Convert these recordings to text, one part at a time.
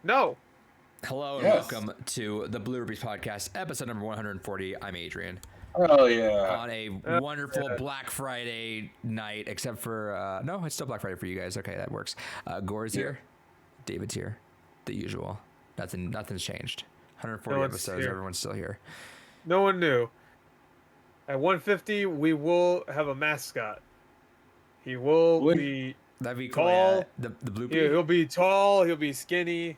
No. Hello and welcome to the Blue Rubies Podcast, episode number 140. I'm Adrian. Oh, yeah. On a wonderful Black Friday night, except for, no, it's still Black Friday for you guys. Okay, that works. Gore's here. David's here. The usual. Nothing's changed. 140 episodes, everyone's still here. No one knew. At 150, we will have a mascot. He will be That'd be tall. Cool, yeah. The blue He'll be tall, he'll be skinny,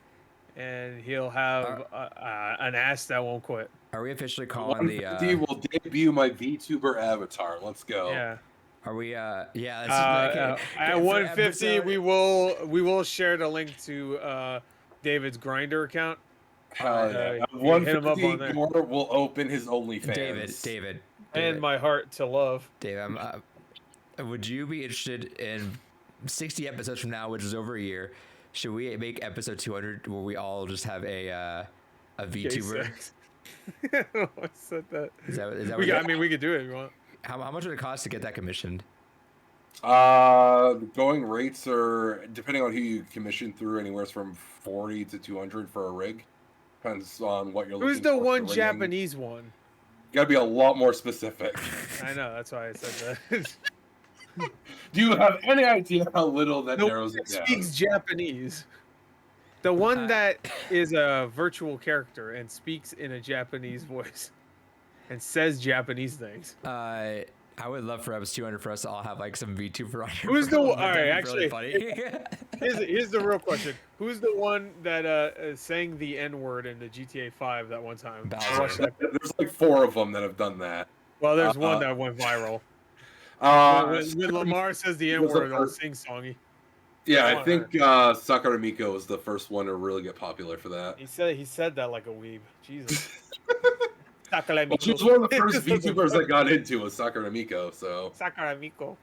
and he'll have an ass that won't quit. Are we officially calling the... will debut my VTuber avatar. Let's go. Yeah. Are we... yeah. At 150, we will share the link to David's Grindr account. At 150, Gore will open his OnlyFans. David. And my heart to love. David, would you be interested in 60 episodes from now, which is over a year? Should we make episode 200 where we all just have a VTuber? I said that. Is that we could do it if you want. How much would it cost to get that commissioned? Going rates are, depending on who you commission through, anywhere from 40 to 200 for a rig. Depends on what you're looking for. Who's the one Japanese one? Gotta be a lot more specific. I know, that's why I said that. Do you have any idea how little that narrows it down? Speaks Japanese. The one that is a virtual character and speaks in a Japanese voice and says Japanese things. I would love for episode 200 for us to all have like some VTuber on here. Who's the one? All right, actually, really here's the real question. Who's the one that sang the N-word in the GTA 5 that one time? There's like 4 of them that have done that. Well, there's one that went viral. When Lamar says the N-word, it'll sing-songy. Yeah, I think Sakaramiko was the first one to really get popular for that. He said that like a weeb. Jesus. Well, she was one of the first VTubers that got into was Sakaramiko, so... Sakaramiko.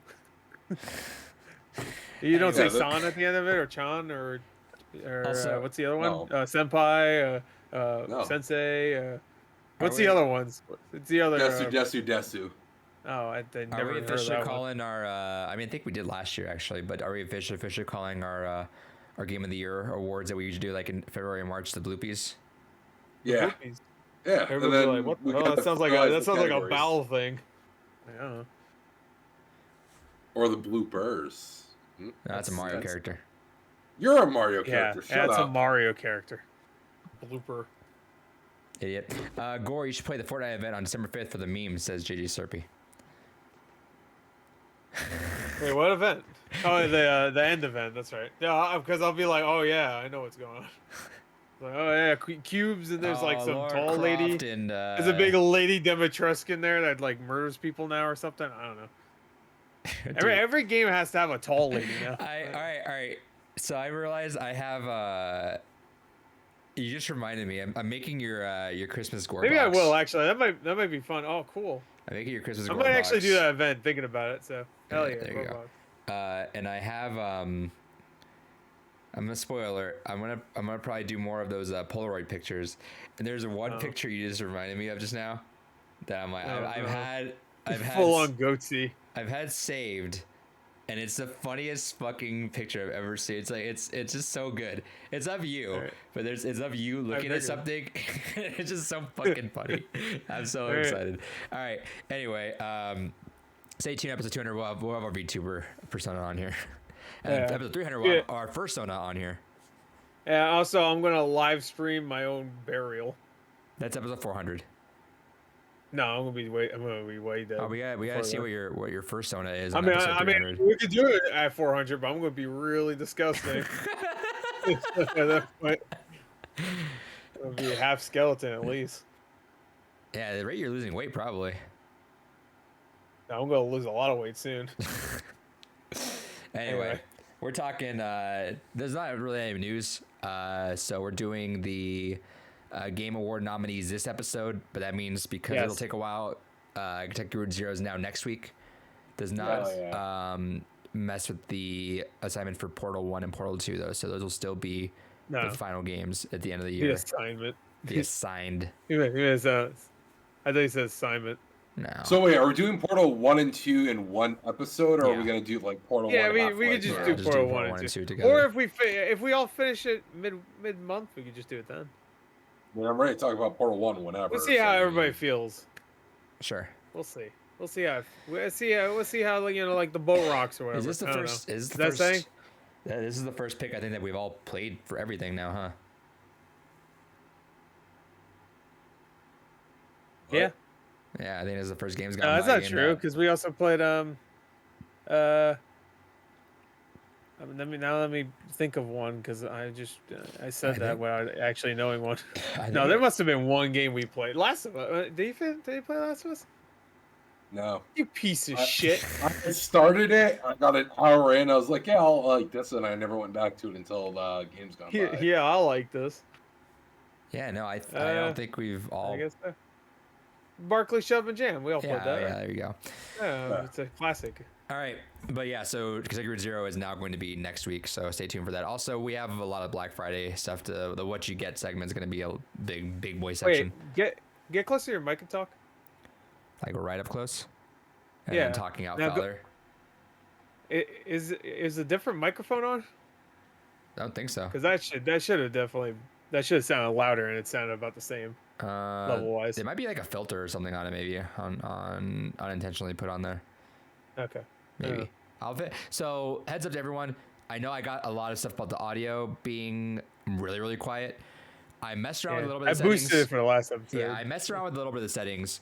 You don't say San at the end of it, or Chan, or also, what's the other one? No. Senpai, no. Sensei, what's the other ones? It's the other... Desu. Oh, I never Are we heard officially that calling our... I mean, I think we did last year, actually, but are we officially calling our Game of the Year awards that we usually do like in February and March, the Bloopies? Yeah. Bloopies. Yeah, and then like, what? Oh, that sounds like a bowel thing. I don't know. Or the bloopers. No, that's a Mario character. You're a Mario character. Yeah, that's a Mario character. Blooper. Idiot. Gore, you should play the Fortnite event on December 5th for the meme, says JJ Serpy. Wait, what event? Oh, the end event. That's right. Yeah, because I'll be like, oh yeah, I know what's going on. Like, oh yeah, cubes, and there's like some Lara tall Croft lady. And, there's a big lady Dimitrescu in there that like murders people now or something. I don't know. every game has to have a tall lady now. All right. So I realized I have. You just reminded me. I'm making your Christmas Gore Maybe box. I will actually. That might be fun. Oh, cool. I'm making your Christmas. I Gore might box. actually do that event. Thinking about it. So hell yeah. There you go. And I have I'm gonna spoiler alert. I'm gonna probably do more of those Polaroid pictures. And there's one picture you just reminded me of just now that I'm like I've had full on goatee. I've had saved, and it's the funniest fucking picture I've ever seen. It's like it's just so good. It's of you, but it's of you looking at something. It's just so fucking funny. I'm so excited. All right. Anyway, stay tuned. Episode 200. We'll have our VTuber persona on here. And episode 300, we'll have our first persona on here. Yeah. Also, I'm gonna live stream my own burial. That's episode 400. No, I'm gonna be way dead. Oh, we gotta see what your first persona is. I mean, we could do it at 400, but I'm gonna be really disgusting. At that point, it'll be a half skeleton at least. Yeah, the rate you're losing weight, probably. No, I'm gonna lose a lot of weight soon. Anyway, we're talking. There's not really any news. So we're doing the Game Award nominees this episode, but that means because it'll take a while. Kentucky Road Zero is now next week. Does not mess with the assignment for Portal 1 and Portal 2 though. So those will still be the final games at the end of the year. The assignment. The assigned. I think it says assignment. No. So wait, are we doing Portal 1 and 2 in one episode, or are we Yeah. gonna do like Portal 1 Yeah, we halfway could just through? do Portal 1 and 2 together. Or if we all finish it mid month, we could just do it then. I mean, I'm ready to talk about Portal 1 whenever. We'll see how everybody feels. Sure. We'll see. We'll see how like the boat rocks or whatever. Is this the first? Is that first, saying? Yeah, this is the first pick I think that we've all played for everything now, huh? Yeah. Yeah, I think this is the first game's got. No, that's not true because we also played let me think of one because I said that without actually knowing one. No, there must have been one game we played. Last of Us. Did you play Last of Us? No. You piece of shit. I started it. I got an hour in. I was like, yeah, I'll like this, and I never went back to it until the game's gone by. Yeah, I like this. Yeah, no, I don't think we've all. I guess so. Barkley Shove and Jam. We all played that. Yeah, right? there you go. Yeah, it's a classic. All right, but yeah, so Consecutive Zero is now going to be next week, so stay tuned for that. Also, we have a lot of Black Friday stuff. The What You Get segment is going to be a big boy section. Wait, get close to your mic and talk. Like right up close. And Yeah. then talking out Now farther. Is a different microphone on? I don't think so. Because that should have sounded louder, and it sounded about the same level wise. There might be like a filter or something on it, maybe on unintentionally put on there. Okay. Maybe. So heads up to everyone. I know I got a lot of stuff about the audio being really quiet. I messed around with a little bit of the settings. I boosted it for the last episode. Yeah, I messed around with a little bit of the settings.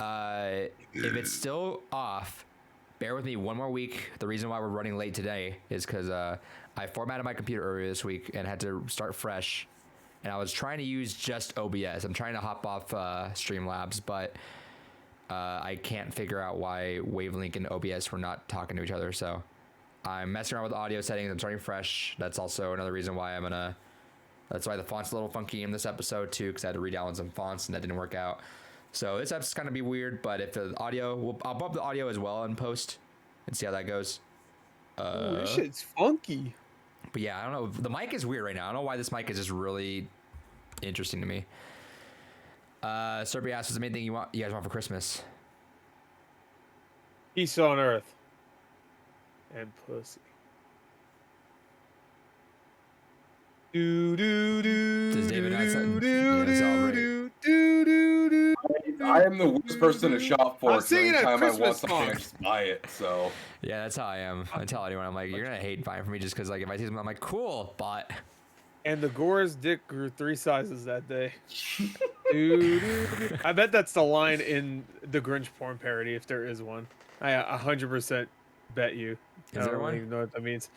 If it's still off, bear with me one more week. The reason why we're running late today is because I formatted my computer earlier this week and had to start fresh. And I was trying to use just OBS. I'm trying to hop off Streamlabs, but I can't figure out why Wavelink and OBS were not talking to each other. So I'm messing around with the audio settings. I'm starting fresh. That's also another reason why that's why the font's a little funky in this episode too, because I had to redownload some fonts and that didn't work out. So this app's going to be weird, but if the audio, I'll bump the audio as well in post and see how that goes. Ooh, this shit's funky. But yeah, I don't know. The mic is weird right now. I don't know why this mic is just really interesting to me. Serbia asks, what's the main thing you guys want for Christmas? Peace on Earth. And pussy. Does David have something? I am the worst person to shop for. I'm singing a Christmas song. I just buy it. So yeah, that's how I am. I tell anyone, I'm like, you're gonna hate buying for me just because like if I see something, I'm like, cool, bought. And the Gore's dick grew 3 sizes that day. I bet that's the line in the Grinch porn parody if there is one. I 100% bet you. Is there one? I don't even know what that means.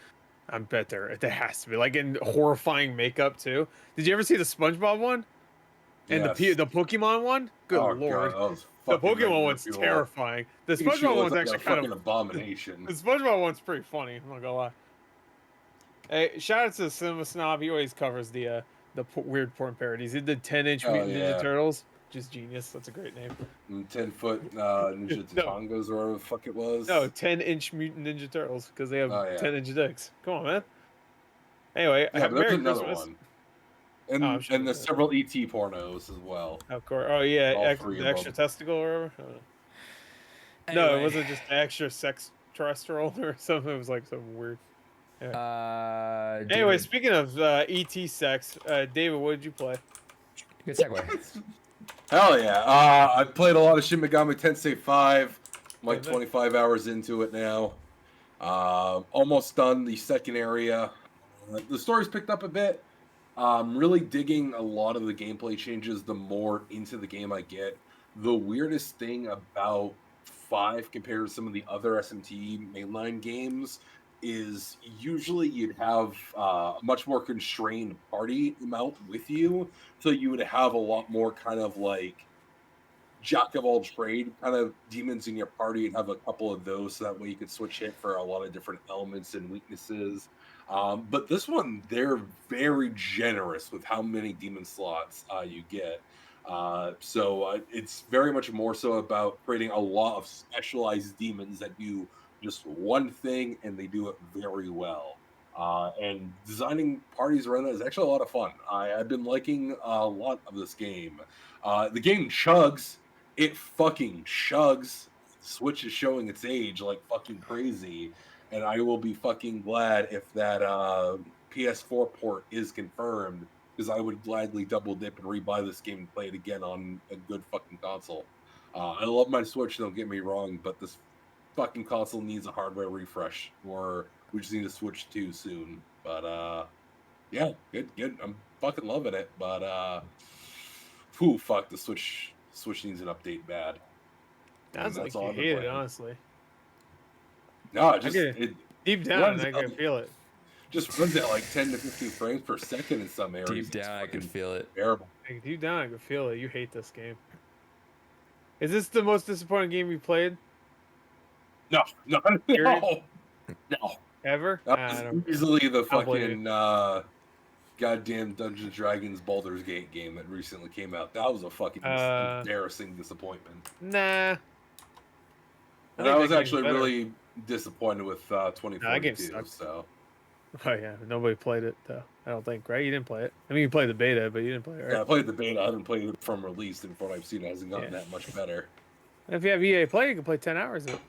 I bet there has to be, like in horrifying makeup too. Did you ever see the SpongeBob one? And yes. the Pokemon one? Good lord. God, the Pokemon one's terrifying. The SpongeBob one's actually kind of abomination. The SpongeBob one's pretty funny. I'm not gonna lie. Hey, shout out to Cinema Snob. He always covers the weird porn parodies. He did 10-inch Mutant Ninja Turtles. Just genius. That's a great name. 10-foot Ninja Tongos or whatever the fuck it was. No, 10-inch Mutant Ninja Turtles because they have 10-inch dicks. Come on, man. Anyway, yeah, but there's Merry another Christmas. one. And, and there's several ET pornos as well. Of course. Oh, yeah. The extra them. testicle or whatever. Anyway. No, it wasn't just extra sex terrestrial or something. It was like something weird. Yeah. Anyway, speaking of ET sex, David, what did you play? Good segue. Hell yeah. I played a lot of Shin Megami Tensei 5. I'm like 25 hours into it now. Almost done the second area. The story's picked up a bit. Really digging a lot of the gameplay changes the more into the game I get. The weirdest thing about 5 compared to some of the other SMT mainline games is usually you'd have a much more constrained party amount with you. So you would have a lot more kind of like jack of all trade kind of demons in your party. You'd have a couple of those so that way you could switch it for a lot of different elements and weaknesses. But this one, they're very generous with how many demon slots you get. So it's very much more so about creating a lot of specialized demons that do just one thing, and they do it very well. And designing parties around that is actually a lot of fun. I've been liking a lot of this game. The game chugs. it fucking chugs. Switch is showing its age like fucking crazy, and I will be fucking glad if that PS4 port is confirmed, because I would gladly double dip and rebuy this game and play it again on a good fucking console. I love my Switch, don't get me wrong, but this fucking console needs a hardware refresh, or we just need a Switch 2 soon. But yeah, good. I'm fucking loving it, but fuck, the Switch needs an update bad. Sounds like you hate it, honestly. No, deep down, I can feel it. Just runs at like 10 to 15 frames per second in some areas. Deep down, I can feel it. Terrible. Deep down, I can feel it. You hate this game. Is this the most disappointing game you played? No. Ever? That was easily the fucking goddamn Dungeons & Dragons Baldur's Gate game that recently came out. That was a fucking embarrassing disappointment. Nah. And I was actually really disappointed with 2042. So. Oh yeah, nobody played it though. I don't think, right? You didn't play it. I mean, you played the beta, but you didn't play it, right? Yeah, I played the beta. I haven't played it from release, and from what I've seen, it hasn't gotten that much better. If you have EA Play, you can play 10 hours of it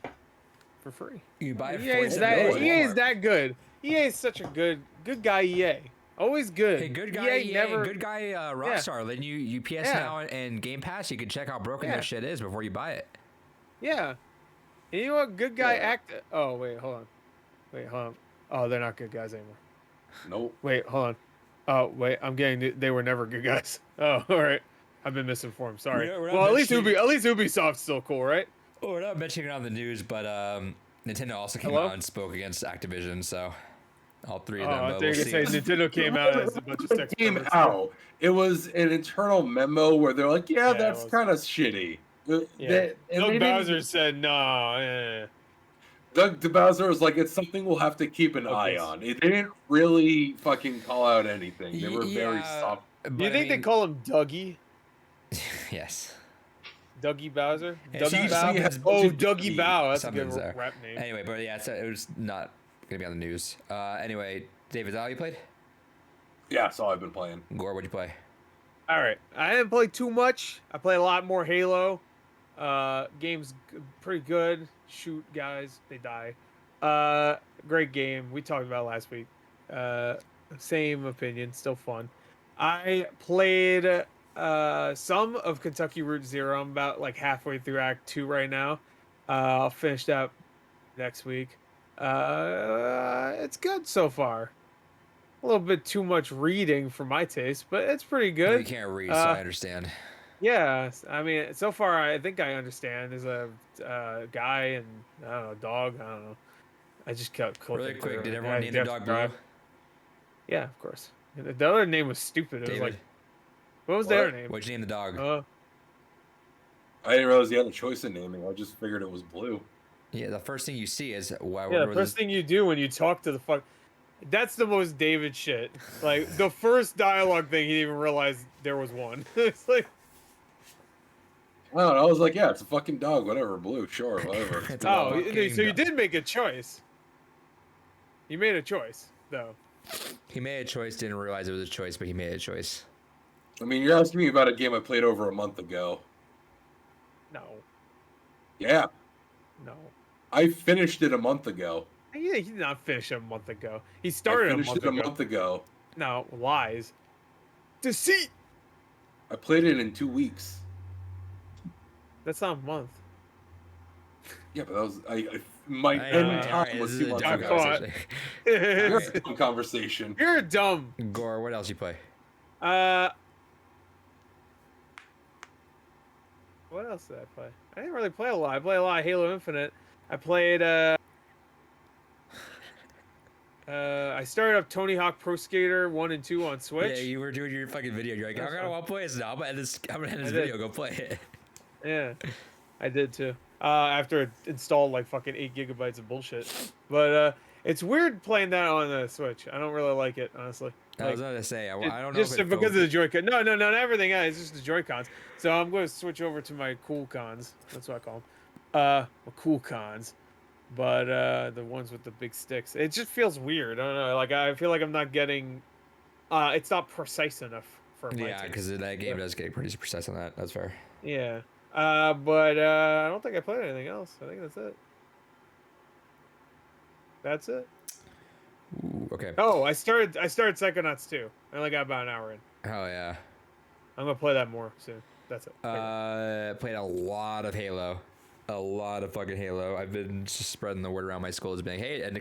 for free. You buy EA is that good. EA is such a good guy. EA. Always good. Hey, good guy EA, good guy Rockstar. Then you PS Now and Game Pass, you can check how broken that shit is before you buy it. Yeah. And you know what? Good guy Oh, wait, hold on. Oh, they're not good guys anymore. Nope. Wait, hold on. Oh, wait, I'm getting. They were never good guys. Oh, all right. I've been misinformed. Sorry. Well, at least Ubisoft's still cool, right? Well, we're not mentioning it on the news, but Nintendo also came out and spoke against Activision, so all three of them. I think you say Nintendo came out as a bunch of sex came out. It was an internal memo where they're like, "Yeah, that's kind of shitty." Doug Bowser said, "No." Doug Bowser was like, "It's something we'll have to keep an eye on." They didn't really fucking call out anything. They were very soft. Do you think they call him Dougie? Yes. Dougie Bowser? Dougie Bow? Oh, Dougie Bow. That's a good rap name. Anyway, but yeah, it was not going to be on the news. Anyway, David, is that all you played? Yeah, that's all I've been playing. Gore, what'd you play? All right. I didn't play too much. I played a lot more Halo. Game's pretty good. Shoot guys, they die. Great game. We talked about it last week. Same opinion, still fun. I played some of Kentucky Route Zero. I'm about like halfway through Act 2 right now. I'll finish that next week. It's good so far. A little bit too much reading for my taste, but it's pretty good. You can't read, so I understand. Yeah, I mean, so far I think I understand. There's a guy and I don't know, dog. I don't know. I just kept really quick. Did everyone name their dog Blue? Yeah, of course. The other name was stupid. It was like, what was the other name? What'd you name the dog? I didn't realize you had a choice in naming. I just figured it was Blue. Yeah, the first thing you see is why. Yeah, the first thing you do when you talk to the fuck. That's the most David shit. Like the first dialogue thing, he didn't even realize there was one. It's like. I don't know. I was like, yeah, it's a fucking dog. Whatever, Blue, sure, whatever. So you did make a choice. You made a choice, though. He made a choice, didn't realize it was a choice, but he made a choice. I mean, you're asking me about a game I played over a month ago. No. Yeah. No. I finished it a month ago. He did not finish it a month ago. He started a month ago. No, lies. Deceit! I played it in 2 weeks. That's not a month. Yeah, but that was my end time was 2 months ago. You're a dumb conversation. You're dumb. Gore, what else you play? What else did I play? I didn't really play a lot. I played a lot of Halo Infinite. I played I started up Tony Hawk Pro Skater 1 and 2 on Switch. Yeah, you were doing your fucking video. You're like, I gotta want to play this now. I'm gonna end this video. Go play it. Yeah, I did too. After it installed like fucking 8 gigabytes of bullshit. But it's weird playing that on the Switch. I don't really like it, honestly. I was gonna say, I don't know. Just because of the Joy-Con. No, not everything. It's just the Joy-Cons. So I'm going to switch over to my cool cons. That's what I call them. My cool cons. But the ones with the big sticks. It just feels weird. I don't know. Like I feel like I'm not getting. It's not precise enough for my taste. Because that game does get pretty precise on that. That's fair. Yeah. But I don't think I played anything else. I think that's it. That's it. Ooh, okay. Oh, I started Psychonauts 2. I only got about an hour in. Oh yeah. I'm gonna play that more soon. That's it. Played a lot of Halo, a lot of fucking Halo. I've been just spreading the word around my school as being, hey, and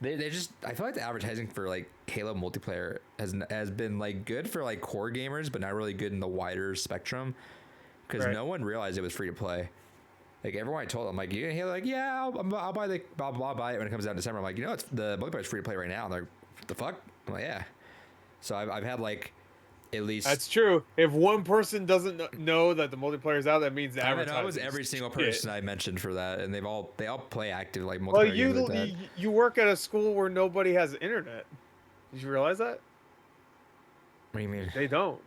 they just, I feel like the advertising for like Halo multiplayer has been like good for like core gamers, but not really good in the wider spectrum, because no one realized it was free to play. Like everyone I told them, like, you Halo, like, yeah, I'll buy I'll buy it when it comes out in December. I'm like, it's the multiplayer is free to play right now. And they're like, what the fuck? I'm like, yeah. So I've had like at least. That's true. If one person doesn't know that the multiplayer is out, that means the advertising. I was every single person I mentioned for that, and they all play active like multiplayer. Well, games like that. you work at a school where nobody has internet. Did you realize that? What do you mean? They don't.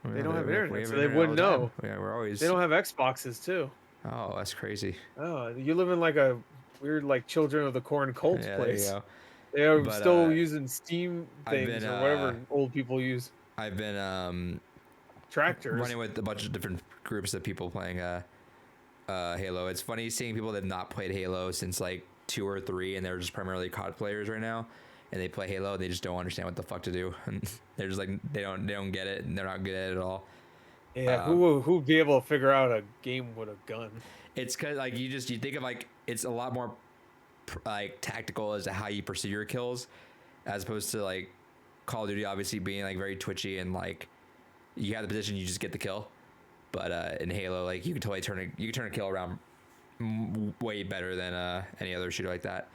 They don't have internet, so they internet wouldn't know. Yeah, we're always. They don't have Xboxes too. Oh, that's crazy. Oh, you live in like a weird, like Children of the Corn cult place. There you go. They are still using Steam things or whatever old people use. I've been tractors running with a bunch of different groups of people playing Halo. It's funny seeing people that have not played Halo since like 2 or 3, and they're just primarily COD players right now, and they play Halo and they just don't understand what the fuck to do, and they're just like they don't get it, and they're not good at it at all. Yeah, who would be able to figure out a game with a gun? It's because like you think of like it's a lot more like tactical as to how you pursue your kills, as opposed to like Call of Duty obviously being like very twitchy and like you have the position, you just get the kill. But in Halo, like you can totally turn a kill around way better than any other shooter like that.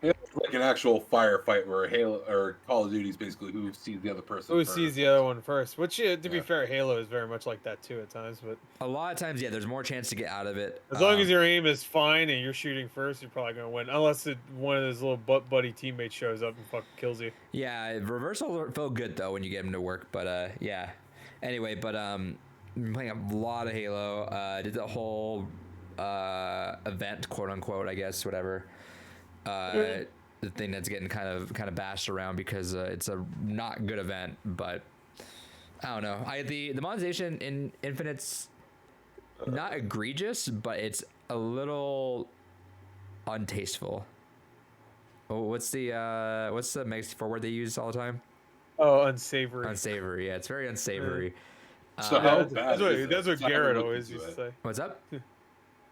It's like an actual firefight where Halo or Call of Duty is basically who sees the other person. Who sees the other one first? Which, to be fair, Halo is very much like that too at times. But a lot of times, yeah, there's more chance to get out of it. As long as your aim is fine and you're shooting first, you're probably gonna win. Unless one of those little butt buddy teammates shows up and fucking kills you. Yeah, reversal felt good though when you get him to work. But yeah. Anyway, but I'm playing a lot of Halo. Did the whole event, quote unquote, I guess, whatever. The thing that's getting kind of bashed around because it's a not good event, but I don't know. The monetization in Infinite's not egregious, but it's a little untasteful. Oh, what's the Mega 64 word they use all the time? Oh, unsavory. Unsavory, yeah, it's very unsavory. So that's what Garrett always used to say. What's up?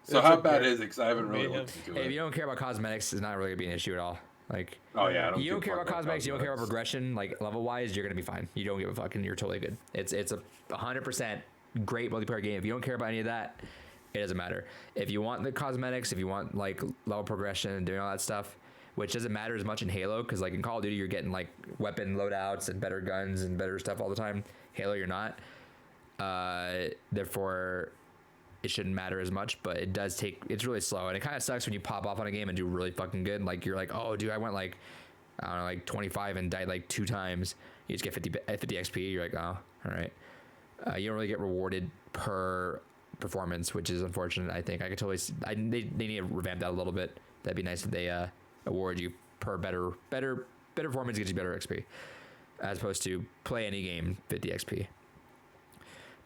So how bad is it? Because I haven't really looked into it. If you don't care about cosmetics, it's not really gonna be an issue at all. Like, oh yeah, you don't care about cosmetics, you don't care about progression, like level wise, you're gonna be fine. You don't give a fuck, and you're totally good. It's a 100% great multiplayer game. If you don't care about any of that, it doesn't matter. If you want the cosmetics, if you want like level progression and doing all that stuff, which doesn't matter as much in Halo, because like in Call of Duty, you're getting like weapon loadouts and better guns and better stuff all the time. Halo, you're not. Therefore, it shouldn't matter as much, but it does it's really slow, and it kind of sucks when you pop off on a game and do really fucking good. Like you're like, oh dude, I went like, I don't know, like 25 and died like 2 times. You just get 50 XP. You're like, oh, all right. You don't really get rewarded per performance, which is unfortunate. I think I could totally. They need to revamp that a little bit. That'd be nice if they award you per better performance gets you better XP, as opposed to play any game 50 XP.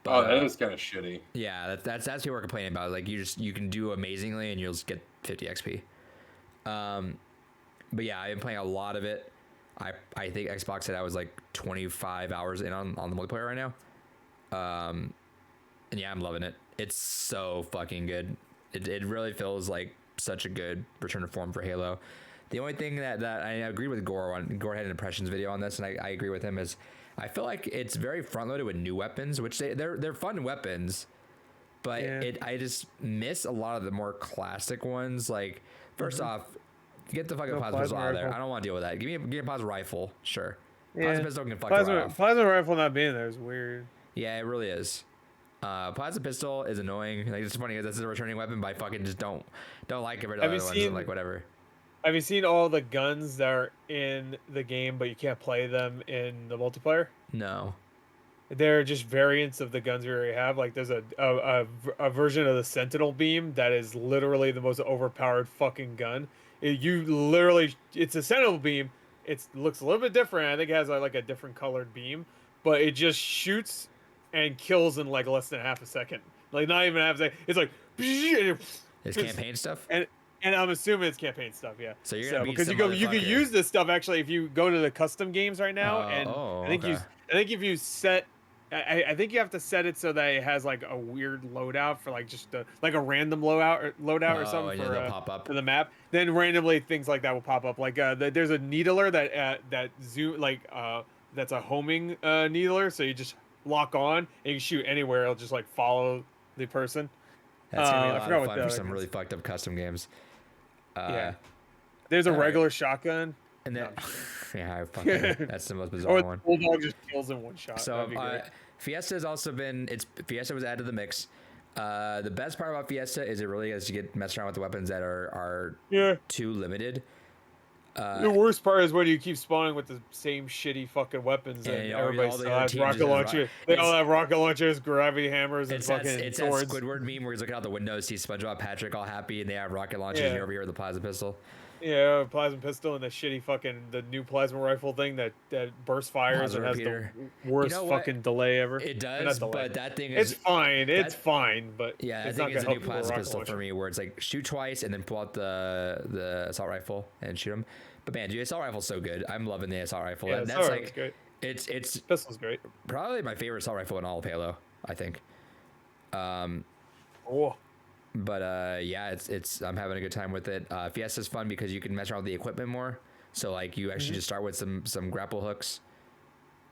But, that is kind of shitty. Yeah, that's people are complaining about. Like you can do amazingly and you'll just get 50 XP. But yeah, I've been playing a lot of it. I think Xbox said I was like 25 hours in on the multiplayer right now. And yeah, I'm loving it. It's so fucking good. It really feels like such a good return to form for Halo. The only thing that I agree with Gore had an impressions video on this, and I agree with him, is I feel like it's very front loaded with new weapons, which they're fun weapons, but I just miss a lot of the more classic ones. Like first off, get the fucking plasma pistol out of there. I don't want to deal with that. Give me a plasma rifle, sure. Plasma pistol can fuck you off. Plasma rifle not being there is weird. Yeah, it really is. Plasma pistol is annoying. Like it's funny because this is a returning weapon, but I fucking just don't like it. Other ones and like whatever. Have you seen all the guns that are in the game, but you can't play them in the multiplayer? No. They're just variants of the guns we already have. Like there's a version of the Sentinel beam that is literally the most overpowered fucking gun. It's a Sentinel beam. It looks a little bit different. I think it has like a different colored beam, but it just shoots and kills in like less than half a second. Like not even half a second. It's like it's campaign stuff. And I'm assuming it's campaign stuff, yeah. So you're gonna beat because you can use this stuff actually if you go to the custom games right now, and I think if you set, I think you have to set it so that it has like a weird loadout for like just like a random loadout or something for the map. Then randomly things like that will pop up. Like there's a needler that zoom that's a homing needler, so you just lock on and you can shoot anywhere. It'll just like follow the person. That's gonna be a lot of fun for some really fucked up custom games. Yeah, there's a regular shotgun, and then that's the most bizarre one. Bulldog just kills in one shot. So Fiesta has also been Fiesta was added to the mix. The best part about Fiesta is it really lets you get messed around with the weapons that are too limited. The worst part is when you keep spawning with the same shitty fucking weapons, and everybody still has rocket launchers. They all have rocket launchers, gravity hammers, and fucking swords. It's that Squidward meme where he's looking out the window, sees SpongeBob Patrick all happy, and they have rocket launchers, and you're over here with the plasma pistol. Yeah, plasma pistol and the shitty the new plasma rifle thing that burst fires and has the worst fucking delay ever. It does, but that thing is... It's fine, it's fine, but yeah, I think it's a new plasma pistol for me where it's like shoot twice and then pull out the assault rifle and shoot them. But man, dude, assault rifle's so good. I'm loving the assault rifle. Yeah, that's like great. It's pistol's great. Probably my favorite assault rifle in all of Halo, I think. But yeah, it's I'm having a good time with it. Fiesta's fun because you can mess around with the equipment more. So like you actually just start with some grapple hooks,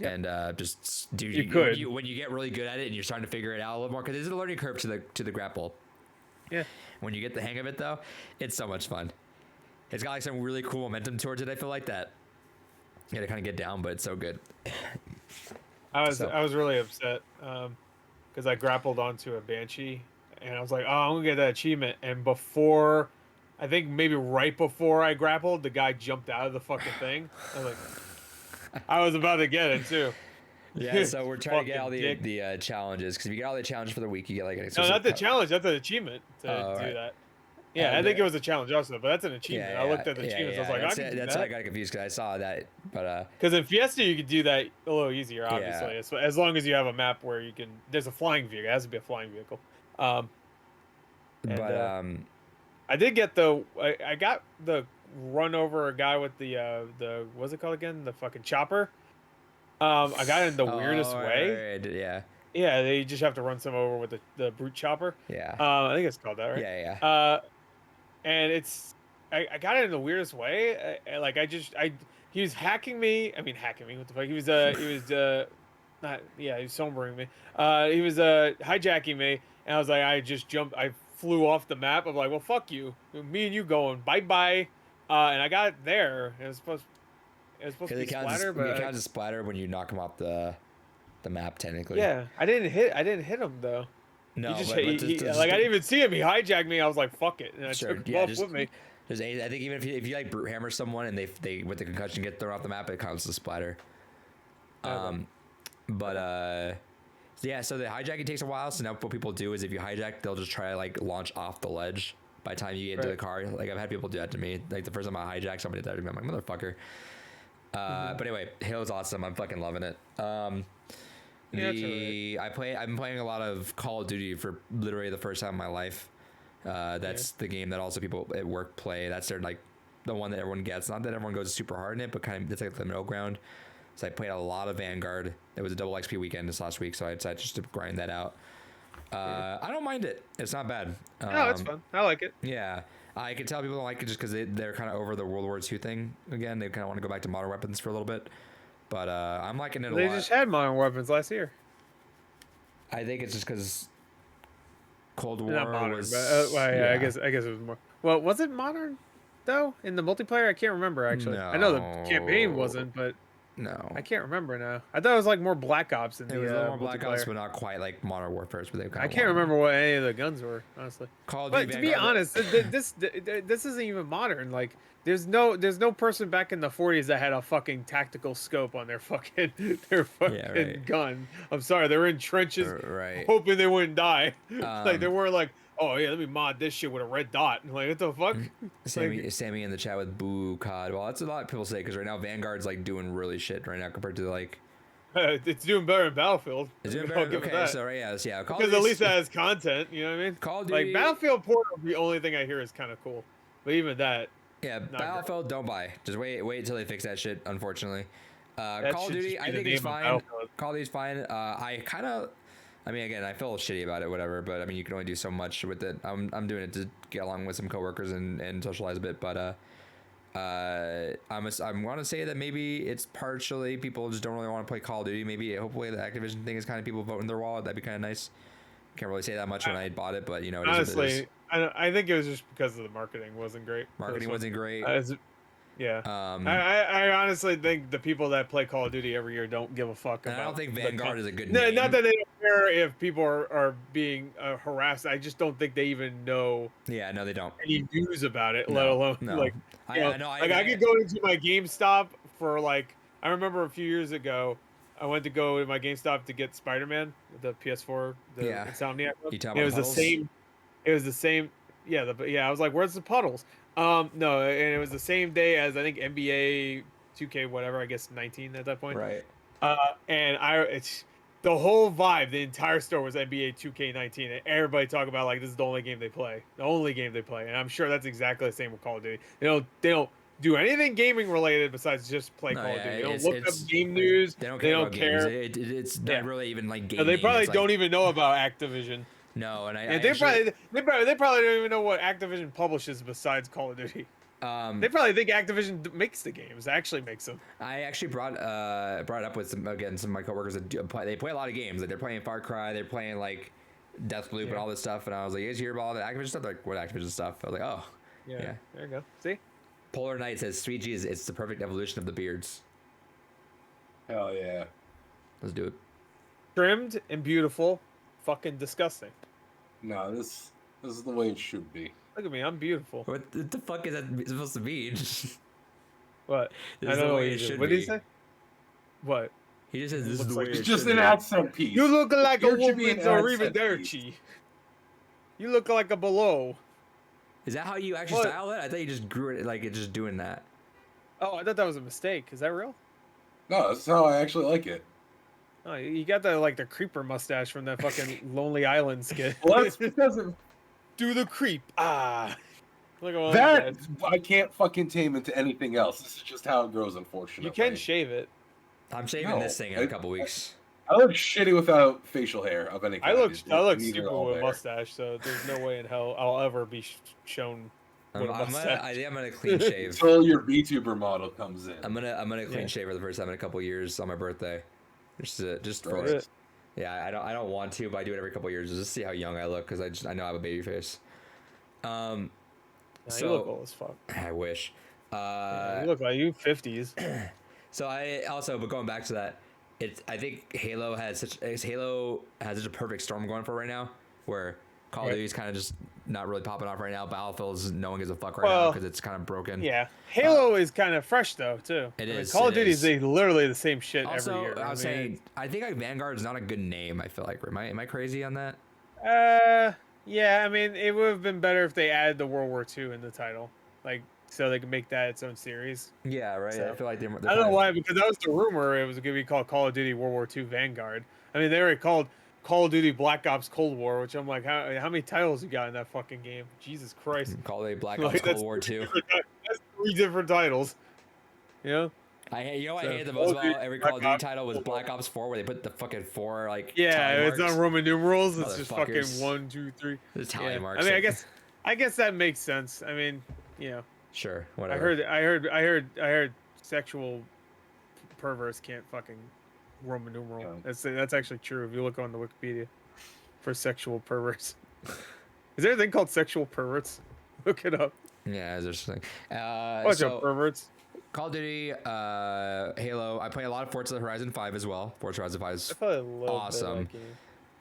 and just do you when you get really good at it and you're starting to figure it out a little more, because there's a learning curve to the grapple. Yeah. When you get the hang of it though, it's so much fun. It's got like some really cool momentum towards it. I feel like that. You gotta kind of get down, but it's so good. I was really upset because I grappled onto a Banshee. And I was like, oh, I'm going to get that achievement. And I think maybe right before I grappled, the guy jumped out of the fucking thing. I was like, I was about to get it too. Yeah, so we're trying to get all the challenges. Because if you get all the challenges for the week, you get like an exclusive... No, not the challenge. That's an achievement to do that. Yeah, I think it was a challenge also, but that's an achievement. I looked at the achievements. I was like, that's why I got confused, because I saw that. But because in Fiesta you could do that a little easier, obviously, as long as you have a map where you can. There's a flying vehicle. It has to be a flying vehicle. I did get I got the run over a guy with the what's it called again? The fucking chopper. I got it in the weirdest way. Yeah. Yeah, they just have to run some over with the brute chopper. Yeah. I think it's called that, right? Yeah. And I got it in the weirdest way. He was hacking me. I mean, hacking me. What the fuck? He was sombering me. He was hijacking me, and I was like, I flew off the map. I'm like, well, fuck you. Me and you going bye bye. And I got there. It was supposed to be splatter, but it counts as splatter when you knock him off the map, technically. Yeah, I didn't hit him though. No, I didn't even see him. He hijacked me. I was like, fuck it, and I took him off with me. I think even if you like brute hammer someone and they with the concussion get thrown off the map, it counts as splatter. Yeah, so the hijacking takes a while. So now what people do is if you hijack, they'll just try to like launch off the ledge by the time you get into the car. Like I've had people do that to me. Like the first time I hijacked, somebody did that to me. I'm like, motherfucker. But anyway, Halo's awesome. I'm fucking loving it. I've been playing a lot of Call of Duty for literally the first time in my life. That's the game that also people at work play. That's their like the one that everyone gets. Not that everyone goes super hard in it, but kind of it's like the middle ground. So I played a lot of Vanguard. It was a double XP weekend this last week, so I decided just to grind that out. I don't mind it. It's not bad. No, it's fun. I like it. Yeah. I can tell people don't like it just because they're kind of over the World War II thing again. They kind of want to go back to modern weapons for a little bit. But I'm liking it a lot. They just had modern weapons last year. I think it's just because Cold War was... I guess it was more... Well, was it modern, though? In the multiplayer? I can't remember, actually. No. I know the campaign wasn't, but... No. I can't remember now. I thought it was like more Black Ops in the multiplayer. It was a little more Black Ops, but not quite like Modern Warfare. But they I can't remember what any of the guns were, honestly. But to be honest, this isn't even modern. Like, there's no person back in the 40s that had a fucking tactical scope on their fucking gun. I'm sorry, they were in trenches, hoping they wouldn't die. Like they were like, oh yeah, let me mod this shit with a red dot. Like what the fuck? Sammy in the chat with boo COD. Well, that's a lot of people say because right now Vanguard's like doing really shit right now compared to like It's doing better than Battlefield. It's doing better. Okay, so right, yeah. Because at least it has content. You know what I mean? Call of Duty. Like Battlefield Portal, the only thing I hear is kind of cool, but even that. Yeah, Battlefield, great. don't buy. Just wait until they fix that shit. Unfortunately, Call of Duty, I think it's fine. Call of Duty's fine. I mean, again, I feel shitty about it, whatever. But I mean, you can only do so much with it. I'm doing it to get along with some coworkers and socialize a bit. But I'm going to say that maybe it's partially people just don't really want to play Call of Duty. Maybe hopefully the Activision thing is kind of people voting their wallet. That'd be kind of nice. Can't really say that much when I bought it, but you know, honestly, I think it was just because of the marketing wasn't great. Marketing wasn't great. Yeah. I honestly think the people that play Call of Duty every year don't give a fuck about. I don't think Vanguard is a good name. Not that they don't care if people are being harassed. I just don't think they even know. Yeah, no, they don't. Any news about it, let alone like. I could go into my GameStop for like. I remember a few years ago, I went to go to my GameStop to get Spider-Man, the PS4, the Insomniac one. It was the same. It was the same. Yeah, I was like, "Where's the puddles?" No, and it was the same day as I think NBA 2K, whatever. I guess 19 at that point. Right. And it's the whole vibe. The entire store was NBA 2K19, and everybody talk about like this is the only game they play, and I'm sure that's exactly the same with Call of Duty. They don't do anything gaming related besides just play Call of Duty. They don't look up game news. They don't care. It's not really even like gaming. No, they probably don't even know about Activision. No, and they probably don't even know what Activision publishes besides Call of Duty. They probably think Activision makes the games, actually makes them. I actually brought it up with some of my coworkers that they play a lot of games. Like they're playing Far Cry, they're playing like Deathloop and all this stuff. And I was like, "You guys hear about all the Activision stuff?" They're like, "What Activision stuff?" I was like, "Oh, yeah." There you go. See, Polar Knight says, "Sweet G it's the perfect evolution of the beards." Hell yeah! Let's do it. Trimmed and beautiful, fucking disgusting. No, this is the way it should be. Look at me, I'm beautiful. What the fuck is that supposed to mean? What? I don't know what it should be. What did he say? What? He just says this is the way it's just an accent piece. You look like a woman's arrivederci. You look like a below. Is that how you actually style it? I thought you just grew it like it's just doing that. Oh, I thought that was a mistake. Is that real? No, that's how I actually like it. Oh, you got the creeper mustache from that fucking Lonely Island skit. Well, that's because of do the creep. Look at that. I can't fucking tame into anything else. This is just how it grows, unfortunately. You can shave it. I'm shaving this thing in a couple weeks. I look shitty without facial hair of any kind. I look stupid with a mustache, so there's no way in hell I'll ever be shown. I think I'm gonna clean shave until your VTuber model comes in. I'm gonna clean shave for the first time in a couple years on my birthday. Just for it. Yeah, I don't want to, but I do it every couple of years just to see how young I look because I know I have a baby face. So you look old as fuck. I wish. You look like you 50s. So but going back to that, I think Halo has such a perfect storm going for right now, where Call of Duty is kind of just not really popping off right now. Battlefield's no one gives a fuck right now because it's kind of broken. Yeah, Halo is kind of fresh though too. It is. Call of Duty is literally the same shit also, every year. I was saying, I think like Vanguard is not a good name. I feel like am I crazy on that? Yeah. I mean, it would have been better if they added the World War II in the title, like so they could make that its own series. Yeah, right. So, I feel like they're I don't know why, because that was the rumor. It was going to be called Call of Duty World War II Vanguard. I mean, they already called Call of Duty Black Ops Cold War, which I'm like, how many titles you got in that fucking game? Jesus Christ. Call of Duty Black Ops Cold War 2. That's 3 different titles. You know? I hated the most about every Call of Duty title was Black Ops 4, where they put the fucking 4 like it's not Roman numerals. It's just fucking 1, 2, 3. The tally marks. I mean, I guess that makes sense. I mean, you know. Sure, whatever. I heard sexual perverts can't fucking Roman numeral. Yeah. That's actually true if you look on the Wikipedia for sexual perverts. Is there a thing called sexual perverts? Look it up. Yeah, there's a thing. Bunch of perverts. Call of Duty, Halo. I play a lot of Forza Horizon 5 as well. Forza Horizon 5 is awesome.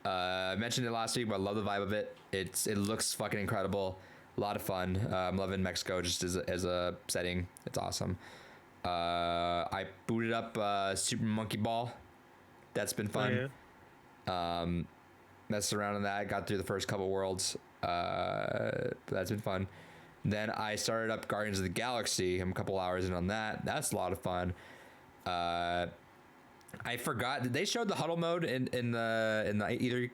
I mentioned it last week, but I love the vibe of it. It looks fucking incredible. A lot of fun. I'm loving Mexico just as a setting. It's awesome. I booted up Super Monkey Ball. That's been fun. Oh, yeah. Messed around on that. Got through the first couple worlds. That's been fun. Then I started up Guardians of the Galaxy. I'm a couple hours in on that. That's a lot of fun. I forgot. They showed the huddle mode in the either.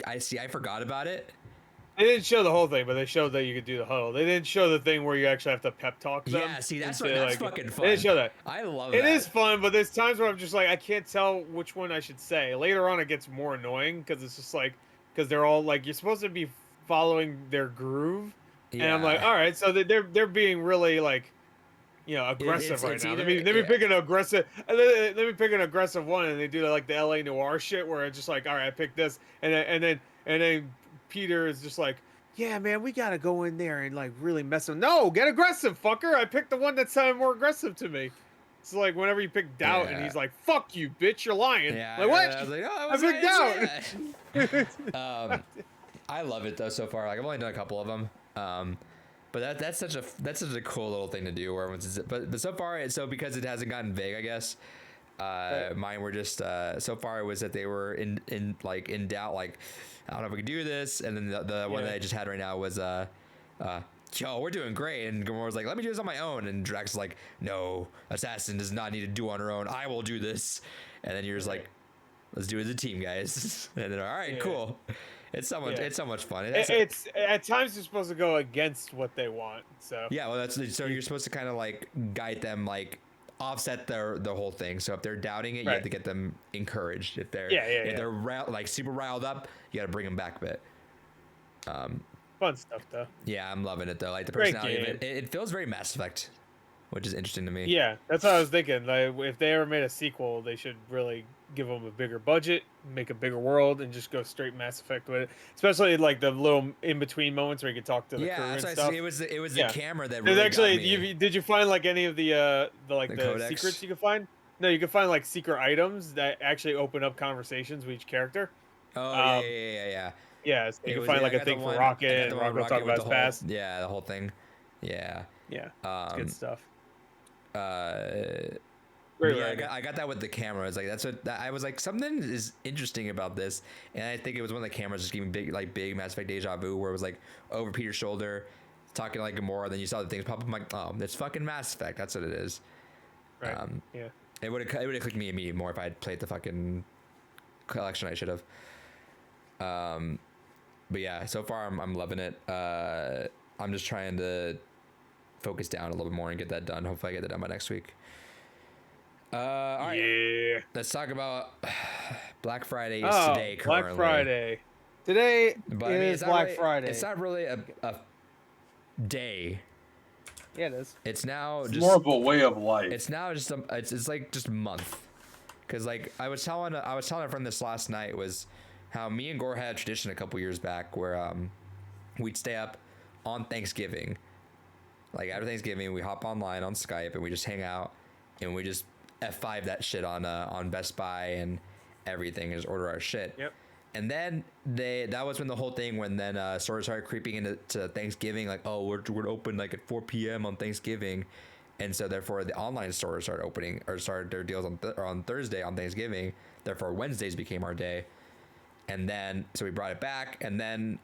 I forgot about it. They didn't show the whole thing, but they showed that you could do the huddle. They didn't show the thing where you actually have to pep talk them. Yeah, see, that's fucking fun. They didn't show that. I love it. That. It is fun, but there's times where I'm just like, I can't tell which one I should say. Later on, it gets more annoying because it's just like, because they're all like, you're supposed to be following their groove, and I'm like, all right, so they're being really like, aggressive right now. Let me pick an aggressive. Let me pick an aggressive one, and they do like the LA Noire shit where it's just like, all right, I picked this, and then Peter is just like, yeah, man, we gotta go in there and like really mess them. No, get aggressive, fucker. I picked the one that sounded more aggressive to me. It's like whenever you pick Doubt, and he's like, fuck you, bitch, you're lying. Yeah, like what? I was like, oh, I picked Doubt. I love it though so far. Like I've only done a couple of them. But that's such a cool little thing to do. But so far, because it hasn't gotten vague, I guess. Mine were just so far it was that they were in doubt, like I don't know if we can do this, and then the one that I just had right now was yo, we're doing great, and Gamora's like, let me do this on my own, and Drax is like, no, Assassin does not need to do on her own, I will do this, and then you're just like, let's do it as a team, guys, and then all right, cool. It's so much fun. It's at times you're supposed to go against what they want. So yeah, well so you're supposed to kind of like guide them, like offset the whole thing. So if they're doubting it, you have to get them encouraged. If they're like super riled up, you got to bring them back a bit. Fun stuff though. Yeah, I'm loving it though. Like the personality of it. It feels very Mass Effect, which is interesting to me. Yeah, that's what I was thinking. Like if they ever made a sequel, they should really give them a bigger budget, make a bigger world, and just go straight Mass Effect with it. Especially like the little in between moments where you can talk to the crew and stuff. It was the camera that really actually got me. Did you find like any of the secrets you could find? No, you can find like secret items that actually open up conversations with each character. Oh yeah. Yeah, so you can find like a thing for Rocket, and Rocket will talk about his past. Yeah, the whole thing. Yeah. Yeah. It's good stuff. I got that with the camera. It's like I was like, something is interesting about this, and I think it was when the cameras just giving big Mass Effect deja vu, where it was like over Peter's shoulder, talking like Gamora, then you saw the things pop up. I'm like, oh, it's fucking Mass Effect. That's what it is. Right. Yeah. It would have clicked me immediately more if I had played the fucking collection. I should have. But yeah, so far I'm loving it. I'm just trying to focus down a little bit more and get that done. Hopefully I get that done by next week. All right. Yeah. Let's talk about Black Friday is today currently. Black Friday. Today is Black Friday. It's not really a day. Yeah, it is. It's now it's more of a way of life. It's now just it's like just a month. Cause like I was telling a friend this last night was how me and Gore had a tradition a couple years back where we'd stay up on Thanksgiving. Like after Thanksgiving, we hop online on Skype and we just hang out and we just F5 that shit on Best Buy and everything and just order our shit. Yep. And then that was when the whole thing when then stores started creeping into Thanksgiving, like, oh, we're open like at 4 p.m. on Thanksgiving. And so therefore the online stores started opening or started their deals on Thursday on Thanksgiving. Therefore Wednesdays became our day. And then so we brought it back, and then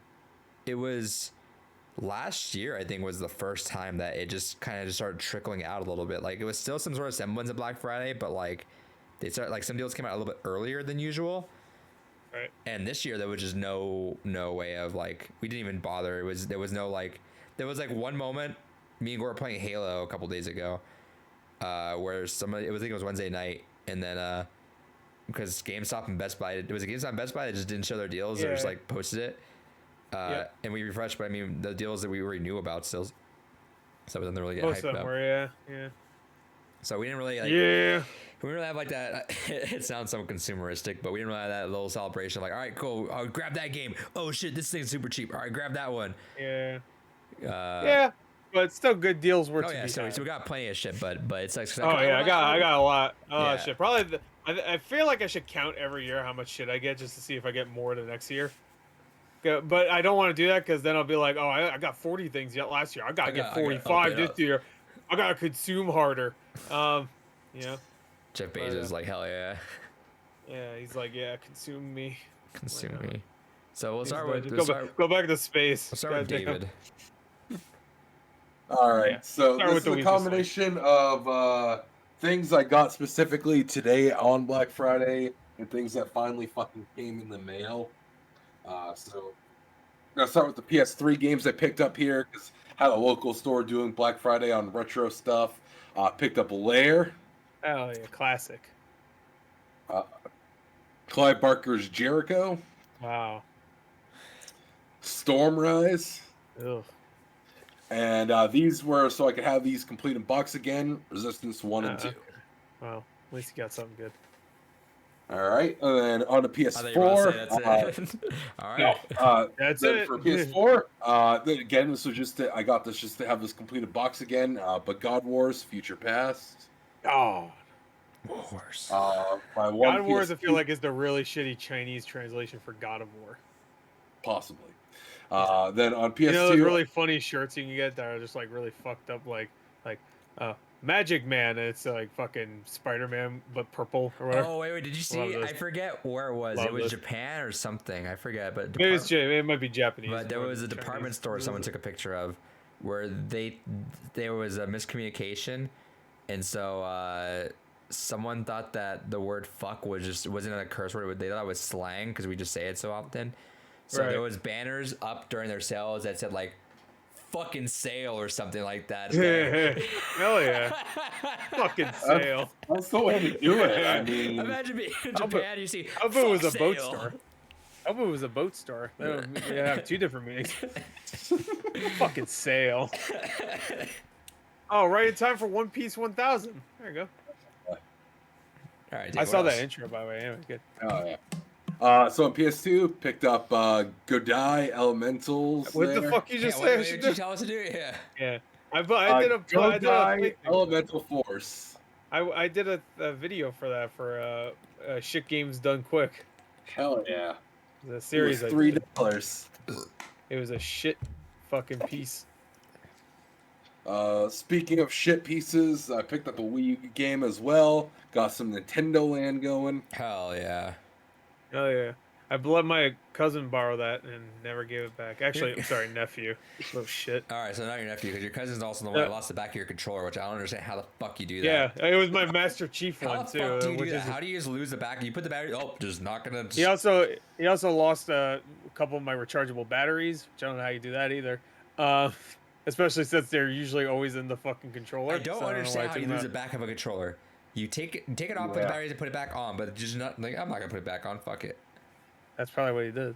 it was last year, I think, was the first time that it just kind of just started trickling out a little bit. Like it was still some sort of semblance of Black Friday, but like they started, like some deals came out a little bit earlier than usual. Right. And this year there was just no way of like, we didn't even bother. There was like one moment me and Gore were playing Halo a couple days ago, where I think it was Wednesday night, and then because GameStop and Best Buy, it was a GameStop and Best Buy that just didn't show their deals. They just like posted it. And we refreshed, but I mean the deals that we already knew about still, so then they really get hyped up. Yeah. So we didn't really we didn't really have like that. It sounds so consumeristic, but we didn't really have that little celebration of like, all right, cool, I'll grab that game. Oh shit, this thing's super cheap. All right, grab that one. Yeah. But still good deals worth. Oh yeah, so we got plenty of shit, but it's like. I got a lot. Oh shit, probably. I feel like I should count every year how much shit I get just to see if I get more the next year. But I don't want to do that because then I'll be like, oh, I got 40 things yet last year. I gotta get 45 this year. I gotta consume harder. Jeff Bezos is like, hell yeah. Yeah, he's like, yeah, consume me. Consume me. So we'll start with go back to space. We'll start with David. All right, so this is a combination of things I got specifically today on Black Friday and things that finally fucking came in the mail. So I'm gonna start with the PS3 games I picked up here because had a local store doing Black Friday on retro stuff. Picked up Lair. Oh yeah, classic. Clive Barker's Jericho. Wow. Stormrise. Ugh. And these were so I could have these complete in box again. Resistance 1 and 2. Okay. Well, at least you got something good. All right, and then on the PS4. All right. That's then it. For PS4. Then again, this was just I got this just to have this completed box again. But God Wars Future Past. Oh. Wars. My one God Wars, PS2, I feel like is the really shitty Chinese translation for God of War. possibly. Then on PS2, You know those really funny shirts you can get that are just like really fucked up, like Magic Man, and it's like fucking Spider-Man but purple or whatever. Oh wait, did you see? I forget where it was. It was Japan or something. I forget, but maybe it might be Japanese. But there was a department store someone took a picture of where there was a miscommunication, and so someone thought that the word "fuck" wasn't a curse word. They thought it was slang because we just say it so often. So there was banners up during their sales that said like "fucking sale" or something like that. Hell yeah. Fucking sale. That's the way to do it. I mean, imagine being in Japan, you see. How about it was a boat store? How about it was a boat store? They have two different meanings. Fucking sale. Oh, right in time for One Piece 1000. There you go. All right, I saw that intro, by the way. Anyway, good. Oh yeah. So on PS2, picked up Godai Elementals. What the fuck you just say? What did you tell us to do? Yeah. I did a Godai Elemental Force. I did a video for that for shit games done quick. Hell yeah. The series. It was $3. It was a shit fucking piece. Speaking of shit pieces, I picked up a Wii U game as well. Got some Nintendo Land going. Hell yeah. Oh yeah. I let my cousin borrow that and never gave it back. Actually, I'm sorry, nephew. Oh shit. All right, so not your nephew, because your cousin's also the one that lost the back of your controller, which I don't understand how the fuck you do that. Yeah, it was my Master Chief How one the too. fuck do you do that? How do you just lose the back? You put the battery. Oh, just not gonna. He also lost a couple of my rechargeable batteries, which I don't know how you do that either. Especially since they're usually always in the fucking controller. I don't understand how you lose the back of a controller. You take it off, put the batteries, and put it back on, but just not like I'm not gonna put it back on. Fuck it. That's probably what he did.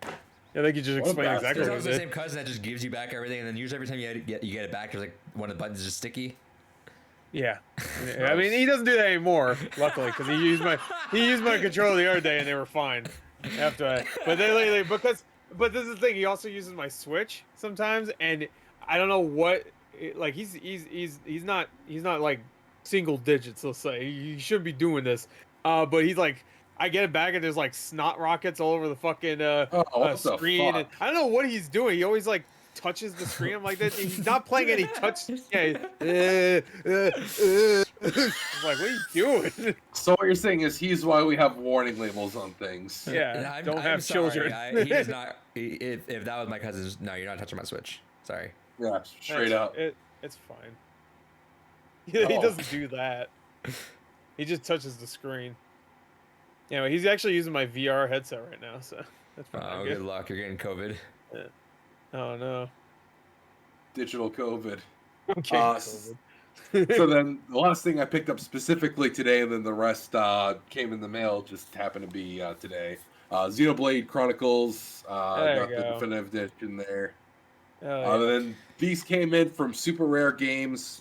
I think you just explained exactly what he did. It's the same cousin that just gives you back everything, and then usually every time you get it back, there's like one of the buttons is just sticky. Yeah. I mean, he doesn't do that anymore, luckily, because he used my controller the other day and they were fine after that. But but this is the thing. He also uses my Switch sometimes, and I don't know what. Like he's not like single digits. Let's say he shouldn't be doing this. But he's like. I get it back and there's like snot rockets all over the fucking screen. And I don't know what he's doing. He always like touches the screen. I'm like, he's not playing any touch. Yeah. I'm like, what are you doing? So what you're saying is he's why we have warning labels on things. Yeah. Don't have children. He is not. If that was my cousin's, no, you're not touching my Switch. Sorry. Yeah, straight up. It's fine. He doesn't do that. He just touches the screen. Anyway, he's actually using my VR headset right now, so that's probably good luck. You're getting COVID. Yeah. Oh no. Digital COVID. Okay. COVID. So then the last thing I picked up specifically today, and then the rest came in the mail. Just happened to be today. Xenoblade Chronicles. Got the definitive edition there. And then these came in from Super Rare Games.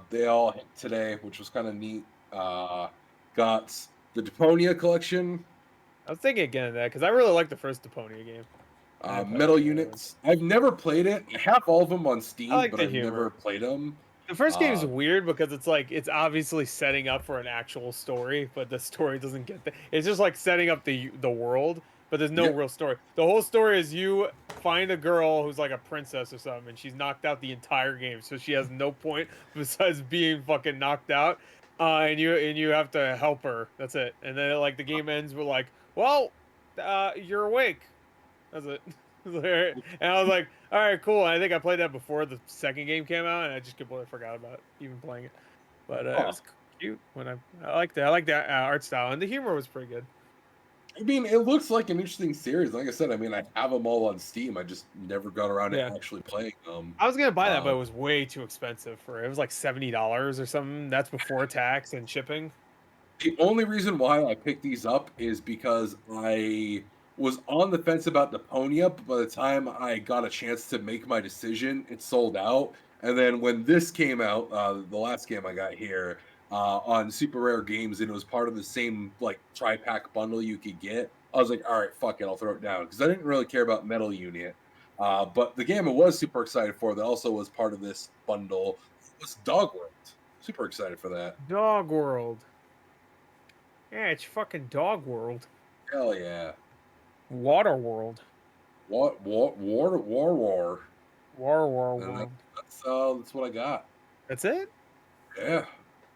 They all hit today, which was kind of neat. Got the Deponia collection. I was thinking again of that because I really like the first Deponia game. Metal Units. I've never played it. I have all of them on Steam, but I've never played them. The first game is weird because it's like it's obviously setting up for an actual story, but the story doesn't get there. It's just like setting up the world, but there's no real story. The whole story is you find a girl who's like a princess or something, and she's knocked out the entire game, so she has no point besides being fucking knocked out. And you have to help her. That's it. And then like the game ends with like, well, you're awake. That's it. And I was like, all right, cool. And I think I played that before the second game came out, and I just completely forgot about even playing it. but it was cute when I liked it. I liked that art style, and the humor was pretty good. I mean, it looks like an interesting series. Like I said, I mean, I have them all on Steam. I just never got around to actually playing them. I was gonna buy that, but it was way too expensive for it. It was like $70 or something. That's before tax and shipping. The only reason why I picked these up is because I was on the fence about Deponia, but by the time I got a chance to make my decision, it sold out. And then when this came out, the last game I got here on Super Rare Games, and it was part of the same like tri-pack bundle you could get, I was like, all right, fuck it, I'll throw it down because I didn't really care about Metal Unit. But the game I was super excited for that also was part of this bundle was Dog World. Super excited for that. Dog World. Yeah, it's fucking Dog World. Hell yeah. Water World. War. World. That's what I got. That's it? Yeah.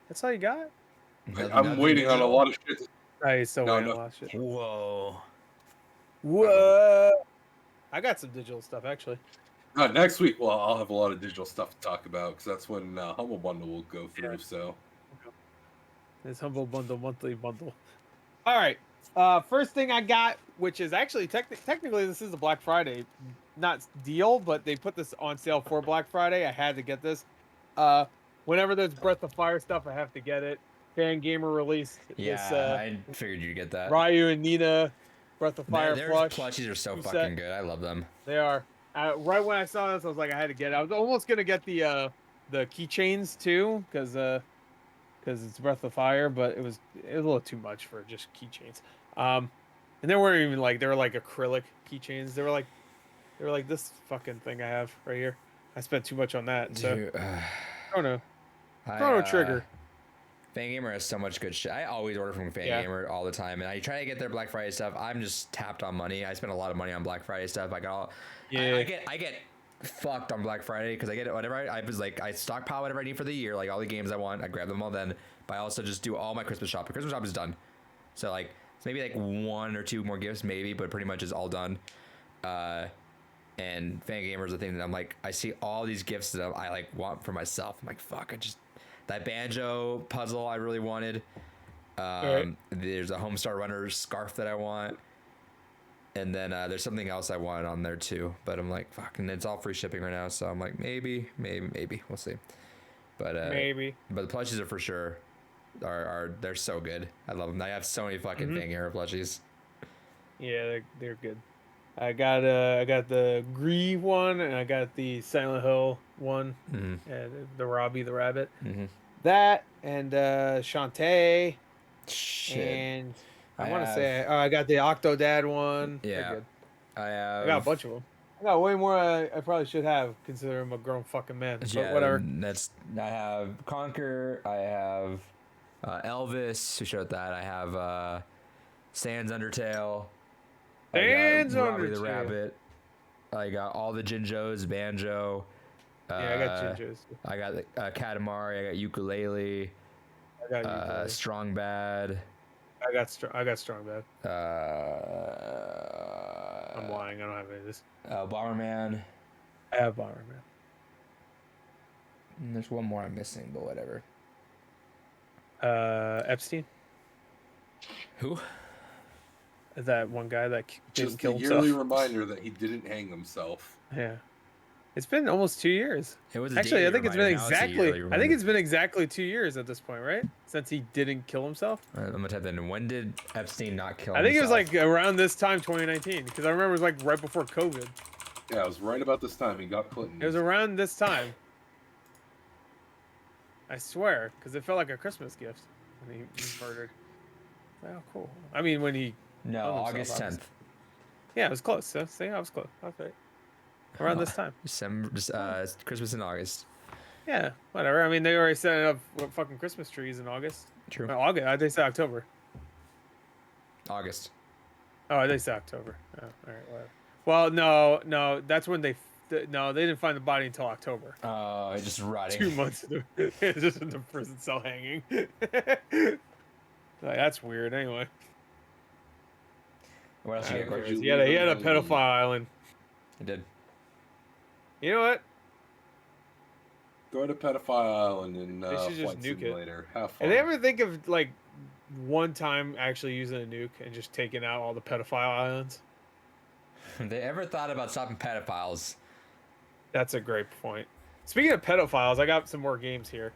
That's all you got? I'm waiting on a lot of shit. I still waiting on a lot of shit. Whoa. What? I got some digital stuff actually. Next week, well, I'll have a lot of digital stuff to talk about because that's when Humble Bundle will go through. So. This Humble Bundle monthly bundle. All right. First thing I got, which is actually technically this is a Black Friday, not deal, but they put this on sale for Black Friday. I had to get this. Whenever there's Breath of Fire stuff, I have to get it. Fangamer released this. I figured you'd get that. Ryu and Nina, Breath of Fire plush. Plushies are so fucking good. I love them. They are. Right when I saw this, I was like, I had to get it. I was almost gonna get the keychains too, because it's Breath of Fire, but it was a little too much for just keychains. And they weren't even like, they were like acrylic keychains. They were like this fucking thing I have right here. I spent too much on that. So Chrono Trigger. Fangamer has so much good shit. I always order from Fangamer all the time, and I try to get their Black Friday stuff. I'm just tapped on money. I spend a lot of money on Black Friday stuff. I get fucked on Black Friday because I get it whatever I stockpile whatever I need for the year, like all the games I want. I grab them all then, but I also just do all my Christmas shopping. Christmas shop is done, so like it's maybe like 1 or 2 more gifts maybe, but pretty much is all done. And Fangamer is the thing that I'm like, I see all these gifts that I like want for myself. I'm like, fuck, that banjo puzzle I really wanted. There's a Homestar Runner scarf that I want. And then there's something else I wanted on there too. But I'm like, fuck, and it's all free shipping right now. So I'm like, maybe. We'll see. But maybe. But the plushies are for sure. They're so good. I love them. I have so many fucking Fangamer plushies. Yeah, they're good. I got the Gree one, and I got the Silent Hill one, and the Robbie the Rabbit. That and Shantae. Shit. And I want to say I got the Octodad one. Yeah, good. I got a bunch of them. I got way more I probably should have, considering I'm a grown fucking man. But yeah, whatever. I have Conquer. I have Elvis. Who showed that? I have Sans Undertale. Sans Robbie Undertale. the Rabbit. I got all the Jinjos, Banjo. Yeah, I got Jinjos. I got Katamari. I got Ukulele. I got Ukulele. Strong Bad. I got Strong Bad. I'm lying. I don't have any of this. Bomberman. I have Bomberman. And there's one more I'm missing, but whatever. Epstein. Who? That one guy that didn't kill himself. Just a yearly reminder that he didn't hang himself. Yeah. It's been almost 2 years. It was actually, I think it's been exactly. I think it's been exactly 2 years at this point, right? Since he didn't kill himself. I'm gonna type that in. When did Epstein not kill himself? I think it was like around this time, 2019, because I remember it was like right before COVID. Yeah, it was right about this time he got Clinton. It was around this time. I swear, because it felt like a Christmas gift when he was murdered. Oh, cool. I mean, when he. No, August 10th. Yeah, it was close. So, see, I was close. Okay. Around this time. December, Christmas in August. Yeah, whatever. I mean, they already set up fucking Christmas trees in August. True. No, August. They said October. August. Oh, they said October. Oh, all right, whatever. Well, no, that's when they didn't find the body until October. Oh, just rotting. 2 months. It's just in the prison cell hanging. Like, that's weird. Anyway. What else you get? He had a pedophile island. He did. You know what? Go to Pedophile Island and they should just Flight nuke Simulator. it. Have fun. And they ever think of like one time actually using a nuke and just taking out all the pedophile islands? They ever thought about stopping pedophiles? That's a great point. Speaking of pedophiles, I got some more games here.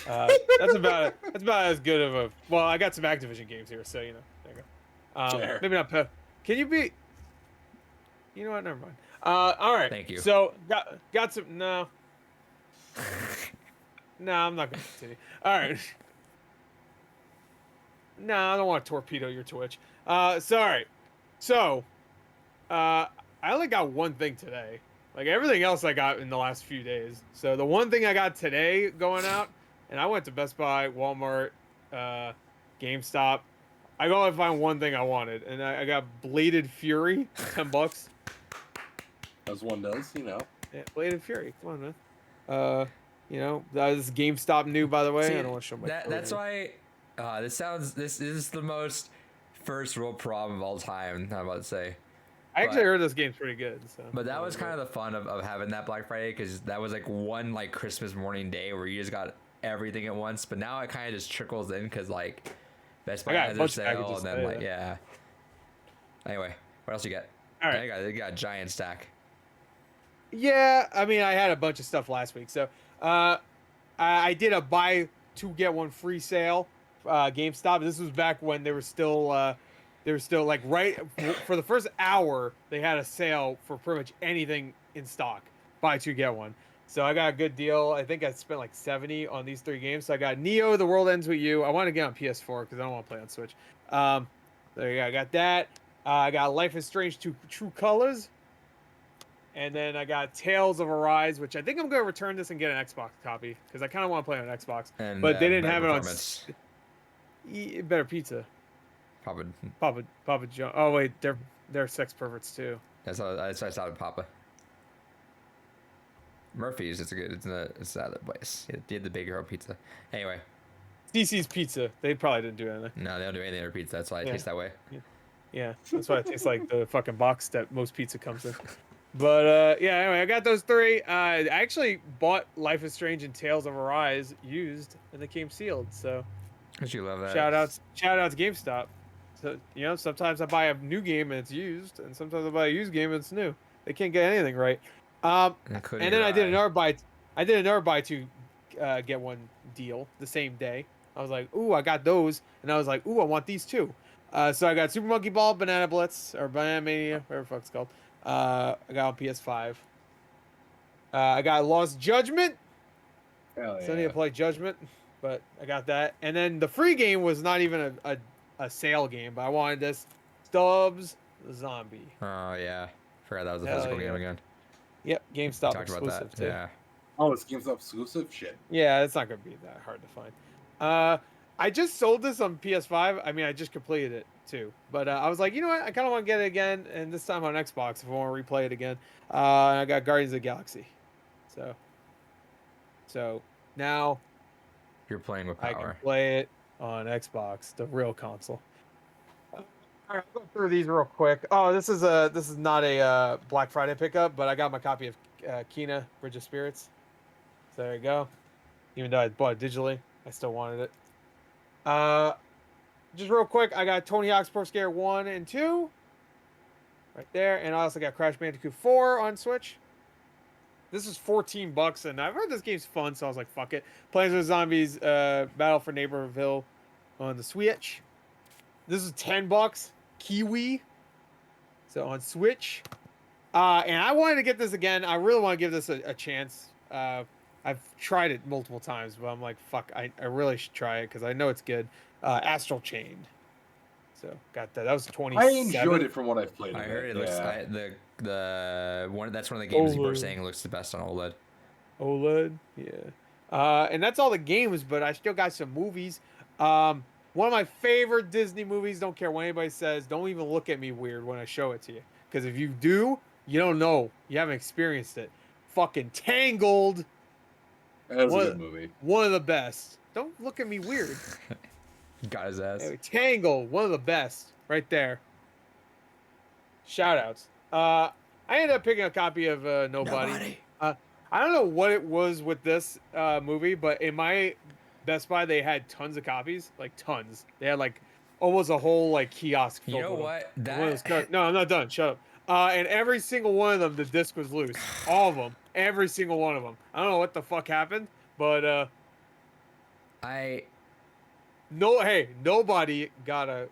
That's about as good of a. Well, I got some Activision games here, so you know. There you go. Sure. Maybe not ped. Can you be? You know what? Never mind. All right. Thank you. So got some. No. No, I'm not gonna continue. All right. No, I don't want to torpedo your Twitch. Sorry. So, I only got one thing today. Like everything else I got in the last few days. So the one thing I got today going out, and I went to Best Buy, Walmart, GameStop. I go and find one thing I wanted, and I got Bladed Fury, $10. As one does, you know. Yeah, Bladed Fury, come on, man. You know, that is GameStop new, by the way. See, I don't want to show my. That's why. This is the most first world problem of all time. I'm about to say. I actually heard this game's pretty good. So. But that was kind of the fun of having that Black Friday, because that was like one like Christmas morning day where you just got everything at once. But now it kind of just trickles in because like Best Buy has a sale, and then like yeah. Anyway, what else you got? All right, they got a giant stack. Yeah, I mean I had a bunch of stuff last week, so I did a buy two get one free sale. GameStop. This was back when they were still like right for the first hour they had a sale for pretty much anything in stock. Buy two get one. So I got a good deal. I think I spent like 70 on these three games. So I got Neo: The World Ends With You. I want to get on PS4 because I don't want to play on Switch. There you go. I got that. I got Life is Strange 2 True Colors. And then I got Tales of Arise, which I think I'm going to return this and get an Xbox copy because I kind of want to play on Xbox. And, but they didn't have it on. Better pizza. Papa John. Oh wait, they're sex perverts too. That's how I saw Papa. Murphy's. It's the other place. They had the Big Hero Pizza. Anyway. DC's Pizza. They probably didn't do anything. No, they don't do anything to pizza. That's why it tastes that way. Yeah, that's why it tastes like the fucking box that most pizza comes in. But yeah, anyway, I got those three. I actually bought Life is Strange and Tales of Arise used, and they came sealed. So, cause you love that. Shout outs GameStop. So you know, sometimes I buy a new game and it's used, and sometimes I buy a used game and it's new. They can't get anything right. And then I did another buy. I did another buy two get one deal the same day. I was like, ooh, I got those, and I was like, ooh, I want these too. So I got Super Monkey Ball, Banana Blitz, or Banana Mania, whatever the fuck it's called. I got on PS5. I got Lost Judgment. Hell yeah. So I need to play Judgment, but I got that. And then the free game was not even a sale game, but I wanted this Stubbs Zombie. Oh yeah, forgot that was a physical game again. Yep, GameStop talked exclusive about that. too. Yeah. Oh, it's GameStop exclusive? Shit. Yeah, it's not gonna be that hard to find. I just sold this on PS5. I mean, I just completed it too. But I was like, you know what? I kind of want to get it again, and this time on Xbox if I want to replay it again. I got Guardians of the Galaxy. So now you're playing with I power. can play it on Xbox, the real console. All right, I'll go through these real quick. Oh, this is not a Black Friday pickup, but I got my copy of Kena Bridge of Spirits. So there you go. Even though I bought it digitally, I still wanted it. Just real quick, I got Tony Hawk's Pro Skater 1 and 2 right there, and I also got Crash Bandicoot 4 on Switch. This is $14, and I've heard this game's fun, so I was like, fuck it. Plants vs. Zombies Battle for Neighborville on the Switch. This is $10, Kiwi, so on Switch. And I wanted to get this again. I really want to give this a chance. I've tried it multiple times, but I'm like, fuck, I really should try it because I know it's good. Astral Chain. So got that. That was 27. I enjoyed it from what I've played. I heard it looks the one. That's one of the games you were saying looks the best on OLED. OLED, yeah. And that's all the games, but I still got some movies. One of my favorite Disney movies. Don't care what anybody says. Don't even look at me weird when I show it to you, because if you do, you don't know. You haven't experienced it. Fucking Tangled. That was a good movie. One of the best. Don't look at me weird. Got his ass. Anyway, Tangled, one of the best, right there. Shout outs. I ended up picking a copy of Nobody. I don't know what it was with this movie, but in my Best Buy they had tons of copies, like tons. They had like almost a whole like kiosk filled You know with what? them. No, I'm not done. Shut up. And every single one of them, the disc was loose. All of them, every single one of them. I don't know what the fuck happened, but nobody got a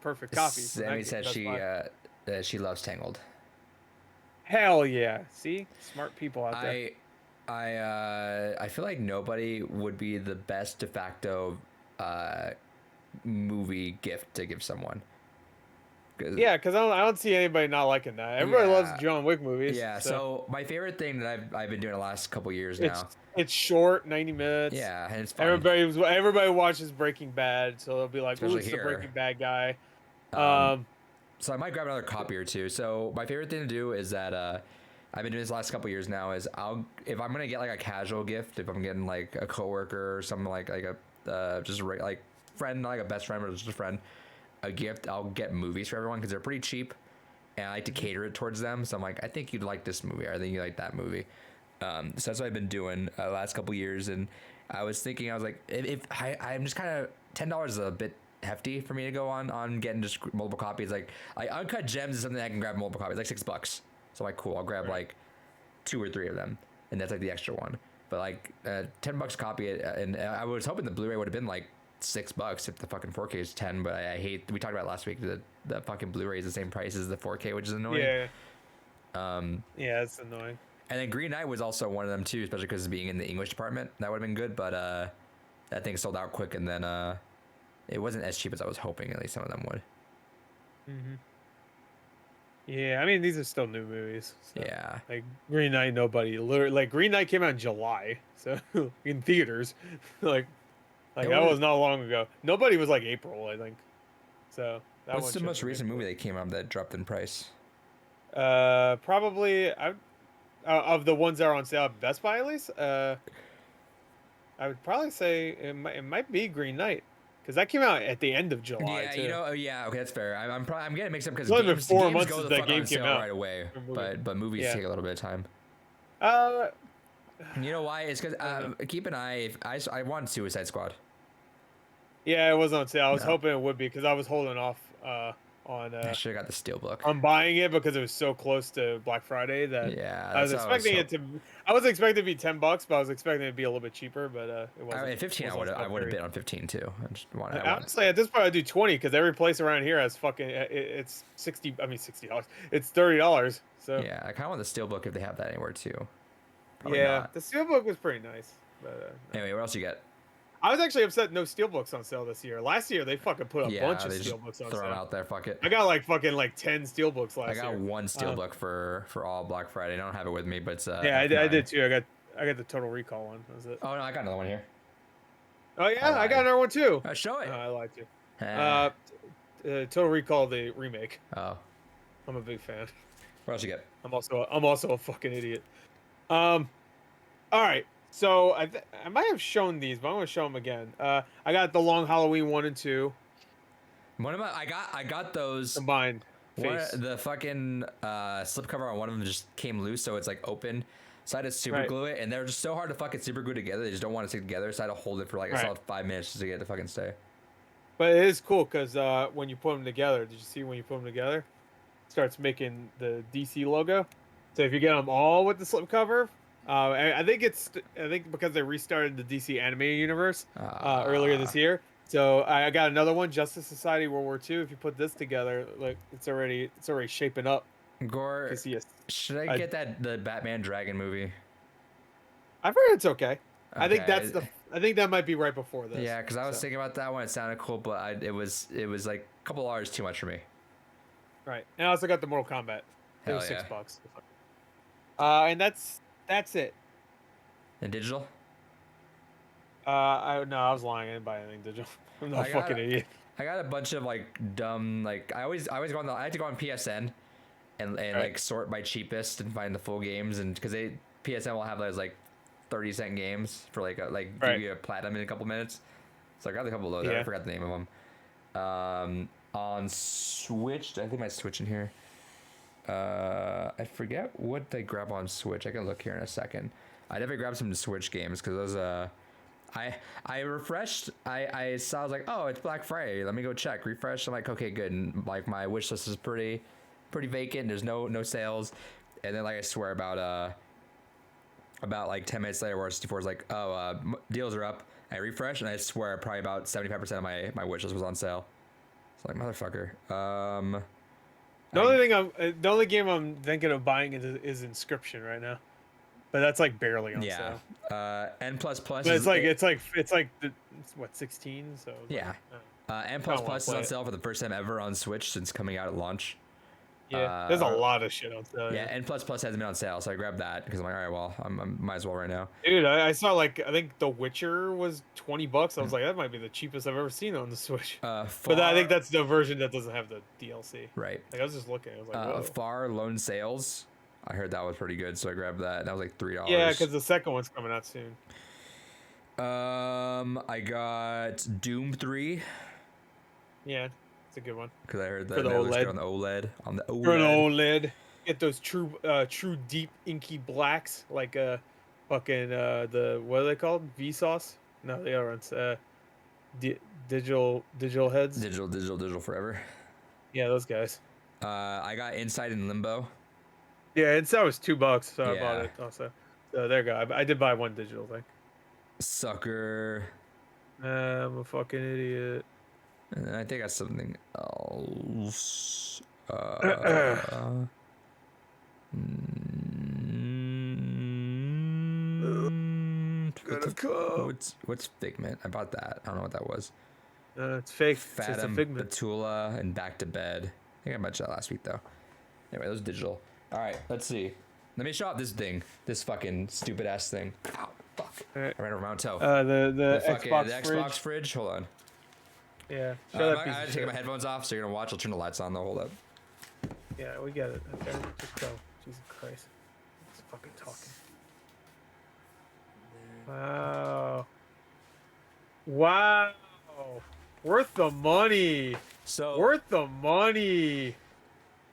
perfect copy. Sammy said she loves Tangled. Hell yeah! See, smart people out there. I feel like nobody would be the best de facto movie gift to give someone. Yeah, because I don't see anybody not liking that. Everybody loves John Wick movies. Yeah, so my favorite thing that I've been doing the last couple years now. It's short, 90 minutes. Yeah, and it's fun. Everybody watches Breaking Bad, so they'll be like, "Ooh, it's the Breaking Bad guy." So I might grab another copy or two. So my favorite thing to do is that I've been doing this the last couple years now. Is if I'm gonna get like a casual gift, if I'm getting like a coworker or something like a just like friend, not like a best friend, but just a friend, a gift, I'll get movies for everyone because they're pretty cheap, and I like to cater it towards them. So I'm like, I think you'd like this movie, or I think you like that movie. So that's what I've been doing the last couple years, and I was thinking, I was like, if I'm just kind of $10 is a bit hefty for me to go on getting just multiple copies. Like Uncut Gems is something I can grab multiple copies, like $6. So I'm like, cool, I'll grab like 2 or 3 of them, and that's like the extra one. But like $10 copy, and I was hoping the Blu-ray would have been like $6 if the fucking 4K is 10. But I hate, we talked about it last week, the fucking Blu-ray is the same price as the 4K, which is annoying. Yeah, it's annoying. And then Green Knight was also one of them too, especially because being in the English department, that would have been good. But that thing sold out quick, and then it wasn't as cheap as I was hoping. At least some of them would. Yeah, I mean, these are still new movies. So, yeah. Like Green Knight, like Green Knight came out in July, so in theaters, like that was not long ago. Nobody was like April, I think. So that what's the most recent movie that came out that dropped in price? Probably of the ones that are on sale at Best Buy at least. I would probably say it might be Green Knight. Because that came out at the end of July. Yeah, too. You know, okay, that's fair. I'm getting mixed up because games 4 months go the that fuck game on came sale out right away, but movies take a little bit of time. You know why? It's because keep an eye. I want Suicide Squad. Yeah, it was on sale. I was hoping it would be because I was holding off on. I should have got the Steelbook. I'm buying it because it was so close to Black Friday that I was expecting it to. I was expecting it to be $10, but I was expecting it to be a little bit cheaper. But it wasn't. At 15, I would have bid on 15 too. Honestly, at this point, I'd do 20 because every place around here has fucking. It's $60. I mean, $60. It's $30. So yeah, I kind of want the Steelbook if they have that anywhere too. Probably not. The Steelbook was pretty nice. But anyway, what else you got? I was actually upset no Steelbooks on sale this year. Last year they fucking put a bunch of Steelbooks on sale. Throw them out there, fuck it. I got like 10 Steelbooks last year. I got one Steelbook for all Black Friday. I don't have it with me, but it's yeah, I did too. I got the Total Recall one. That was it. Oh no, I got another one here. Oh yeah, I got another one too. Show it. I lied to. Total Recall the remake. Oh, I'm a big fan. What else you get? I'm also a fucking idiot. All right. So I might have shown these, but I'm gonna show them again. I got the Long Halloween 1 and 2. I got those combined. The fucking slipcover on one of them just came loose, so it's like open. So I had to super glue it, and they're just so hard to fucking super glue together. They just don't want to stick together. So I had to hold it for like a solid 5 minutes just to get it to fucking stay. But it is cool because when you put them together, did you see when you put them together? It starts making the DC logo. So if you get them all with the slipcover. I think because they restarted the DC animated universe earlier this year. So I got another one, Justice Society World War II. If you put this together, like it's already shaping up. Gore, should I get the Batman Dragon movie? I've heard it's okay. I think that might be right before this. Yeah, because I was thinking about that one. It sounded cool, but it was like a couple hours too much for me. Right, and I also got the Mortal Kombat. It was $6. And that's it. And digital? I was lying. I didn't buy anything digital. I'm not a fucking idiot. I got a bunch of like dumb like I always go on I had to go on PSN and like sort by cheapest and find the full games, and because PSN will have those like 30-cent games for give you a platinum in a couple minutes. So I got a couple of those. I forgot the name of them. On Switch, I think my Switch in here. I forget what they grab on Switch. I can look here in a second. I definitely grabbed some Switch games because those I refreshed. I saw, I was like, oh, it's Black Friday. Let me go check. Refresh. I'm like, okay, good. And like my wish list is pretty vacant. There's no sales. And then like I swear about like 10 minutes later, where 64 is like, oh, deals are up. I refresh and I swear probably about 75% of my wish list was on sale. It's like, motherfucker. The only game I'm thinking of buying is Inscription right now. But that's like barely on sale. N++. But it's like what, 16? So yeah. N++ is on sale for the first time ever on Switch since coming out at launch. Yeah, there's a lot of shit on sale. Yeah, N++ hasn't been on sale, so I grabbed that because I'm like, all right, well, I might as well right now. Dude, I saw like I think The Witcher was $20. I was like, that might be the cheapest I've ever seen on the Switch. But I think that's the version that doesn't have the DLC. Right. Like I was just looking, I was like, whoa. Far Lone Sales. I heard that was pretty good, so I grabbed that. That was like $3. Yeah, because the second one's coming out soon. I got Doom 3. Yeah, it's a good one. Because I heard that for the looks OLED. good on the OLED. For the OLED, get those true deep inky blacks like fucking the what are they called? Vsauce? No, the other ones. Digital heads. Digital forever. Yeah, those guys. I got Inside and Limbo. Yeah, that was $2, so I bought it also. So there you go. I did buy one digital thing. Sucker. I'm a fucking idiot. And I think I got something else. What's Figment? I bought that. I don't know what that was. It's fake. Fathom, it's a Figment. Batula, and Back to Bed. I think I mentioned that last week though. Anyway, those digital. All right, let's see. Let me show off this thing. This fucking stupid ass thing. Ow, fuck. Right. I ran over my own toe. The Xbox fridge. Hold on. Yeah. I had to take my headphones off, so you're gonna watch. I'll turn the lights on though. Hold up. Yeah, we get it. Okay, just go. Jesus Christ. It's fucking talking. Wow. Wow. Worth the money. So worth the money.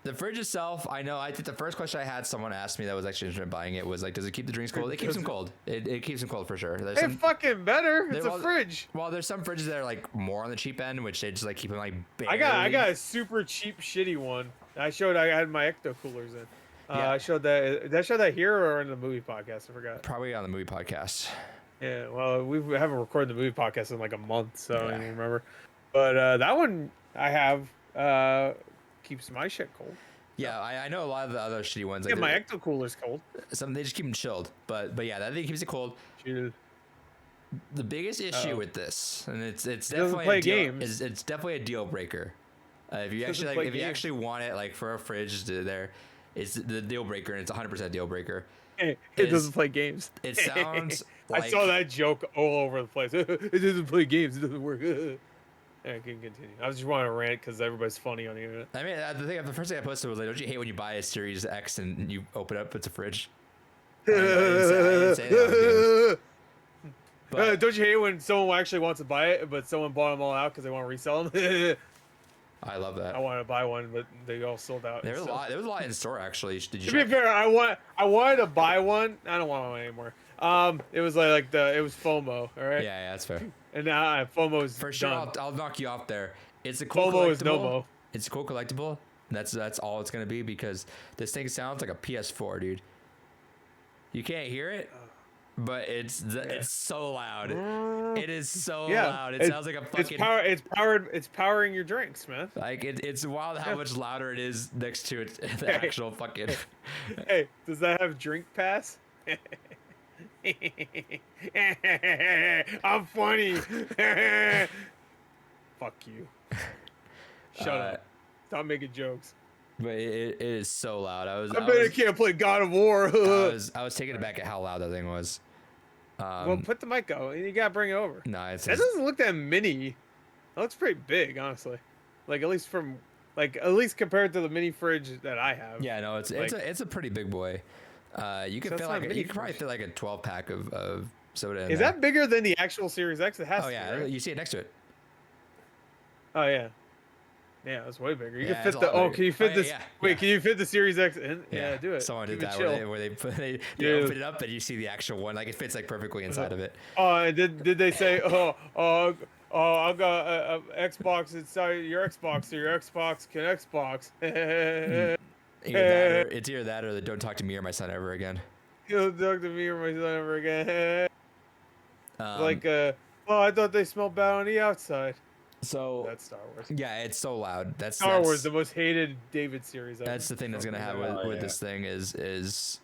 The fridge itself, I know. I think the first question I had someone asked me that was actually interested in buying it was like, does it keep the drinks cold? It keeps them cold. It keeps them cold for sure. It's fucking better. It's a fridge. Well, there's some fridges that are like more on the cheap end, which they just like keep them like barely. I got a super cheap shitty one. I had my ecto coolers in. I showed that. Did I show that here or in the movie podcast? I forgot. Probably on the movie podcast. Yeah, well, we haven't recorded the movie podcast in like a month, so I don't even remember. But that one I have keeps my shit cold. Yeah, I know a lot of the other shitty ones. Yeah, my ecto cooler's cold. Some they just keep them chilled, but yeah, that thing keeps it cold. Chill. The biggest issue with this, and it's definitely it's definitely a deal breaker. If you actually want it like for a fridge there, it's the deal breaker, and it's 100% deal breaker. It doesn't play games. It sounds like... I saw that joke all over the place. It doesn't play games. It doesn't work. I can continue. I just want to rant because everybody's funny on the internet. I mean, the first thing I posted was like, don't you hate when you buy a Series X and you open it up, it's a fridge? I didn't say that but, don't you hate when someone actually wants to buy it, but someone bought them all out because they want to resell them? I love that. I wanted to buy one, but they all sold out. There was a lot in store actually. Did you? To be fair, I wanted to buy one. I don't want one anymore. It was it was FOMO. All right. Yeah, that's fair. And now FOMO's for sure. Done. I'll knock you off there. It's a cool FOMO collectible. Is no-mo. It's a cool collectible. That's all it's gonna be because this thing sounds like a PS4, dude. You can't hear it, but it's so loud. It is so loud. It sounds like a fucking. It's powering your drinks, man. Like it's wild how much louder it is next to it. The actual fucking. Hey, does that have drink pass? I'm funny. Fuck you. Shut up. Stop making jokes. But it is so loud. I can't play God of War. I was taken aback at how loud that thing was. Well, put the mic out. You gotta bring it over. No, that doesn't look that mini. It looks pretty big, honestly. Like at least compared to the mini fridge that I have. Yeah, no, it's a pretty big boy. You could probably fit like a 12-pack of soda. Is that bigger than the actual Series X? It has. Oh yeah, right? You see it next to it. Oh yeah. Yeah, it's way bigger. You can fit the. Oh, can you fit this? Yeah, wait, can you fit the Series X in? Yeah, do it. Someone did that where they open it up and you see the actual one. Like it fits like perfectly inside of it. Oh, did they say I got a Xbox inside your Xbox, so your Xbox can Xbox. It's either that or the don't talk to me or my son ever again. Don't talk to me or my son ever again. I thought they smelled bad on the outside. So that's Star Wars. Yeah, it's so loud. That's Star Wars, the most hated David series. That's the thing that's gonna happen with this thing is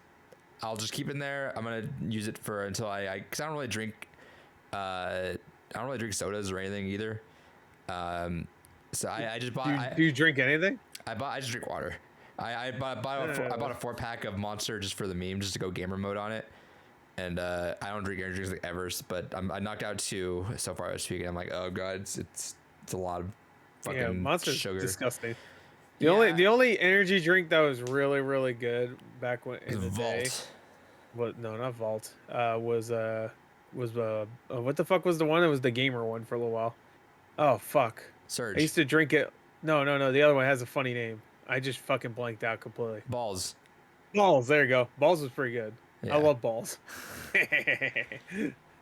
I'll just keep it in there. I'm gonna use it for until because I don't really drink sodas or anything either. So I just bought. Do you drink anything? I just drink water. I bought a 4-pack of Monster just for the meme, just to go gamer mode on it. And I don't drink energy drinks like ever, but I knocked out 2 so far this week, and I'm like, oh god, it's a lot of fucking Monster's sugar. Disgusting. The only energy drink that was really really good back when in the Vault. day. Well, no, not Vault. Was what the fuck was the one? It was the gamer one for a little while. Oh fuck. Surge. I used to drink it. No. The other one has a funny name. I just fucking blanked out completely. Balls. There you go. Balls was pretty good. Yeah. I love Balls.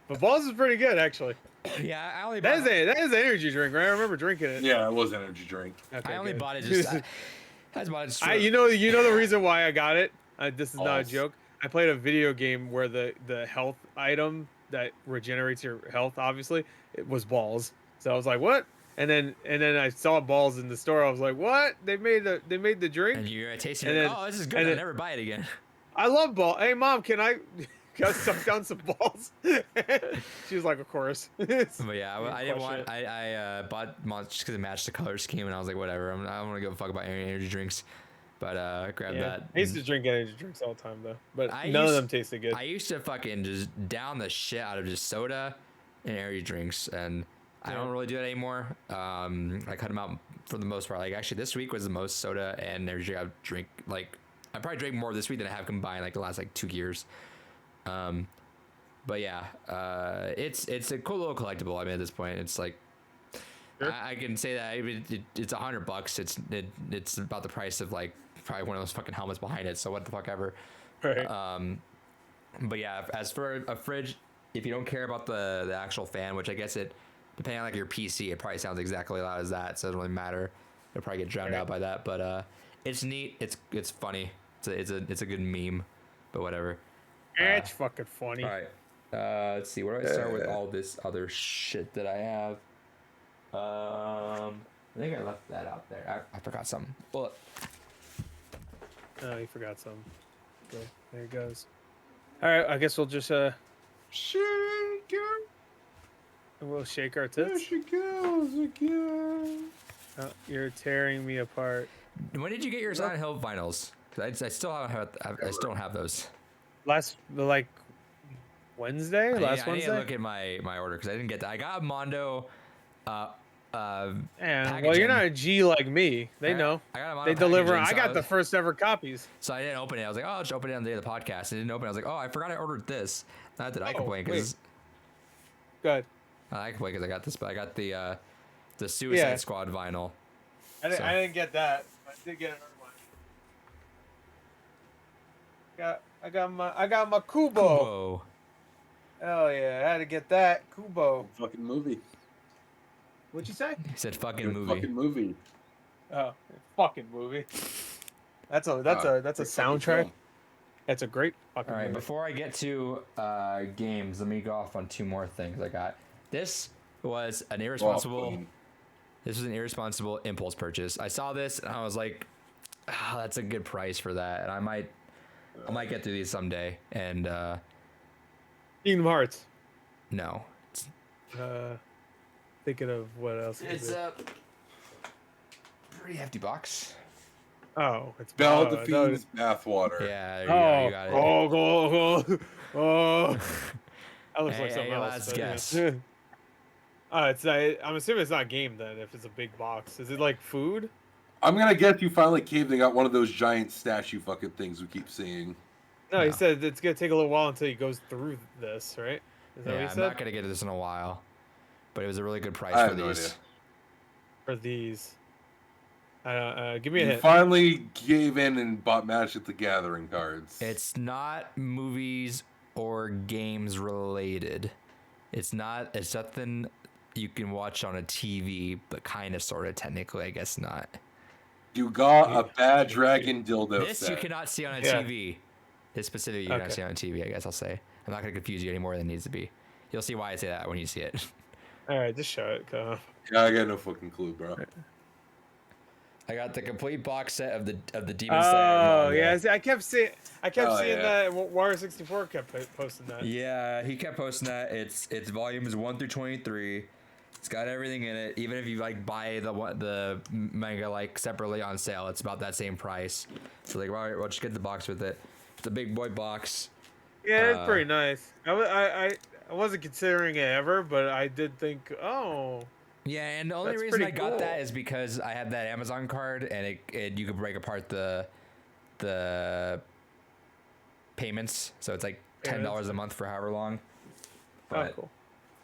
But Balls is pretty good, actually. Yeah, I only bought that is an energy drink, right? I remember drinking it. Yeah, it was an energy drink. Okay, I only bought it just. I just bought it. You know the reason why I got it. This is not a joke. I played a video game where the health item that regenerates your health, obviously, it was Balls. So I was like, what? And then I saw Balls in the store. I was like, what? They made the drink. And you tasted it. Oh, this is good. I'll never buy it again. I love Balls. Hey, Mom, can I suck down some Balls? She was like, of course. But yeah, I didn't want. I bought Monster just because it matched the color scheme, and I was like, whatever. I don't want to give a fuck about energy drinks. But grabbed that. I used to drink energy drinks all the time though, but none of them tasted good. I used to fucking just down the shit out of just soda and energy drinks, and I don't really do that anymore. I cut them out for the most part. Like actually, this week was the most soda and energy drink I've drank. Like I probably drank more this week than I have combined like the last 2 years. But yeah, it's a cool little collectible. I mean, at this point, it's like sure. I can say that it's $100. It's about the price of like probably one of those fucking helmets behind it. So what the fuck ever. Right. But yeah, as for a fridge, if you don't care about the actual fan, which I guess depending on like your PC, it probably sounds exactly as loud as that, so it doesn't really matter. It'll probably get drowned out by that. But it's neat. It's funny. It's a good meme. But whatever. It's fucking funny. All right. Let's see. Where do I start with all this other shit that I have? I think I left that out there. I forgot something. Well. Oh, you forgot something. Okay, there it goes. All right, I guess we'll just shake her. We'll shake our tits. There she goes again. Oh, you're tearing me apart. When did you get your Silent Hill vinyls? Because I still don't have those. Last Wednesday. I need to look at my order because I didn't get that. I got a Mondo. Well, you're not a G like me. They know. They deliver. I got the first ever copies. So I didn't open it. I was like, oh, I'll just open it on the day of the podcast. I didn't open it. I was like, oh, I forgot I ordered this. Not that I complain because. Good. I complain because I got this, but I got the Suicide Squad vinyl. I didn't get that. I did get another one. I got my Kubo. Oh yeah, I had to get that Kubo. Fucking movie. What'd you say? He said fucking movie. Fucking movie. Oh, fucking movie. That's a soundtrack. That's a great fucking movie. All right, before I get to games, let me go off on 2 more things I got. This was an irresponsible impulse purchase. I saw this and I was like, that's a good price for that. And I might get through these someday. And Kingdom Hearts. No. Thinking of what else. It's a pretty hefty box. Oh, it's Delphine's bathwater. Yeah, there you go. You got it. Oh. That looks like something else. Let's guess. I'm assuming it's not a game then. If it's a big box, is it like food? I'm gonna guess you finally caved and got one of those giant statue fucking things we keep seeing. No, he said it's gonna take a little while until he goes through this, right? Is that what he said? I'm not gonna get to this in a while, but it was a really good price for these. For these. Give me a hint. Finally gave in and bought Magic the Gathering cards. It's not movies or games related. It's nothing you can watch on a TV, but kind of, sort of, technically, I guess not. You got a bad dragon dildo This set. you cannot see on a TV. This specific you cannot see on a TV, I guess I'll say. I'm not going to confuse you any more than it needs to be. You'll see why I say that when you see it. All right, just show it. Yeah, I got no fucking clue, bro. I got the complete box set of the Demon Slayer. Oh yeah, I kept seeing that. Wario 64 kept posting that. Yeah, he kept posting that. It's volumes 1 through 23. It's got everything in it. Even if you like buy the manga like separately on sale, it's about that same price. So like, well, just get the box with it. It's a big boy box. Yeah, it's pretty nice. I wasn't considering it ever, but I did think, oh. Yeah, and the only reason I got that is because I had that Amazon card, and you could break apart the payments, so it's like $10 a month for however long. But, cool.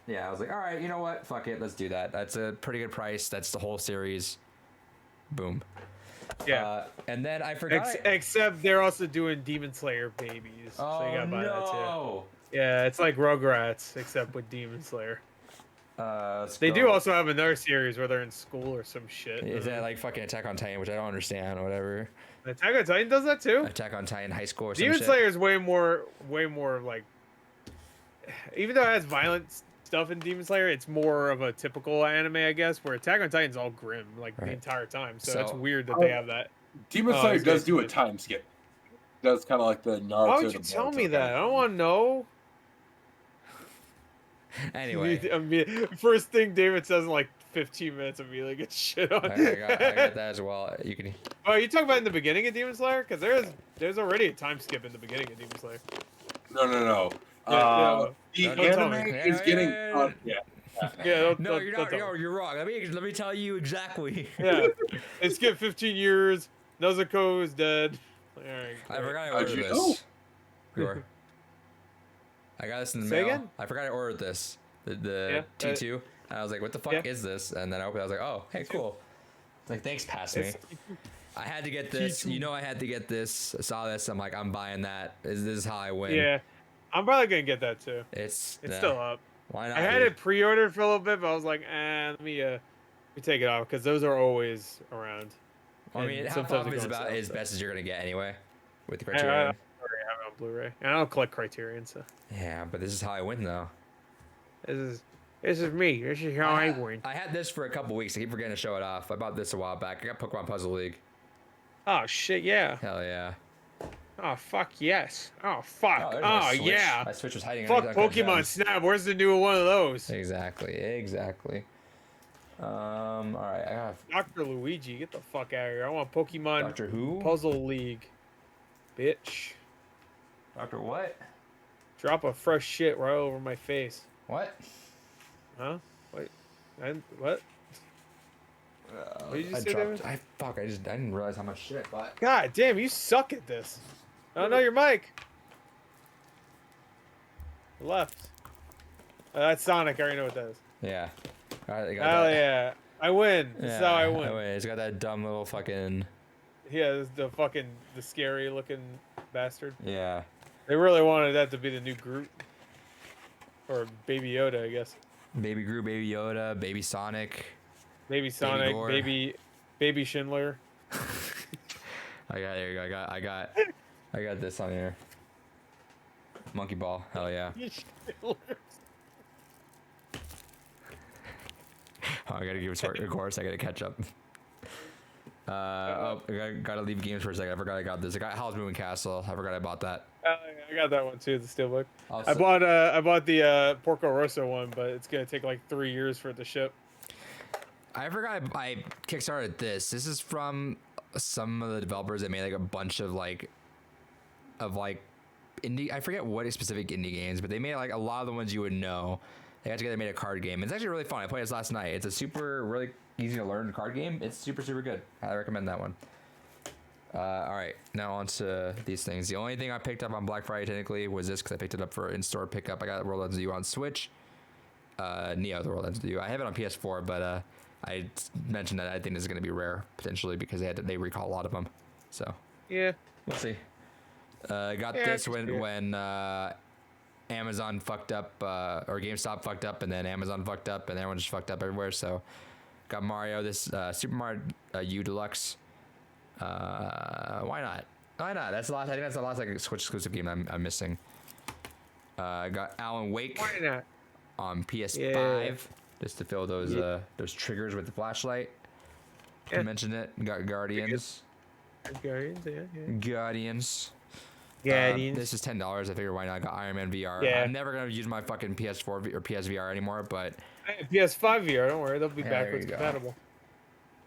Yeah, I was like, all right, you know what? Fuck it, let's do that. That's a pretty good price. That's the whole series. Boom. Yeah. And then I forgot. Except they're also doing Demon Slayer babies. Oh, so you gotta buy that no. too. Yeah, it's like Rugrats, except with Demon Slayer. They do do also have another series where they're in school or some shit. Is that like fucking Attack on Titan, which I don't understand or whatever? Attack on Titan does that too? Attack on Titan High School or some Demon shit? Slayer is way more like, even though it has violent stuff in Demon Slayer, it's more of a typical anime, I guess, where Attack on Titan's all grim like the entire time. So it's weird that they have that. Demon Slayer does do a time skip. Does kind of like the Naruto. Why would you tell me that? I don't want to know. Anyway, first thing David says in like 15 minutes of me like gets shit on. I got that as well. You can. Oh, you talking about in the beginning of Demon Slayer? Because there's already a time skip in the beginning of Demon Slayer. No. The anime is getting. No, you're not. You're wrong. Let me tell you exactly. Yeah, it skipped 15 years. Nezuko is dead. All right, I forgot I ordered this. I got this in the mail. Again? I forgot I ordered this. The T2. And I was like, what the fuck is this? And then I opened it. I was like, oh, hey, cool. It's like, thanks, pass me. I had to get this. You know I had to get this. I saw this. I'm like, I'm buying that. This is how I win. Yeah. I'm probably going to get that too. It's still up. Why not? I had it pre-ordered for a little bit, but I was like, let me take it off because those are always around. Well, I mean, half off is about as best as you're going to get anyway with the Criterion. I already have it on Blu-ray. And I don't collect Criterion, so. Yeah, but this is how I win, though. This is me. This is how I win. I had this for a couple weeks. I keep forgetting to show it off. I bought this a while back. I got Pokemon Puzzle League. Oh, shit, yeah. Hell yeah. Oh, fuck, yes. Oh, fuck. Oh, yeah. My Switch was hiding. Fuck Pokemon Snap. Where's the new one of those? Exactly. All right. I got Dr. Luigi. Get the fuck out of here. I want Pokemon Doctor Who? Puzzle League. Bitch. Doctor what? Drop a fresh shit right over my face. What? Huh? Wait. What? What did you say, David? I didn't realize how much shit I bought. God damn, you suck at this. Oh, no, your mic. Left. That's Sonic. I already know what that is. Yeah. All right, yeah. I win. This is how I win. It's got that dumb little fucking... Yeah, the scary looking bastard. Yeah. They really wanted that to be the new Groot. Or Baby Yoda, I guess. Baby Groot, Baby Yoda, Baby Sonic. Baby Sonic, Baby Schindler. I got this on here. Monkey Ball, hell yeah. Oh, I gotta give it a course. I gotta catch up. I gotta leave games for a second. I forgot I got this. I got Howl's Moving Castle. I forgot I bought that. I got that one too, the Steelbook. Also, I bought the Porco Rosso one, but it's gonna take like 3 years for it to ship. I forgot I kickstarted this. This is from some of the developers that made like a bunch of like indie. I forget what specific indie games, but they made like a lot of the ones you would know. They got together and made a card game. It's actually really fun. I played this last night. It's a really easy to learn card game. It's super good. I recommend that one. All right, now on to these things. The only thing I picked up on Black Friday technically was this because I picked it up for in-store pickup. I got World Ends With You on Switch. Neo, The World Ends With You. I have it on PS4, but I mentioned that I think this is going to be rare potentially because they recall a lot of them. So yeah, we'll see. Got this when Amazon fucked up or GameStop fucked up, and then Amazon fucked up, and everyone just fucked up everywhere. So got Mario, this Super Mario U Deluxe. Why not? Why not? That's the last. I think that's the last like Switch exclusive game I'm missing. Got Alan Wake on PS5 just to fill those triggers with the flashlight. I mentioned it. Got Guardians. Guardians. This is $10. I figure why not? I got Iron Man VR. Yeah. I'm never gonna use my fucking PS4 or PSVR anymore, but PS5 VR. Don't worry, they'll be backwards compatible.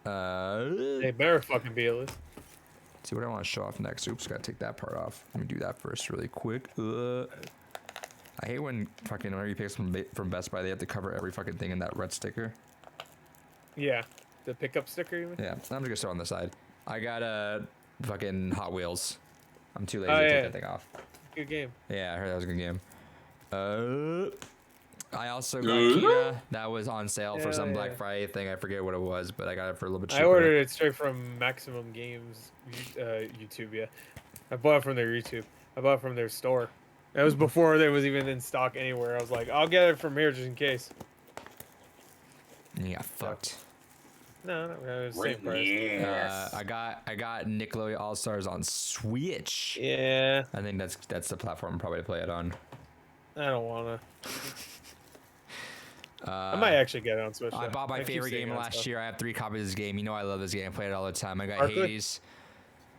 They better fucking be at least. See what I want to show off next. Oops, gotta take that part off. Let me do that first, really quick. I hate when fucking whenever you pick from Best Buy, they have to cover every fucking thing in that red sticker. Yeah, the pickup sticker. You mean? Yeah, I'm just gonna throw on the side. I got a fucking Hot Wheels. I'm too lazy to take that thing off. Good game. Yeah, I heard that was a good game. I also got Kina. That was on sale for some Black Friday thing. I forget what it was, but I got it for a little bit cheaper. I ordered it straight from Maximum Games YouTube. Yeah, I bought it from their YouTube. I bought it from their store. That was before it was even in stock anywhere. I was like, I'll get it from here just in case. And you got fucked. No, it was the same price. Yes. I got Nickelodeon All Stars on Switch. Yeah. I think that's the platform probably to play it on. I don't wanna. I might actually get it on Switch. I bought my favorite game last year. I have 3 copies of this game. You know I love this game. I play it all the time. I got Hades.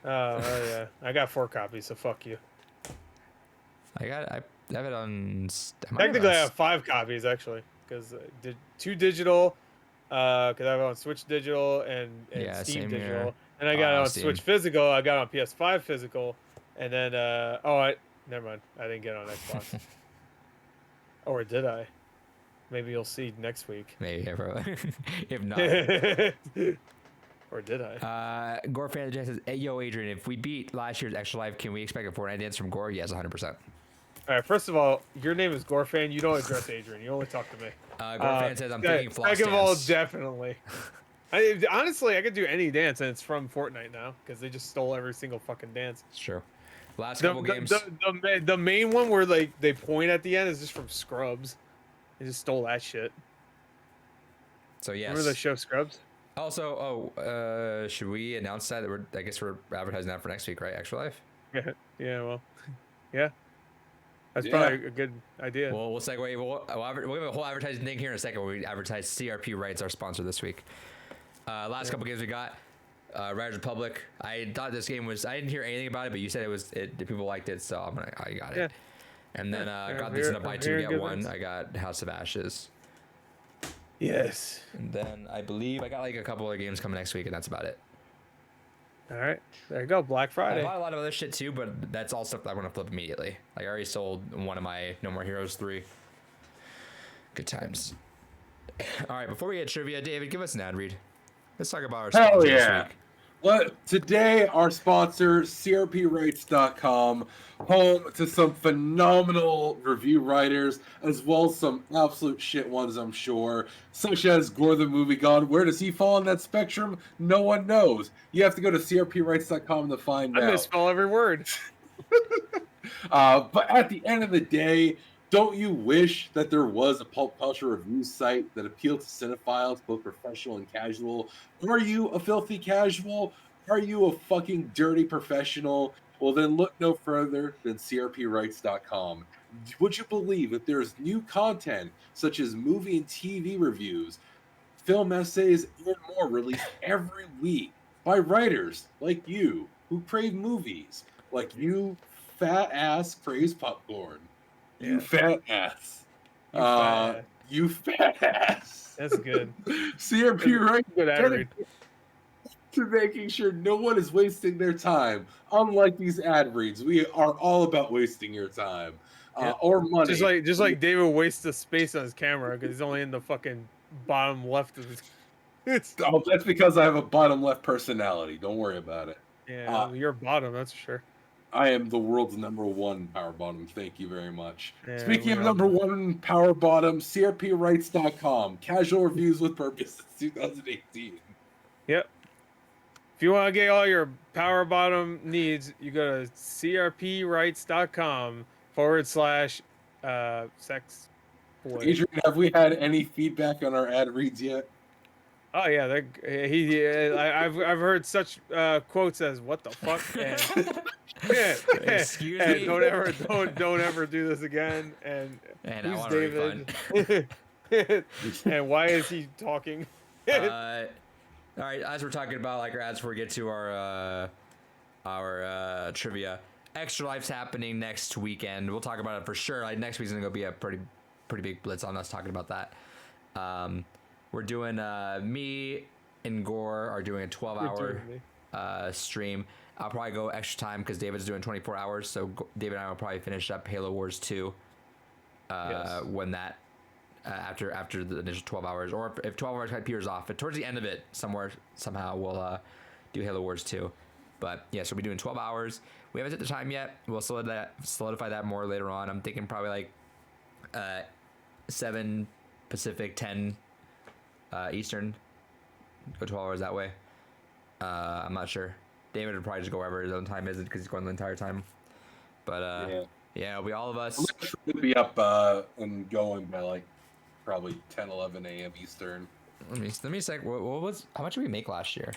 Oh yeah. I got 4 copies, so fuck you. I have it on. Technically, I have 5 copies actually, because 2 digital. Because I have it on Switch digital and Steam digital, here. and I got it on Steam. Switch physical. I got it on PS5 physical, and then never mind. I didn't get it on Xbox. Or did I? Maybe you'll see next week. Maybe, bro. If not. Or did I? Gore fan says, "Hey, yo, Adrian, if we beat last year's Extra Life, can we expect a Fortnite dance from Gore?" Yes, 100%. All right. First of all, your name is Gorefan. You don't address Adrian. You only talk to me. Gorefan says I'm thinking floss dance. Second of all, definitely. Honestly, I could do any dance, and it's from Fortnite now because they just stole every single fucking dance. It's true. Last couple games. The main one where like they point at the end is just from Scrubs. They just stole that shit. So yes. Remember the show Scrubs? Also, should we announce that? I guess we're advertising that for next week, right? Extra Life. Yeah. Well. Yeah. That's probably a good idea. Well, we'll segue. We'll have a whole advertising thing here in a second where we advertise CRP Rights, our sponsor this week. Last couple games we got. Riders Republic. I thought this game was. I didn't hear anything about it, but you said people liked it, so I got it. Yeah. And then I got this in a buy 2 get 1. I got House of Ashes. Yes. And then I believe I got like a couple other games coming next week, and that's about it. All right, there you go. Black Friday. I bought a lot of other shit too, but that's all stuff that I want to flip immediately. Like I already sold one of my No More Heroes 3. Good times. All right, before we get trivia, David, give us an ad read. Let's talk about our sponsor this week. Well, today our sponsor, CRPRights.com, home to some phenomenal review writers, as well as some absolute shit ones, I'm sure, such as Gore the Movie God. Where does he fall on that spectrum? No one knows. You have to go to CRPRights.com to find out. I misspell every word. But at the end of the day, don't you wish that there was a pulp culture review site that appealed to cinephiles, both professional and casual? Are you a filthy casual? Are you a fucking dirty professional? Well, then look no further than CRPRights.com. Would you believe that there's new content, such as movie and TV reviews, film essays, and more released every week by writers like you who crave movies, like you fat ass craves popcorn. You fat ass. You fat ass. That's good. CRP right good ad read. To making sure no one is wasting their time. Unlike these ad reads, we are all about wasting your time or money. Just like David wastes the space on his camera because he's only in the fucking bottom left of his. Oh, that's because I have a bottom left personality. Don't worry about it. Yeah, you're bottom, that's for sure. I am the world's #1 power bottom. Thank you very much. Yeah, Speaking of #1 power bottom, crprights.com. Casual reviews with purpose. 2018. Yep. If you want to get all your power bottom needs, you go to crprights.com/sex boy. Adrian, have we had any feedback on our ad reads yet? Oh yeah, I've heard such quotes as "What the fuck?" and Excuse and me. don't ever do this again. And who's David? And why is he talking? All right, as we're talking about, like, as we get to our trivia, Extra Life's happening next weekend. We'll talk about it for sure. Like, next week's gonna be a pretty big blitz on us talking about that. We're doing me and Gore are doing a 12-hour stream. I'll probably go extra time because David's doing 24 hours. So David and I will probably finish up Halo Wars 2 when that after the initial 12 hours, or if 12 hours appears off, but towards the end of it somehow we'll do Halo Wars 2. But yeah, so we'll be doing 12 hours. We haven't set the time yet. We'll solidify that more later on. I'm thinking probably like 7 Pacific, 10 Eastern. Go 12 hours that way. I'm not sure. David would probably just go wherever his own time is because he's going the entire time. But yeah, it'll be all of us. I'm sure we'll be up and going by like probably 10, 11 a.m. Eastern. Let me check. How much did we make last year?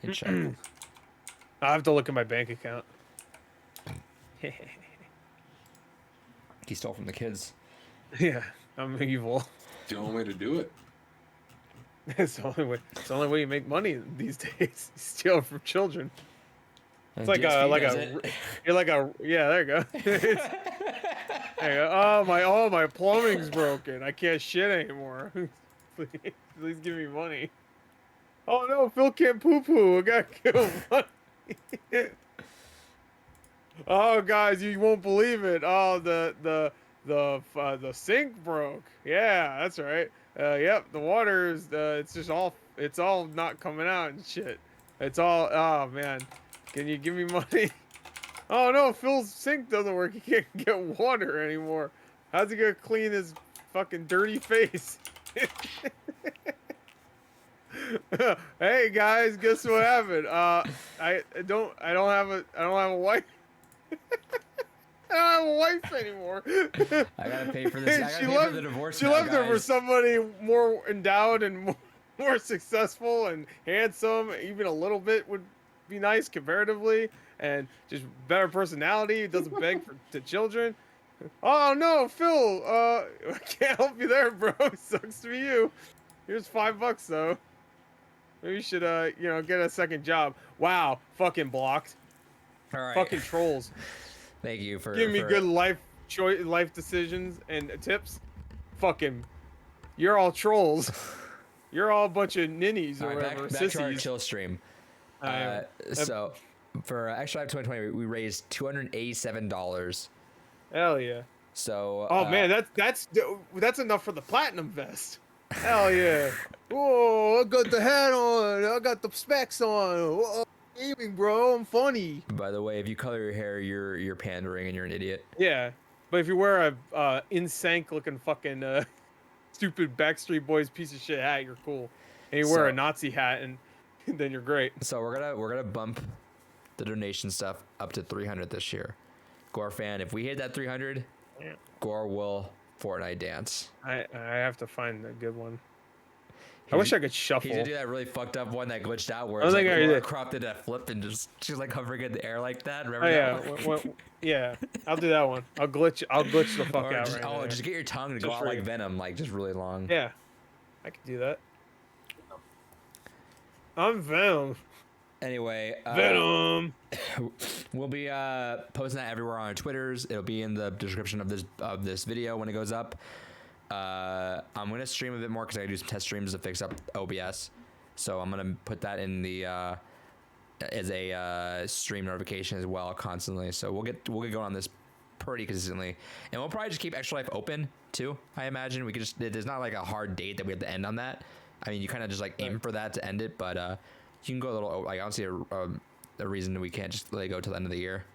Let me check. I have to look at my bank account. He stole from the kids. Yeah, I'm evil. It's the only way to do it. It's the only way. It's the only way you make money these days. You steal from children. It's like yeah, there you go. There you go. Oh, my plumbing's broken. I can't shit anymore. Please give me money. Oh no, Phil can't poo poo. I got killed. Oh guys, you won't believe it. Oh, the sink broke. Yeah, that's right. Yep, the water is it's all not coming out and shit. It's all, oh man. Can you give me money? Oh no, Phil's sink doesn't work. He can't get water anymore. How's he gonna clean his fucking dirty face? Hey guys, guess what happened? I don't have a wife. I don't have a wife anymore. I gotta pay for this. I gotta pay for the divorce. She left her for somebody more endowed and more successful and handsome. Even a little bit would be nice comparatively, and just better personality. Doesn't beg to children. Oh no, Phil. I can't help you there, bro. Sucks to be you. Here's $5 though. Maybe you should get a second job. Wow, fucking blocked. All right. Fucking trolls. Thank you for giving me good life decisions and tips. Fucking, you're all trolls. You're all a bunch of ninnies or whatever. Back to our chill stream. So for Extra Life 2020, we raised $287. Hell yeah. So oh man, that's enough for the platinum vest. Hell yeah. Whoa, I got the hat on. I got the specs on. Whoa, gaming, bro. I'm funny. By the way, if you color your hair, you're pandering and you're an idiot. Yeah, but if you wear a in-sync looking fucking stupid Backstreet Boys piece of shit hat, you're cool. And you wear a Nazi hat, and then you're great. So we're gonna bump the donation stuff up to 300 this year. Gore fan, if we hit that 300, Gore will Fortnite dance. I have to find a good one. I wish I could shuffle. He did do that really fucked up one that glitched out where it's cropped it at flip and she's like hovering in the air like that. Remember yeah, I'll do that one. I'll glitch the fuck out right now. Just get your tongue to go out like Venom, like just really long. Yeah, I could do that. I'm Venom. Anyway, Venom. We'll be posting that everywhere on our Twitters. It'll be in the description of this video when it goes up. I'm gonna stream a bit more because I gotta do some test streams to fix up OBS. So I'm gonna put that in the as a stream notification as well constantly. So we'll get going on this pretty consistently, and we'll probably just keep Extra Life open too. I imagine we could just. There's not like a hard date that we have to end on that. I mean, you kind of just like aim for that to end it, but you can go a little like honestly the reason we can't just let it go till the end of the year.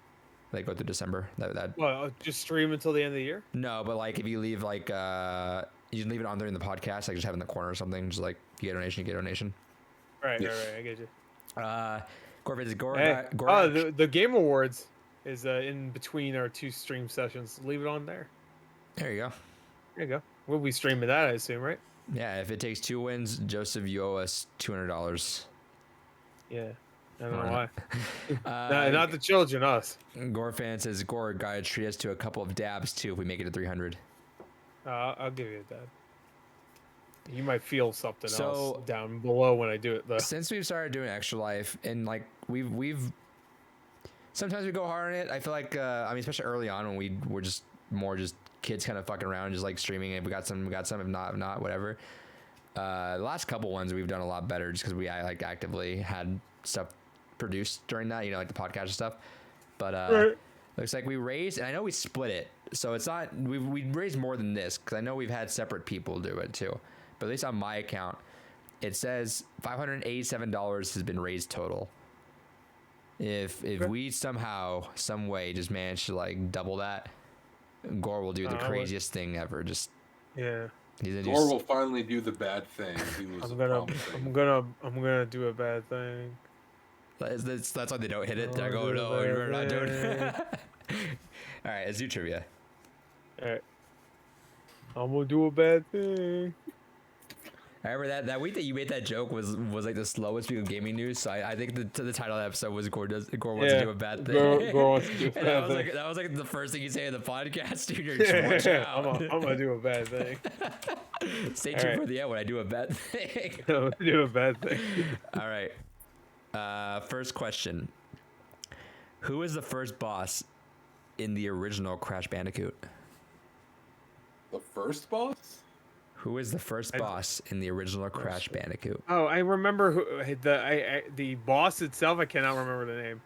Like go through December. Well, just stream until the end of the year? No, but like if you leave like you can leave it on during the podcast, like just have it in the corner or something. Just like you get a donation, you get a donation. Right, I get you. The Game Awards is in between our 2 stream sessions. Leave it on there. There you go. There you go. We'll be streaming that, I assume, right? Yeah, if it takes 2 wins, Joseph, you owe us $200. Yeah. I don't know why. Not the children, us. Gorefan says, Gore, gotta treat us to a couple of dabs too if we make it to 300. I'll give you a dab. You might feel something else down below when I do it, though. Since we've started doing Extra Life, and like we've sometimes we go hard on it. I feel like I mean, especially early on when we were just more just kids kind of fucking around, just like streaming it. We got some. If not, whatever. The last couple ones we've done a lot better just because we like actively had stuff produced during that, like the podcast and stuff. But looks like we raised, and I know we split it, so it's not we raised more than this because I know we've had separate people do it too. But at least on my account, it says $587 has been raised total. If we somehow, some way, just manage to like double that, Gore will do the craziest thing ever. Just Gore will finally do the bad thing. I'm gonna do a bad thing. That's why they don't hit it. I go, no, you're not doing it. All right, let's do trivia. All right, I'm gonna do a bad thing. I remember that week that you made that joke was like the slowest week of gaming news. So I think the title of the episode was Gore wants to do a bad thing. Gore wants to do a bad thing. That was like the first thing you say in the podcast, dude. You're watch out. I'm gonna do a bad thing. Stay tuned for the end when I do a bad thing. I'm gonna do a bad thing. All right. First question: who is the first boss in the original Crash Bandicoot? The first boss? Who is the first boss in the original Crash Bandicoot? Oh, I remember who the boss itself. I cannot remember the name.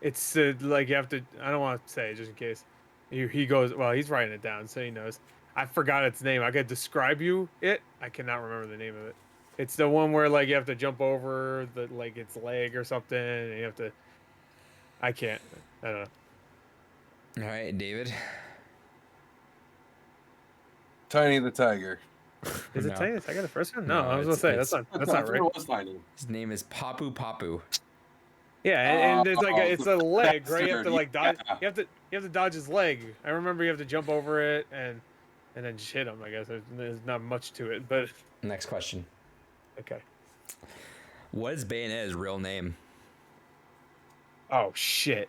It's like you have to. I don't want to say it just in case. He goes. Well, he's writing it down, so he knows. I forgot its name. I could describe you it. I cannot remember the name of it. It's the one where like you have to jump over its leg or something, and you have to. I can't. I don't know. All right, David. Tiny the Tiger. Is it Tiny the Tiger the first one? No, I was gonna say that's not right. His name is Papu Papu. Yeah, and it's like it's a leg, right? You have to like dodge. Yeah. You have to dodge his leg. I remember you have to jump over it and then just hit him. I guess there's not much to it, but. Next question. Okay. What is Bayonetta's real name? Oh shit.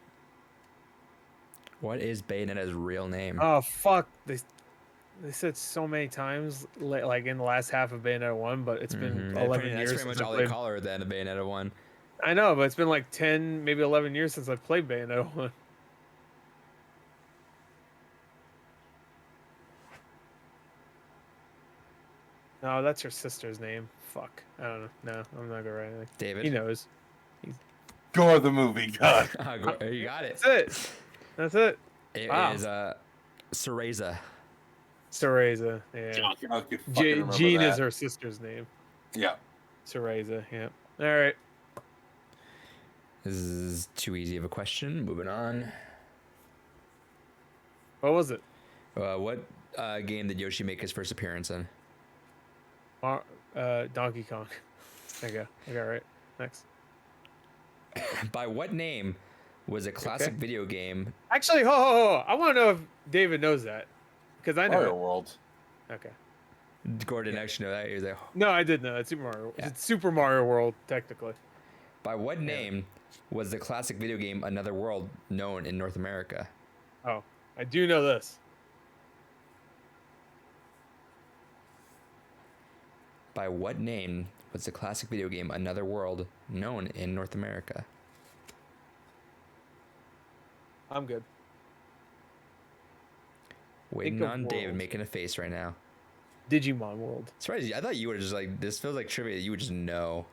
What is Bayonetta's real name? Oh fuck! They said so many times, like in the last half of Bayonetta 1, but it's been 11 years. That's pretty much all they call her at the end of Bayonetta 1. I know, but it's been like 10, maybe 11 years since I played Bayonetta 1. No, that's her sister's name. Fuck. I don't know. No, I'm not gonna write anything. David? He knows. Gore the movie. God. You got it. That's it. It is Cereza. Cereza, yeah. Jean is her sister's name. Yeah. Cereza, yeah. All right. This is too easy of a question. Moving on. What was it? What game did Yoshi make his first appearance in? Donkey Kong. There you go. I got it right. Next. By what name was a classic video game? Actually, ho. I want to know if David knows that. Because I know Mario World. Okay. Gordon actually know that. He was like, no, I did know. It's Super Mario. Yeah. It's Super Mario World, technically. By what name was the classic video game Another World known in North America? Oh, I do know this. By what name was the classic video game Another World known in North America? I'm good. Waiting on David making a face right now. Digimon World. Surprised, I thought you would have just like, this feels like trivia that you would just know.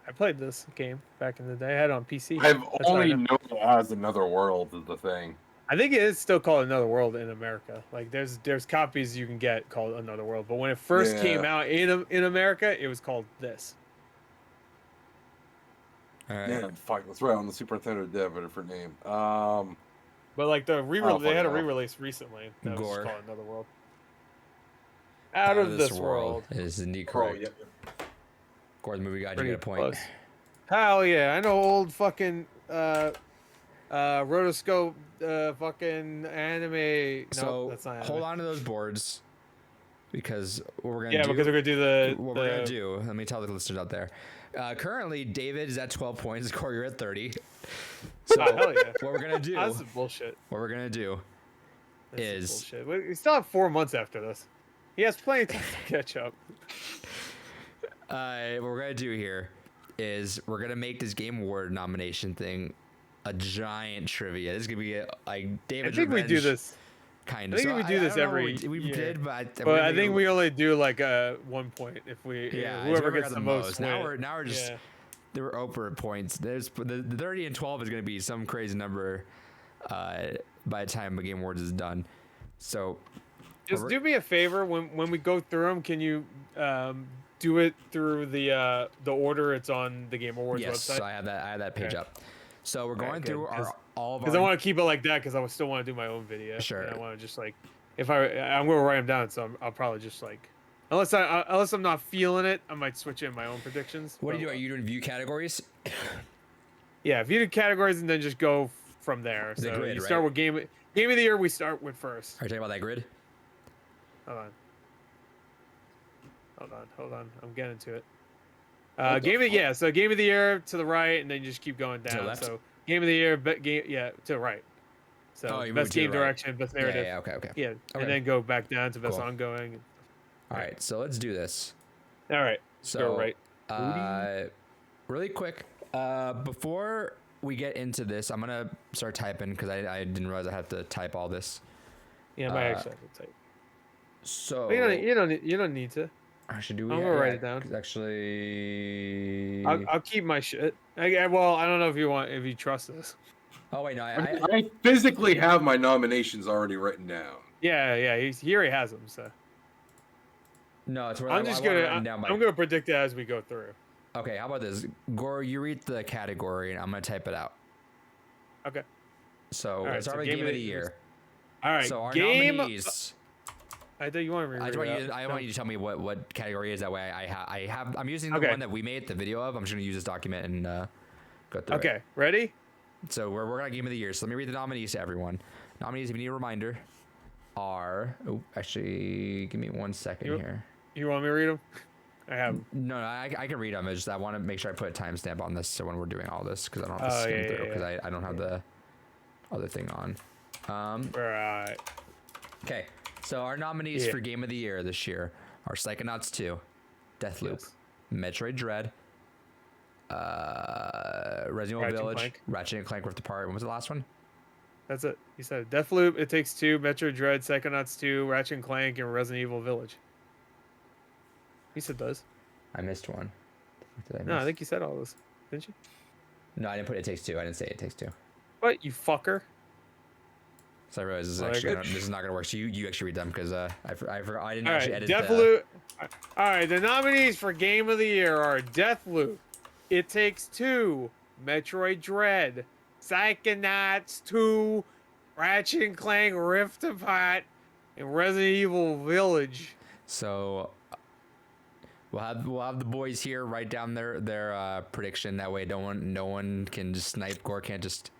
I played this game back in the day. I had it on PC. I've only known it as Another World is the thing. I think it is still called Another World in America. Like there's copies you can get called Another World, but when it first came out in America, it was called this. All right. Yeah, fuck, that's right. On the Super Nintendo, they have a different name. But like they had a re-release recently. That was Gore. called Another World. Out of this world is indeed Oh, correct. yeah. Gore, the movie guy, you Pretty get a point. close. Hell yeah! I know old fucking rotoscope fucking anime. So Nope, that's not anime. hold on to those boards because what we're gonna do. Yeah, because we're gonna do the. What we're gonna do. Let me tell the listeners out there. Currently, David is at 12 points. Corey, you're at 30. So hell yeah! what we're gonna do? That's bullshit. What we're gonna do is bullshit. We still have 4 months after this. He has plenty of time to catch up. what we're gonna do here is we're gonna make this Game Award nomination thing a giant trivia. This is gonna be like David's I think Revenge, we do this. kind of. I think we do this every. We did, but I think we only do like 1 point if we. Yeah, whoever gets the most. Now we're just. Yeah. There were over points. There's the 30 and 12 is going to be some crazy number by the time the Game Awards is done. So just do me a favor when we go through them. Can you do it through the order it's on the Game Awards website? Yes, I have that page up. So we're going through all of our. Because I want to keep it like that because I still want to do my own video. Sure. And I want to just like I'm going to write them down, so I'll probably just like. Unless I'm not feeling it, I might switch in my own predictions. What do you do? Are you doing view categories? Yeah, view the categories and then just go from there. So grid, you start with game of the year. We start with first. Are you talking about that grid? Hold on. I'm getting to it. So game of the year to the right, and then you just keep going down. To the left? So game of the year, to the right. So best game direction, best narrative. Yeah, okay. Yeah, okay. And then go back down to best ongoing. All right, so let's do this. All right, so go right. Really quick, before we get into this, I'm gonna start typing because I didn't realize I had to type all this. Yeah, I actually have to type. So you don't need to. Actually, do we? I'm gonna write it down. Actually, I'll keep my shit. Well, I don't know if you trust this. Oh wait, no, I physically have my nominations already written down. Yeah, he already has them. So. No, it's where I'm gonna predict it as we go through. Okay, how about this? Gore, you read the category, and I'm gonna type it out. Okay. So let's start with Game of the Year. All right. So our nominees. I thought you want me to I want you to tell me what category is. That way, I'm using the one that we made the video of. I'm just gonna use this document and go through it. Okay. Ready? So we're working on Game of the Year. So let me read the nominees to everyone. Nominees, if you need a reminder, are actually give me 1 second here. You want me to read them? I have. No, I can read them. I want to make sure I put a timestamp on this so when we're doing all this because I don't have to skim through because I don't have the other thing on. Right. Okay, so our nominees for Game of the Year this year are Psychonauts 2, Deathloop, Metroid Dread, Resident Evil Village, Ratchet and Clank Rift Apart. When was the last one? That's it. You said Deathloop, It Takes Two, Metroid Dread, Psychonauts 2, Ratchet and Clank, and Resident Evil Village. You said those. I missed one. No, I think you said all those, didn't you? No, I didn't put It Takes Two. I didn't say It Takes Two. What, you fucker? So I realize this is not gonna work. So you actually read them because I forgot. I didn't actually edit. Deathloop. All right, the nominees for Game of the Year are Deathloop, It Takes Two, Metroid Dread, Psychonauts 2, Ratchet and Clank Rift Apart, and Resident Evil Village. So we'll have the boys here write down their prediction. That way, no one can just snipe. Gore can't just.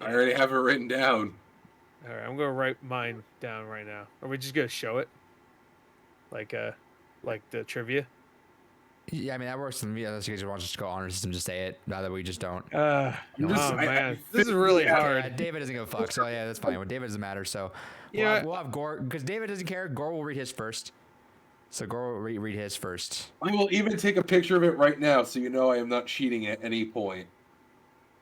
I already have it written down. All right, I'm gonna write mine down right now. Are we just gonna show it? Like the trivia? Yeah, I mean that works for me. Unless you guys want to just go honor system, just say it. Now that we just don't. Man, this is really hard. Yeah, David doesn't give a fuck, so yeah, that's fine. Well, David doesn't matter, so we'll have Gore because David doesn't care. Gore will read his first. So Gore will read his first. I will even take a picture of it right now, so you know I am not cheating at any point.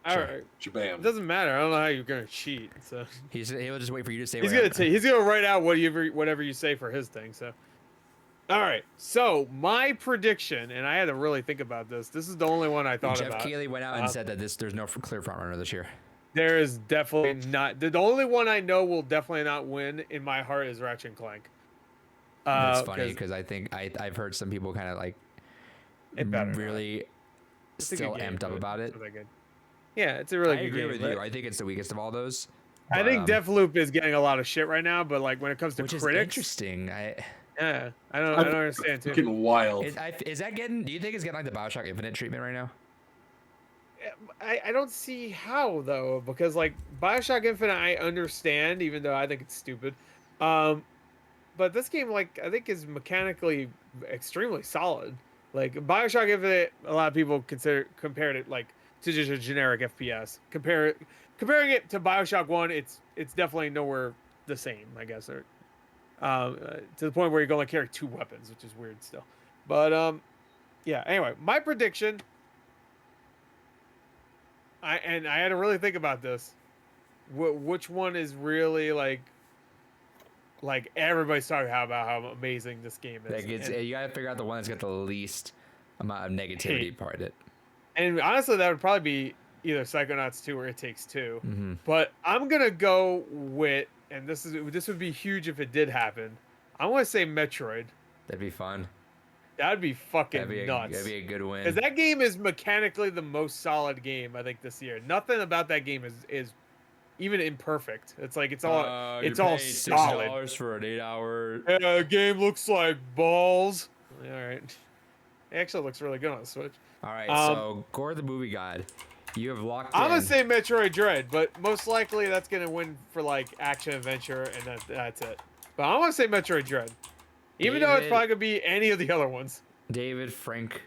All right. Shabam. It doesn't matter. I don't know how you're gonna cheat. So he'll just wait for you to say. He's gonna write out whatever you say for his thing. So. All right. So my prediction, and I had to really think about this. This is the only one I thought about. Jeff Keighley went out and said that there's no clear front runner this year. There is definitely not. The only one I know will definitely not win in my heart is Ratchet and Clank. That's funny because I think I've heard some people kind of like it better really. still amped up about it. Yeah, it's a really good game. I agree with you. I think it's the weakest of all those. I think Deathloop is getting a lot of shit right now, but like when it comes to critics, is interesting. I don't understand too. Fucking wild. Is that getting? Do you think it's getting like the BioShock Infinite treatment right now? I don't see how though, because like BioShock Infinite, I understand, even though I think it's stupid. But this game, like, I think is mechanically extremely solid. Like BioShock Infinite, a lot of people compared it like to just a generic FPS. Comparing it to BioShock 1, it's definitely nowhere the same, I guess. Or to the point where you can only carry 2 weapons, which is weird still. But yeah. Anyway, my prediction. I had to really think about this. Which one is really like everybody's talking about how amazing this game is. Like you gotta figure out the one that's got the least amount of negativity part of it. And honestly, that would probably be either Psychonauts 2 or It Takes Two. Mm-hmm. But I'm gonna go with, and this would be huge if it did happen. I'm gonna say Metroid. That'd be fun. That'd be fucking nuts. That'd be a good win. Because that game is mechanically the most solid game I think this year. Nothing about that game is even imperfect. It's like it's all solid. $6 for an 8-hour. Yeah, game looks like balls. All right. It actually looks really good on the Switch. All right, so Gore the Movie God, you have locked in. I'm gonna say Metroid Dread, but most likely that's gonna win for like action adventure, and that's it. But I want to say Metroid Dread. Even though it's probably going to be any of the other ones. David, Frank,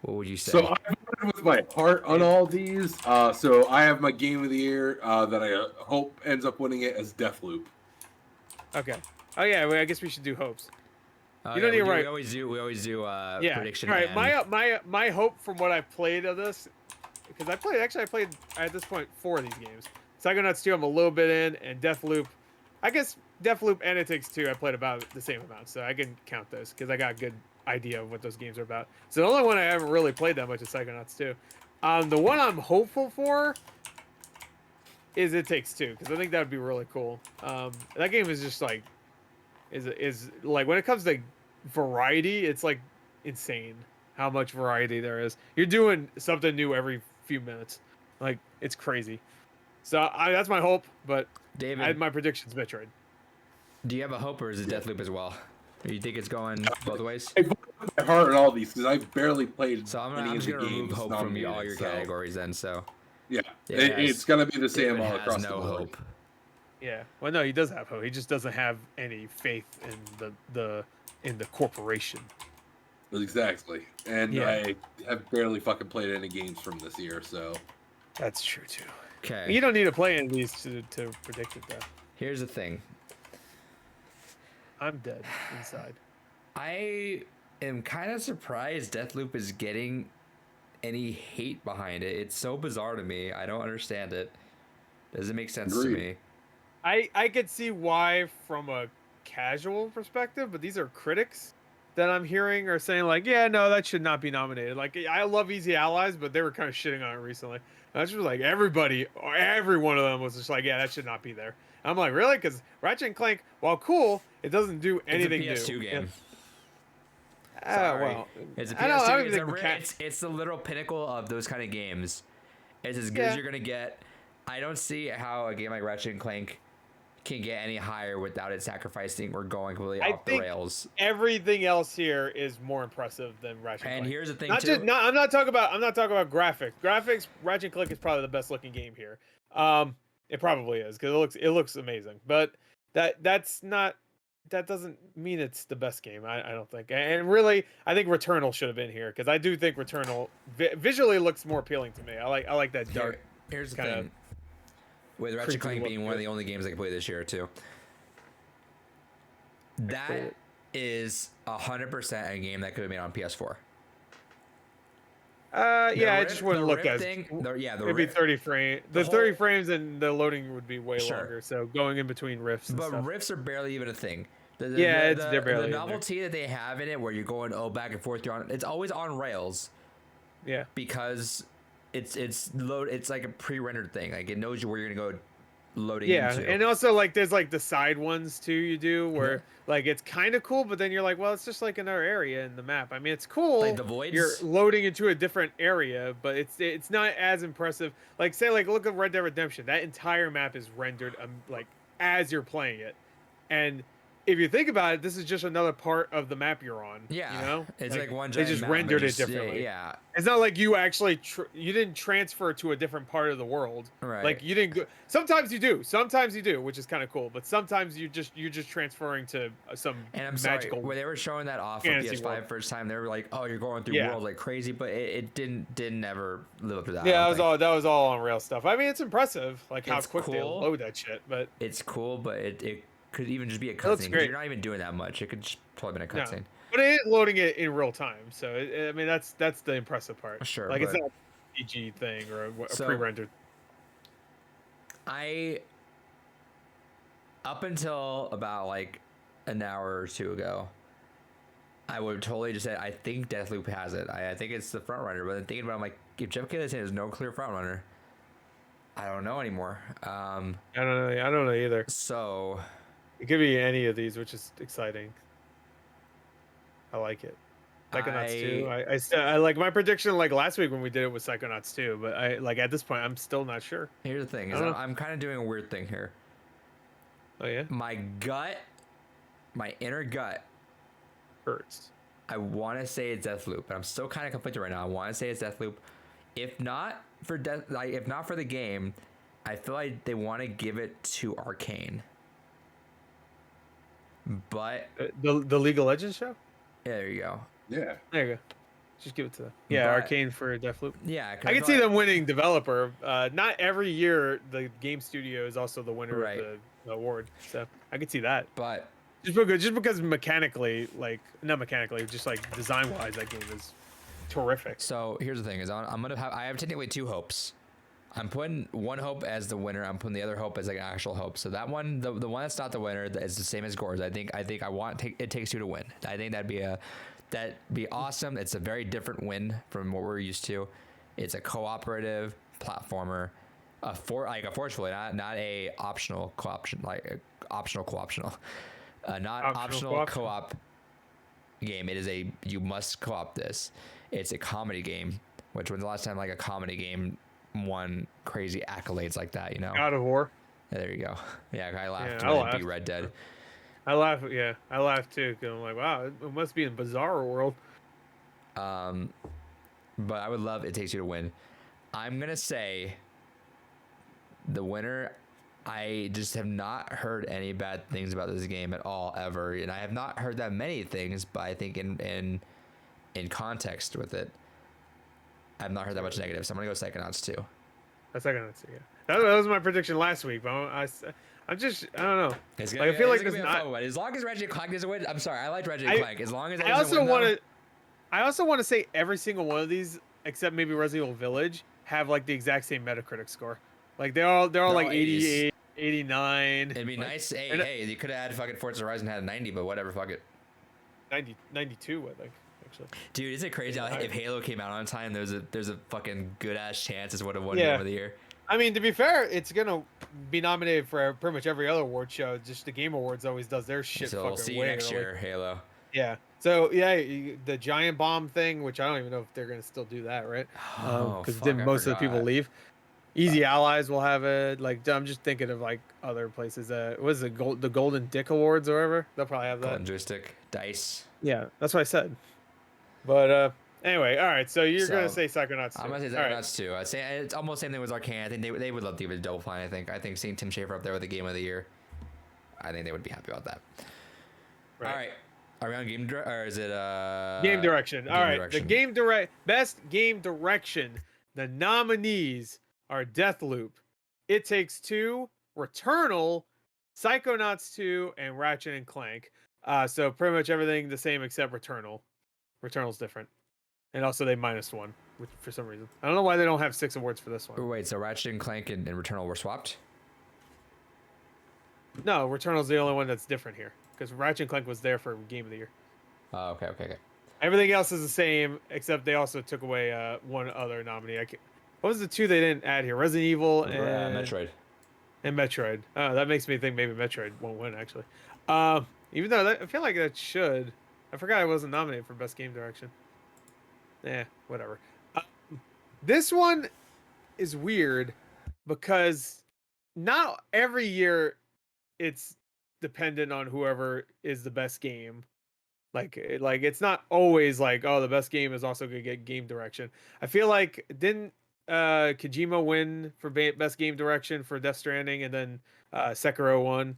what would you say? So I voted with my heart on all these. So I have my game of the year that I hope ends up winning it as Deathloop. Okay. Oh yeah, well, I guess we should do hopes. You don't need to write. We always do prediction. All right. My hope from what I've played of this, because I played at this point 4 of these games. Psychonauts 2 I'm a little bit in, and Deathloop. I guess Deathloop and It Takes Two I played about the same amount, so I can count those because I got a good idea of what those games are about. So the only one I haven't really played that much is Psychonauts 2. The one I'm hopeful for is It Takes Two, because I think that would be really cool. That game is just like is like when it comes to variety, it's like insane how much variety there is. You're doing something new every few minutes, like it's crazy. So that's my hope, but David, my prediction's Metroid. Do you have a hope, or is it Deathloop as well? Or you think it's going both ways? I put my heart in all these because I've barely played. So I'm just gonna remove hope from all your categories then. So yeah, it's gonna be the same all across the board. Hope. Yeah, well, no, he does have hope. He just doesn't have any faith in the corporation. Exactly, and I have barely fucking played any games from this year, so that's true too. Okay, you don't need to play any of these to predict it, though. Here's the thing. I'm dead inside. I am kind of surprised Deathloop is getting any hate behind it. It's so bizarre to me. I don't understand it. Doesn't make sense to me. I could see why from a casual perspective, but these are critics that I'm hearing are saying like, yeah, no, that should not be nominated. Like, I love Easy Allies, but they were kind of shitting on it recently. And I was just like, every one of them was just like, yeah, that should not be there. And I'm like, really? Because Ratchet & Clank, while cool, it doesn't do anything new. It's a PS2 game. Well, it's a PS2. It's the literal pinnacle of those kind of games. It's as good as you're gonna get. I don't see how a game like Ratchet & Clank can get any higher without it sacrificing or going completely off the rails. Everything else here is more impressive than Ratchet & Clank. And here's the thing, I'm not talking about graphics. Graphics, Ratchet & Clank is probably the best looking game here. It probably is because it looks amazing. But that doesn't mean it's the best game. I don't think. And really, I think Returnal should have been here because I do think Returnal visually looks more appealing to me. I like that dark. Here's the thing. With Ratchet & Clank being one of the only games I can play this year too. That is 100% a game that could have been on PS4. I just wouldn't look as maybe 30 frames. The 30 frames and the loading would be way longer. So going in between rifts. But rifts are barely even a thing. They're barely. The novelty that they have in it, where you're going back and forth, it's always on rails. Yeah. Because it's like a pre-rendered thing. Like it knows where you're gonna go loading into. Yeah, and also like there's like the side ones too you do where like it's kind of cool, but then you're like, well, it's just like another area in the map. I mean, it's cool. Like the voids. You're loading into a different area, but it's not as impressive. Like say like look at Red Dead Redemption. That entire map is rendered like as you're playing it, and if you think about it, this is just another part of the map you're on. Yeah, you know, it's like one they giant just map, rendered it differently. Yeah, it's not like you actually you didn't transfer to a different part of the world. Right. Like you didn't go. Sometimes you do, which is kind of cool. But sometimes you're just transferring to some and I'm magical. Sorry, when they were showing that off of PS5 world. first time, they were like, "Oh, you're going through worlds like crazy," but it didn't ever live up to that. Yeah, that was all on rail stuff. I mean, it's impressive, like how quick cool. they load that shit. But it's cool, but it could even just be a cutscene. You're not even doing that much. It could just probably been a cutscene. No. But it is loading it in real time, so I mean that's the impressive part. Sure, like it's not a PG thing or a pre-rendered. Up until about like an hour or two ago, I would totally just say I think Deathloop has it. I think it's the front runner. But then thinking about it, I'm like, if Jeff Keighley is saying there's no clear front runner, I don't know anymore. I don't know either. So it could be any of these, which is exciting. I like it. Psychonauts 2. I like my prediction like last week when we did it with Psychonauts 2, but I like at this point I'm still not sure. Here's the thing: is I'm kind of doing a weird thing here. Oh yeah. My inner gut hurts. I want to say it's Deathloop, but I'm still kind of conflicted right now. I want to say it's Deathloop. If not for the game, I feel like they want to give it to Arcane. But the League of Legends show. Yeah, there you go. Yeah. There you go. Just give it to them. Yeah, Arcane for Deathloop. Yeah, I can see them winning developer. Not every year the game studio is also the winner of the award, so I can see that. But just because mechanically, like not mechanically, just like design wise, that game is terrific. So here's the thing: is I have technically two hopes. I'm putting one hope as the winner. I'm putting the other hope as like an actual hope. So that one, the one that's not the winner, is the same as Gore's. I think I want It Takes Two to win. I think that'd be awesome. It's a very different win from what we're used to. It's a cooperative platformer, forcefully, not a optional co-option, like optional co-optional, not optional co-op game. It is you must co-op this. It's a comedy game. When's the last time like a comedy game won crazy accolades like that, you know? God of War. Yeah, there you go. Yeah, I laughed when I beat Red Dead. I laughed too. Cause I'm like, wow, it must be in bizarre world. But I would love It Takes Two to win. I'm gonna say the winner. I just have not heard any bad things about this game at all ever, and I have not heard that many things. But I think in context with it, I've not heard that much negative. So I'm gonna go Psychonauts 2. Psychonauts 2, yeah. That was my prediction last week, but I don't know. I feel like it's not. As long as Ratchet & Clank doesn't win, I'm sorry. I like Ratchet & Clank. As long as I also want to say every single one of these, except maybe Resident Evil Village, have like the exact same Metacritic score. Like they're all like 88, 89. It'd be nice. Hey, you could have had fucking Forza Horizon had a 90, but whatever, fuck it. 92, I think. Actually. Dude, is it crazy how if Halo came out on time, there's a fucking good ass chance it's would have won Game of the Year. I mean, to be fair, it's gonna be nominated for pretty much every other award show. Just the Game Awards always does their shit. So we'll see you next year, Halo. Yeah. So yeah, the giant bomb thing, which I don't even know if they're gonna still do that, right? Because didn't most of the people leave? Easy Allies will have it. Like I'm just thinking of like other places. What is the Golden Dick Awards or whatever? They'll probably have that. Golden Joystick, Dice. Yeah, that's what I said. But anyway, all right. So you're gonna say Psychonauts 2. I'm gonna say Psychonauts 2. I'd say it's almost the same thing with Arcane. I think they would love to give it a double fine. I think seeing Tim Schafer up there with the Game of the Year, I think they would be happy about that. Right. All right. Are we on game or is it game direction? All right. The best game direction. The nominees are Deathloop, It Takes Two, Returnal, Psychonauts 2, and Ratchet & Clank. So pretty much everything the same except Returnal. Returnal's different. And also they -1, which for some reason. I don't know why they don't have 6 awards for this one. Wait, so Ratchet & Clank and Returnal were swapped? No, Returnal's the only one that's different here. Because Ratchet & Clank was there for Game of the Year. Oh, okay. Everything else is the same, except they also took away one other nominee. What was the 2 they didn't add here? Resident Evil and... Metroid. And Metroid. That makes me think maybe Metroid won't win, actually. Even though I feel like that should. I forgot I wasn't nominated for Best Game Direction. Whatever. This one is weird because not every year it's dependent on whoever is the best game. Like it's not always like, oh, the best game is also gonna get game direction. I feel like didn't Kojima win for best game direction for Death Stranding, and then Sekiro won.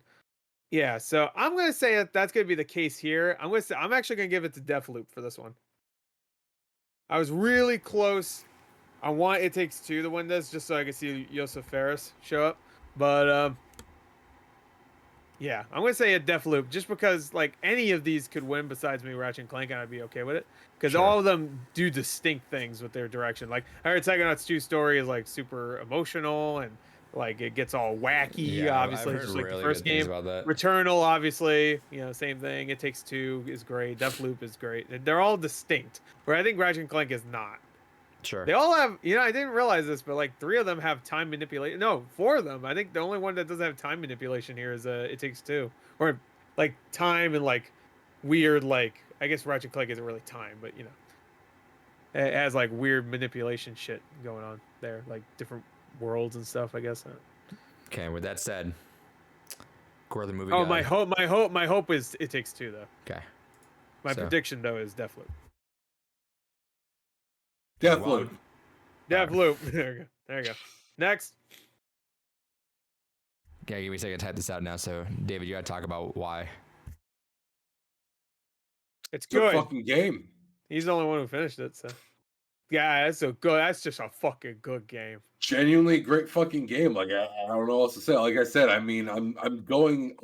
Yeah, so I'm gonna say that's gonna be the case here. I'm actually gonna give it to Deathloop for this one. I was really close. I want It Takes Two to win this just so I can see Joseph Ferris show up, but yeah, I'm gonna say a Deathloop just because like any of these could win besides me Ratchet and Clank, and I'd be okay with it because all of them do distinct things with their direction. Like I heard Psychonauts 2 story is like super emotional and like it gets all wacky. Yeah, obviously, I've heard just like really the first good things game. about that. Returnal, obviously, same thing. It Takes Two is great. Deathloop is great. They're all distinct. Where I think Ratchet and Clank is not. Sure. They all have, I didn't realize this, but like 3 of them have time manipulation. No, 4 of them. I think the only one that doesn't have time manipulation here is It Takes Two, or like time and like weird, like I guess Ratchet Clank isn't really time, but it has like weird manipulation shit going on there, like different worlds and stuff. I guess. Okay, with that said, Core the movie. Oh, guy. my hope is It Takes Two though. Okay. My prediction though is Deathloop. Deathloop. Deathloop. There you go. Next. Okay, give me a second to type this out now. So, David, you gotta talk about why. It's good. Fucking game. He's the only one who finished it, so. Yeah, that's just a fucking good game. Genuinely great fucking game. Like I don't know what else to say. Like I said, I mean, I'm going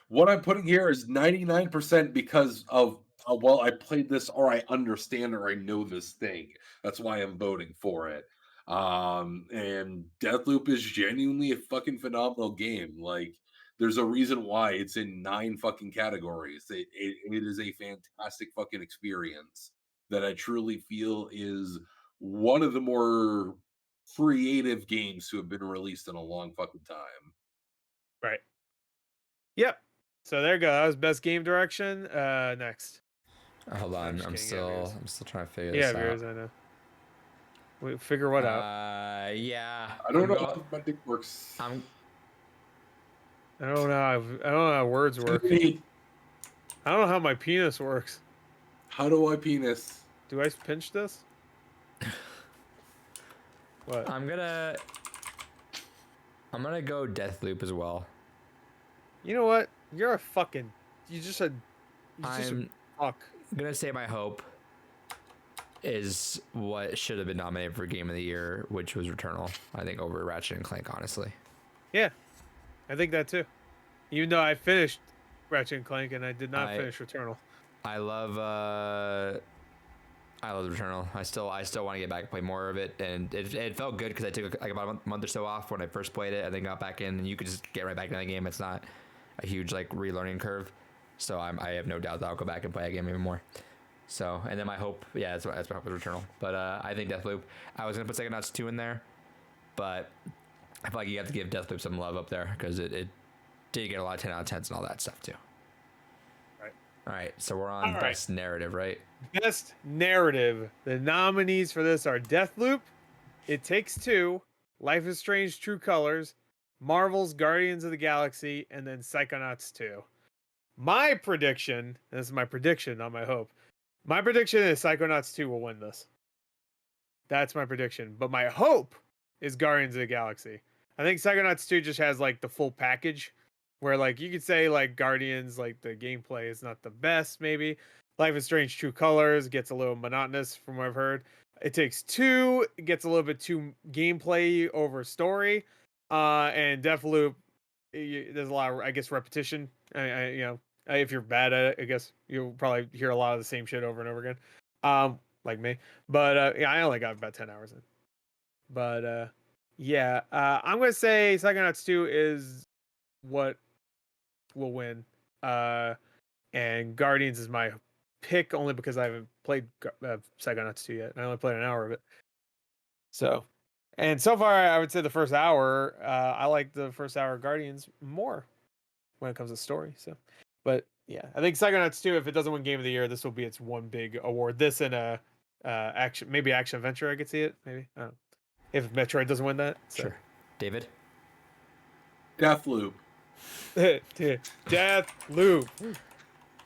what I'm putting here is 99% because of well, I played this or I understand or I know this thing. That's why I'm voting for it. And Deathloop is genuinely a fucking phenomenal game. Like there's a reason why it's in 9 fucking categories. It is a fantastic fucking experience that I truly feel is one of the more creative games to have been released in a long fucking time. Right. Yep. So there you go. That was best game direction. Next. Hold on. I'm still trying to figure this out. Yeah, viewers, I know. Wait, figure what out? Yeah. I don't know how my dick works. I don't know how words work. I don't know how my penis works. How do I penis? Do I pinch this? What? I'm gonna go Deathloop as well. You know what? You're a fucking. You just said. I'm gonna say my hope is what should have been nominated for Game of the Year, which was Returnal. I think over Ratchet and Clank, honestly. Yeah, I think that too. Even though I finished Ratchet and Clank and I did not finish Returnal. I love Returnal. I still want to get back and play more of it, and it felt good because I took like about a month or so off when I first played it, and then got back in, and you could just get right back into the game. It's not a huge like relearning curve, so I have no doubt that I'll go back and play a game even more. So, and then my hope, that's my hope with Returnal. But I think Deathloop. I was gonna put Psychonauts 2 in there, but I feel like you have to give Deathloop some love up there because it did get a lot of 10 out of 10s and all that stuff too. Right. All right, so we're on Best Narrative, right? Best Narrative. The nominees for this are Deathloop, It Takes Two, Life is Strange: True Colors, Marvel's Guardians of the Galaxy, and then Psychonauts 2. My prediction, this is my prediction, not my hope. My prediction is Psychonauts 2 will win this. That's my prediction. But my hope is Guardians of the Galaxy. I think Psychonauts 2 just has like the full package where like you could say like Guardians, like the gameplay is not the best maybe. Life is Strange: True Colors gets a little monotonous from what I've heard. It Takes Two gets a little bit too gameplay over story. And Deathloop, there's a lot of, I guess, repetition. If you're bad at it, I guess you'll probably hear a lot of the same shit over and over again. Like me. But I only got about 10 hours in. But I'm gonna say Psychonauts 2 is what will win. And Guardians is my pick only because I haven't played Psychonauts 2 yet. I only played an hour of it. So, And so far, I would say the first hour, I like the first hour of Guardians more when it comes to story. So, but yeah, I think Psychonauts 2, if it doesn't win Game of the Year, this will be its one big award. This and action, maybe action adventure. I could see it. Maybe I don't know. If Metroid doesn't win that. So. Sure, David. Deathloop. Deathloop.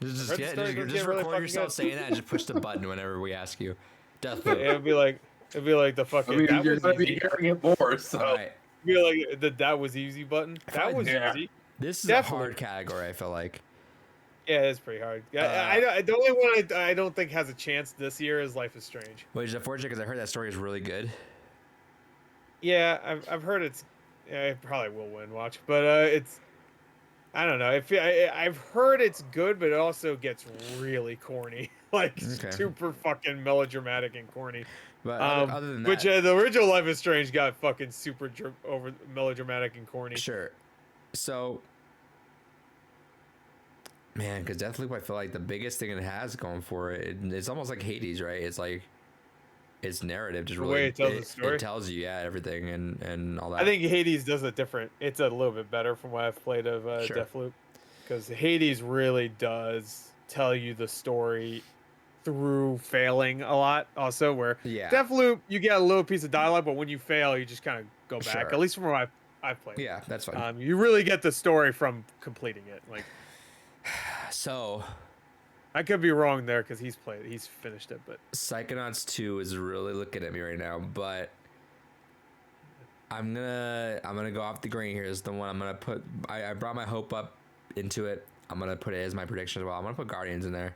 Just record really yourself saying that and just push the button whenever we ask you. Deathloop. Yeah, it'd be like the fucking. I mean, you're gonna be hearing it more, so. All right. It'd be like the that was easy button. That was easy. This is a hard category. I feel like. Yeah, it's pretty hard. The only one I don't think has a chance this year is Life is Strange. Which is unfortunate because I heard that story is really good. Yeah, I've heard it's. Yeah, it probably will win. Watch, but it's. I don't know. I've heard it's good, but it also gets really corny, like super fucking melodramatic and corny. But other than that, which the original Life is Strange got fucking super over melodramatic and corny. Sure. So, man, because Deathloop, I feel like the biggest thing it has going for it, it's almost like Hades, right? It's like its narrative just really the way it tells the story. It tells you, everything and all that. I think Hades does it different. It's a little bit better from what I've played of Deathloop, because Hades really does tell you the story through failing a lot. Also, where Deathloop, you get a little piece of dialogue, but when you fail, you just kind of go back. At least from what I've played. Yeah, that's fine. You really get the story from completing it. Like, so. I could be wrong there because he's finished it, but Psychonauts 2 is really looking at me right now, but I'm gonna go off the green here. Is the one I'm gonna put. I brought my hope up into it. I'm gonna put it as my prediction as well. I'm gonna put Guardians in there.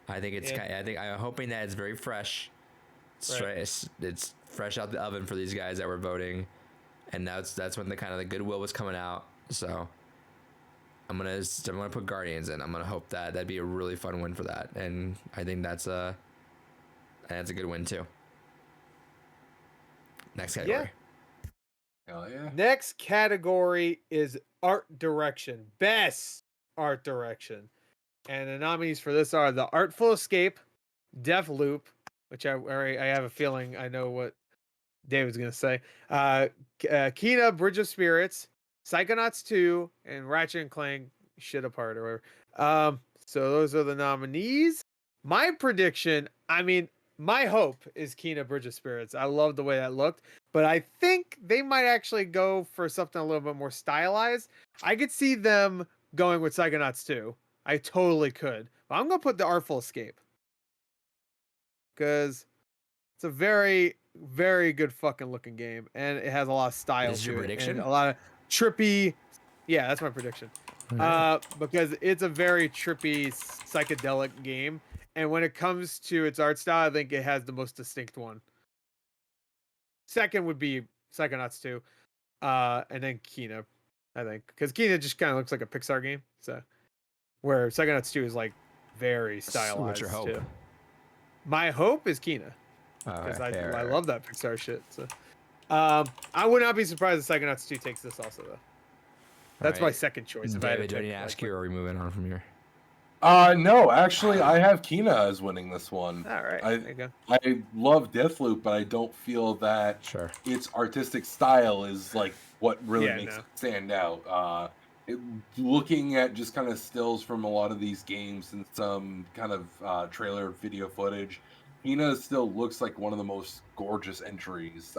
I think it's. I'm hoping that it's very fresh. It's fresh out the oven for these guys that were voting, and that's when the goodwill was coming out. So. I'm gonna put Guardians in. I'm gonna hope that'd be a really fun win for that, and I think that's a good win too. Next category. Hell yeah. Next category is art direction, best art direction, and the nominees for this are The Artful Escape, Deathloop, which I have a feeling I know what David's gonna say. Kena, Bridge of Spirits, Psychonauts 2, and Ratchet and Clank Shit Apart or whatever. So those are the nominees. My prediction, my hope is Kena Bridge of Spirits. I love the way that looked, but I think they might actually go for something a little bit more stylized. I could see them going with Psychonauts 2. I totally could. But I'm going to put The Artful Escape, because it's a very, very good fucking looking game, and it has a lot of style. Is your prediction? A lot of trippy. Yeah, that's my prediction. Because it's a very trippy, psychedelic game, and when it comes to its art style, I think it has the most distinct one. Second would be Psychonauts 2, and then Kena, I think, because Kena just kind of looks like a Pixar game. So, where Psychonauts 2 is like very stylized. What's your hope? Too. My hope is Kena, because I love that Pixar shit. So, I would not be surprised if Psychonauts 2 takes this also, though. That's my second choice. David, do I need to ask you, or are we moving on from here? No, actually, I have Kena as winning this one. All right, there you go. I love Deathloop, but I don't feel that its artistic style is like what really makes it stand out. Looking at just kind of stills from a lot of these games and some kind of trailer video footage, Kena still looks like one of the most gorgeous entries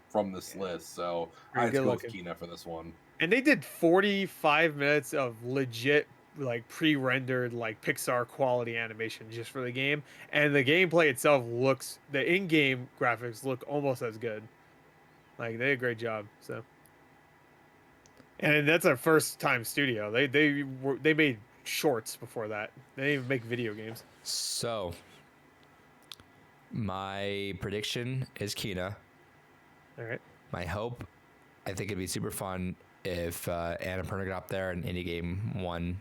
from this list. So I have to go with Kena for this one. And they did 45 minutes of legit, like pre-rendered, like Pixar quality animation just for the game, and the gameplay itself the in-game graphics look almost as good. Like, they did a great job. So, and that's our first time studio. They made shorts before that. They didn't even make video games. So, my prediction is Kena. All right. My hope, I think it'd be super fun if Annapurna got up there and Indie Game won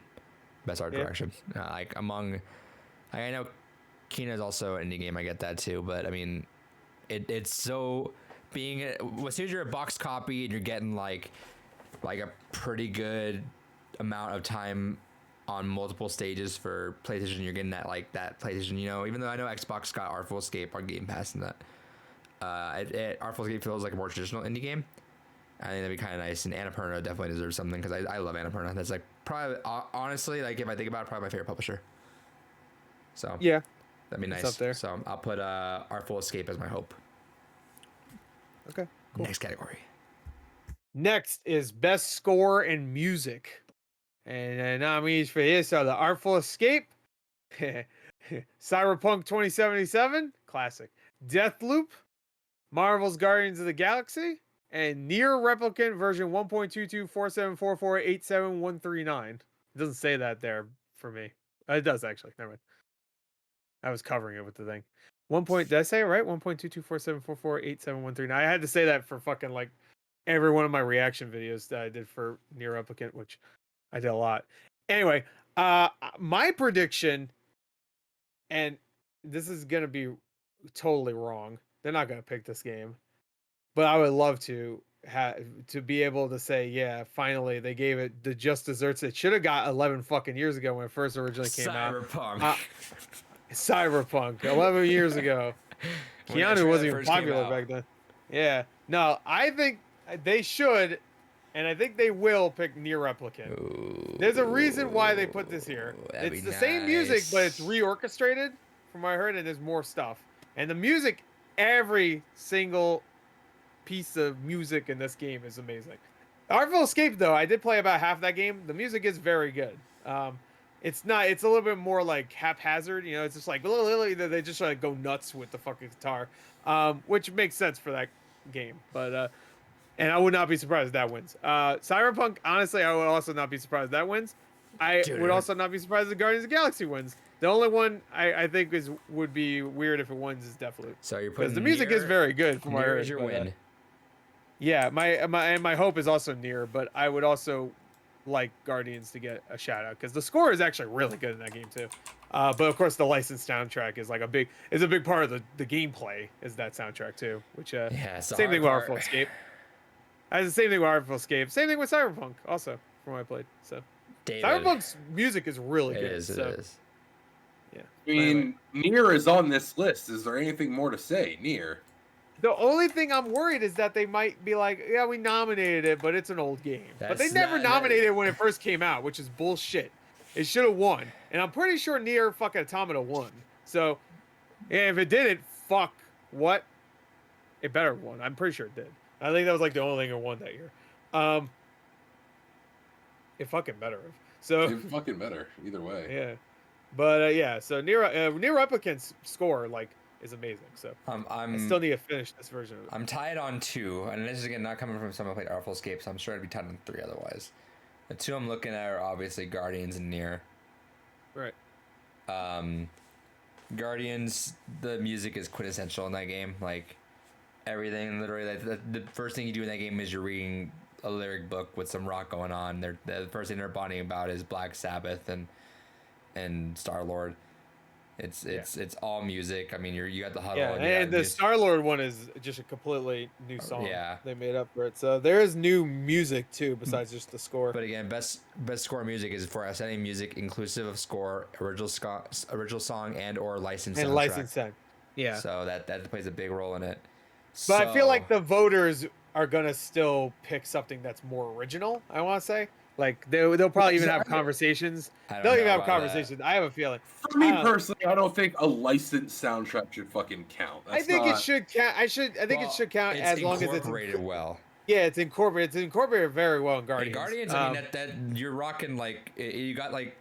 Best Art Direction. I know Kena is also an indie game. I get that too, but I mean, it's so as soon as you're a box copy and you're getting like a pretty good amount of time on multiple stages for PlayStation, you're getting that PlayStation. Even though I know Xbox got Artful Escape on Game Pass and that. Artful Escape feels like a more traditional indie game. I think that'd be kind of nice, and Annapurna definitely deserves something because I love Annapurna. That's like probably honestly, like if I think about it, probably my favorite publisher. So yeah, that'd be nice. Up there. So I'll put Artful Escape as my hope. Okay. Cool. Next category. Next is best score and music, and nominees for this are the Artful Escape, Cyberpunk 2077, classic, Deathloop, Marvel's Guardians of the Galaxy, and Nier Replicant version 1.224744871139. It doesn't say that there for me. It does actually. Never mind. I was covering it with the thing. Did I say it right? 1.224744871139. I had to say that for fucking like every one of my reaction videos that I did for Nier Replicant, which I did a lot. Anyway, my prediction, and this is gonna be totally wrong. They're not gonna pick this game, but I would love to be able to say, yeah, finally they gave it the just desserts it should have got 11 fucking years ago when it first originally came out. Cyberpunk 11 years ago. Keanu wasn't even popular back then. Yeah. No, I think they should, and I think they will pick Nier Replicant. Ooh, there's a reason why they put this here. It's the same music, but it's reorchestrated from what I heard, and there's more stuff. And the music, every single piece of music in this game is amazing. Artful Escape, though, I did play about half that game. The music is very good. It's a little bit more like haphazard, you know. It's just like they just like go nuts with the fucking guitar, which makes sense for that game. But and I would not be surprised if that wins. Cyberpunk, honestly, I would also not be surprised if that wins. I would also not be surprised if Guardians of the Galaxy wins. The only one I think would be weird if it wins is Deathloop. So you're putting the music is very good from what I heard. Is your win. Yeah, my hope is also Nier, but I would also like Guardians to get a shout out because the score is actually really good in that game too. But of course the licensed soundtrack is like a big part of the gameplay is that soundtrack too, which same thing with Artful Escape. The same thing with Artful Escape. Same thing with Cyberpunk also from what I played. So Cyberpunk's music is really good. It is. Yeah. I mean, Nier is on this list. Is there anything more to say? Nier. The only thing I'm worried is that they might be like, yeah, we nominated it, but it's an old game. But they never nominated it when it first came out, which is bullshit. It should have won. And I'm pretty sure Nier fucking Automata won. So, yeah, if it didn't, fuck, what? It better have won. I'm pretty sure it did. I think that was like the only thing it won that year. It fucking better have. So it fucking better, either way. Yeah. But, yeah, so Nier Replicant's score, like, is amazing. So I still need to finish this version of it. I'm tied on 2, and this is again not coming from someone who played Artful Escape, so I'm sure I'd be tied on 3 otherwise. The 2 I'm looking at are obviously Guardians and Nier. Right. Guardians, the music is quintessential in that game. Like everything, literally. The first thing you do in that game is you're reading a lyric book with some rock going on. The first thing they're bonding about is Black Sabbath and Star-Lord. It's all music. I mean, you got the huddle. Yeah, and the Star-Lord one is just a completely new song. Yeah, they made up for it. So there is new music too, besides just the score. But again, best score music is for outstanding music inclusive of score, original song, and or licensed and licensed. Yeah. So that plays a big role in it. But I feel like the voters are gonna still pick something that's more original. I want to say. Like they'll probably even have conversations. They'll even have conversations. I have a feeling. For me personally, I don't think a licensed soundtrack should fucking count. I think it should count. I think it should count as long as it's incorporated well. Yeah, it's incorporated. It's incorporated very well in Guardians. Guardians, I mean that you're rocking like you got like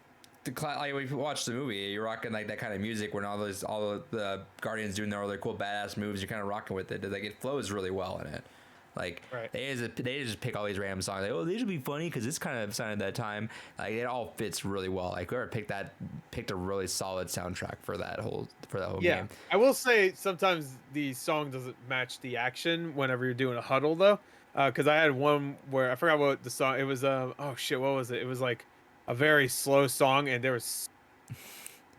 like when you watch the movie, you're rocking like that kind of music when all the Guardians doing all their cool badass moves. You're kind of rocking with it. Like it flows really well in it. Like they just pick all these random songs. Like, oh, these would be funny because this kind of sounded that time. Like it all fits really well. Like whoever picked a really solid soundtrack for that whole game. I will say sometimes the song doesn't match the action whenever you're doing a huddle though. Because I had one where I forgot what the song. It was oh shit, what was it? It was like a very slow song, and there was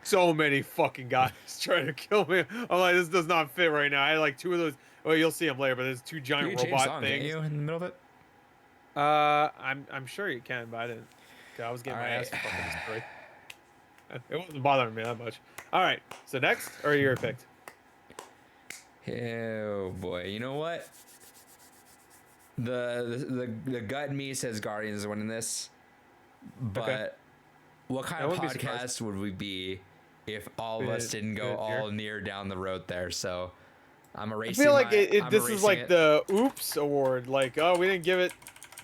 so many fucking guys trying to kill me. I'm like, this does not fit right now. I had like 2 of those. Well, you'll see them later, but there's 2 giant robot things. You in the middle of it? I'm sure you can, but I didn't. I was getting my ass fucking destroyed. It wasn't bothering me that much. All right, so next, or you're picked? Oh boy, you know what? The gut in me says Guardians is winning this, but what kind of podcast would we be if all of us didn't go all near down the road there? So I'm erasing. I feel like this is like the Oops Award. Like, oh, we didn't give it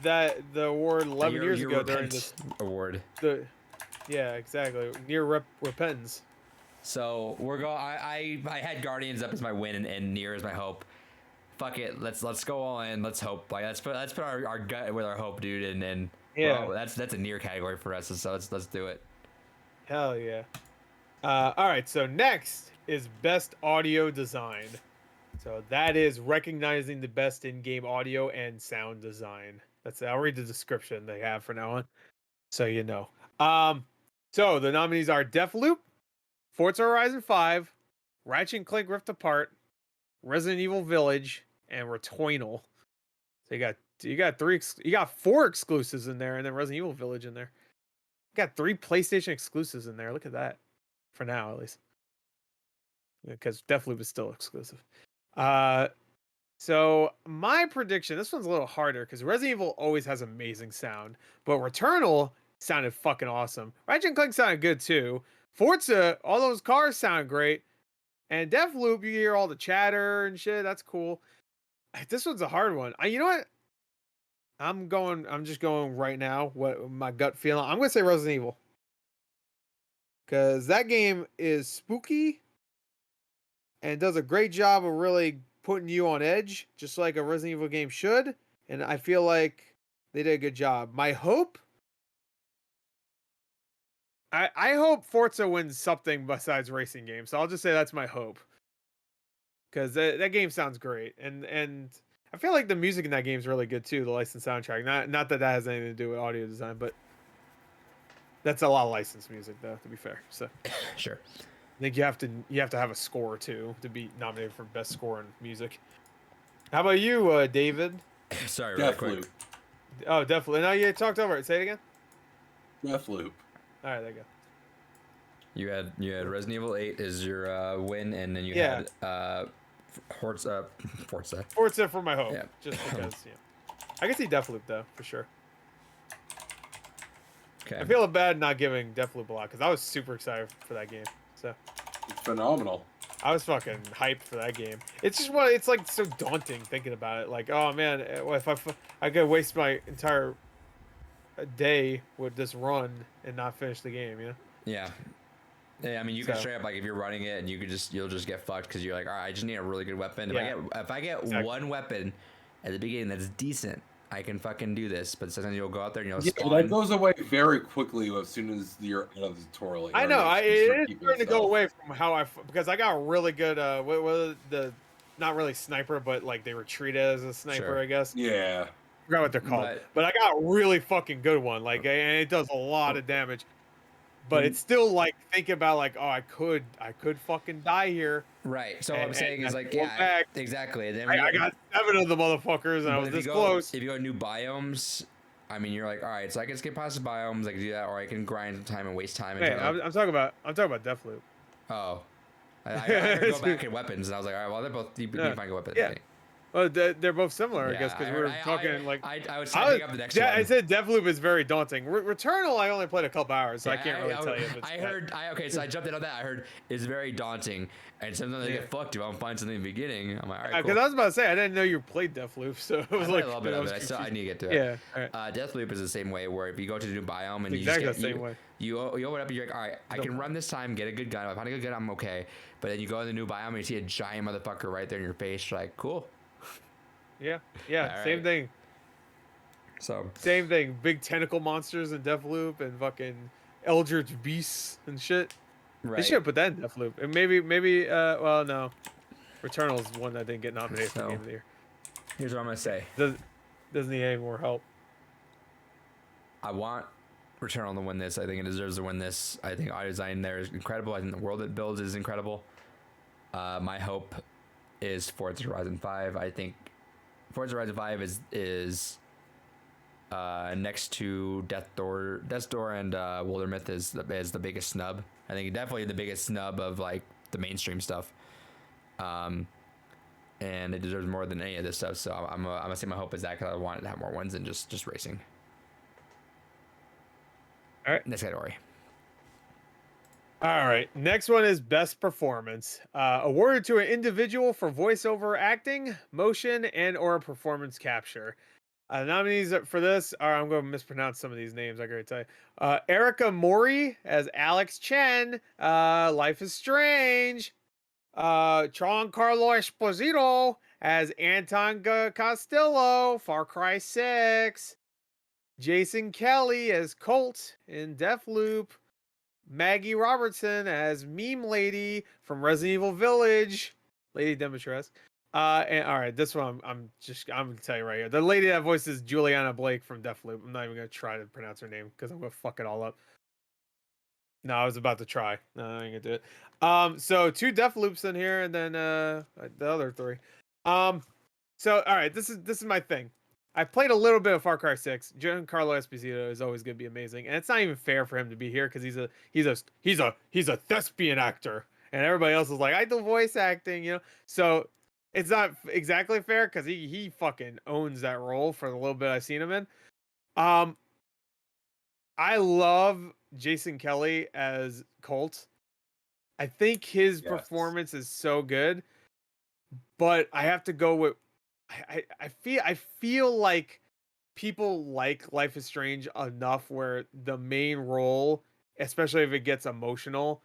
the award 11 years ago during this award. Yeah, exactly. Near repentance. So we're going. I had Guardians up as my win and Near as my hope. Fuck it, let's go all in. Let's hope. Like let's put our gut with our hope, dude. And yeah, well, that's a Near category for us. So let's do it. Hell yeah. All right. So next is best audio design. So that is recognizing the best in-game audio and sound design. I'll read the description they have for now on, so you know. So the nominees are Deathloop, Forza Horizon 5, Ratchet & Clank Rift Apart, Resident Evil Village, and Returnal. So you got 4 exclusives in there, and then Resident Evil Village in there. You got 3 PlayStation exclusives in there. Look at that, for now at least, because Deathloop is still exclusive. So my prediction, this one's a little harder because Resident Evil always has amazing sound, but Returnal sounded fucking awesome. Ratchet & Clank sounded good too. Forza, all those cars sound great. And Deathloop, you hear all the chatter and shit. That's cool. This one's a hard one. You know what? I'm just going right now. What my gut feeling? I'm gonna say Resident Evil, because that game is spooky and does a great job of really putting you on edge, just like a Resident Evil game should. And I feel like they did a good job. My hope. I hope Forza wins something besides racing games. So I'll just say that's my hope. Because that game sounds great. And I feel like the music in that game is really good too, the licensed soundtrack. Not that has anything to do with audio design, but that's a lot of licensed music though, to be fair. So sure. I think you have to have a score too to be nominated for best score in music. How about you, David? Sorry, really quick. Oh, definitely. No, you talked over it. Say it again. Deathloop. All right, there you go. You had Resident Evil 8 as your win, and then you had Forza. Forza for my hope, just because. I can see Deathloop though, for sure. Okay. I feel bad not giving Deathloop a lot because I was super excited for that game. So. It's phenomenal. I was fucking hyped for that game. It's just it's like so daunting thinking about it. Like, oh man, if I could waste my entire day with this run and not finish the game, you know? Yeah. Yeah, I mean, you can straight up, like, if you're running it and you'll just get fucked because you're like, all right, I just need a really good weapon. If I get one weapon at the beginning that's decent, I can fucking do this. But sometimes you'll go out there and you'll spawn. That goes away very quickly as soon as you're out of the tutorial. I know. It is starting to go away from how because I got really good, not really sniper, but like they were treated as a sniper, I guess. Yeah. I forgot what they're called. But I got a really fucking good one. Like, and it does a lot of damage. But it's still like think about like, oh, I could fucking die here. Right. So what I'm saying is like, exactly. And then I got 7 of the motherfuckers, and I was this close. If you go to new biomes, I mean, you're like, all right, so I can skip past the biomes, I can do that, or I can grind time and waste time. I'm talking about Deathloop. Oh, I go back at weapons, and I was like, all right, well, they're both you find good weapons. Yeah. Well, they're both similar, I guess, because we were talking like. I was typing up the next one. I said Deathloop is very daunting. Returnal, I only played a couple hours, so I can't really tell you. So I jumped in on that. I heard it's very daunting, and sometimes I get fucked if I don't find something in the beginning. I'm like, all right, cool. Because I was about to say I didn't know you played Deathloop, so it was like a little bit of it. I need to get to it. Yeah. Right. Deathloop is the same way, where if you go to the new biome and you exactly just the same way. You open up and you're like, all right, I can run this time, get a good gun. If I find a good gun, I'm okay. But then you go to the new biome and you see a giant motherfucker right there in your face. You're like, cool. Yeah, same thing. So same thing. Big tentacle monsters in Deathloop and fucking eldritch beasts and shit. Right. They should have put that in Deathloop. And maybe well, no. Returnal is one that didn't get nominated for Game of the Year. Here's what I'm gonna say. Doesn't need any more help. I want Returnal to win this. I think it deserves to win this. I think audio design there is incredible. I think the world it builds is incredible. My hope is Forza Horizon 5. I think Forza Horizon 5 is next to Death's Door and Wildermyth is the biggest snub. I think definitely the biggest snub of like the mainstream stuff. and it deserves more than any of this stuff. So I'm gonna say my hope is that because I wanted to have more wins than just racing. All right, next category. All right, next one is best performance, awarded to an individual for voiceover acting, motion, and/or performance capture. Nominees for this are, I'm going to mispronounce some of these names, I gotta tell you. Erica Mori as Alex Chen, Life is Strange. Giancarlo Esposito as Anton Castillo, Far Cry 6. Jason Kelly as Colt in Deathloop. Maggie Robertson as Meme Lady from Resident Evil Village, Lady Dimitrescu. And all right, this one I'm gonna tell you right here. The lady that voices Juliana Blake from Deathloop. I'm not even gonna try to pronounce her name because I'm gonna fuck it all up. No, I was about to try. No, I ain't gonna do it. So 2 Deathloops in here, and then the other 3. So all right, this is my thing. I've played a little bit of Far Cry 6. Giancarlo Esposito is always going to be amazing, and it's not even fair for him to be here because he's a thespian actor, and everybody else is like, I do voice acting, you know. So it's not exactly fair because he fucking owns that role for the little bit I've seen him in. I love Jason Kelly as Colt. I think his performance is so good, but I have to go with. I feel like people like Life is Strange enough where the main role, especially if it gets emotional,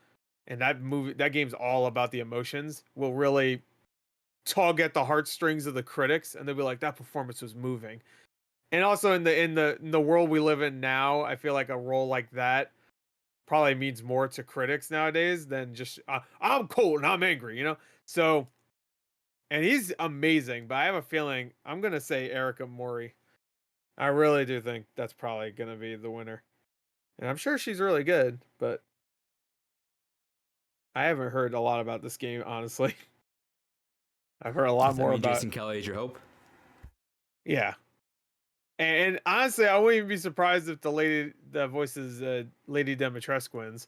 and that game's all about the emotions, will really tug at the heartstrings of the critics, and they'll be like, that performance was moving. And also in the world we live in now, I feel like a role like that probably means more to critics nowadays than just I'm cold and I'm angry, you know. So. And he's amazing, but I have a feeling I'm going to say Erica Mori. I really do think that's probably going to be the winner. And I'm sure she's really good, but I haven't heard a lot about this game, honestly. I've heard a lot more about Jason Kelly is your hope? Yeah. And honestly, I wouldn't even be surprised if the lady that voices Lady Dimitrescu wins.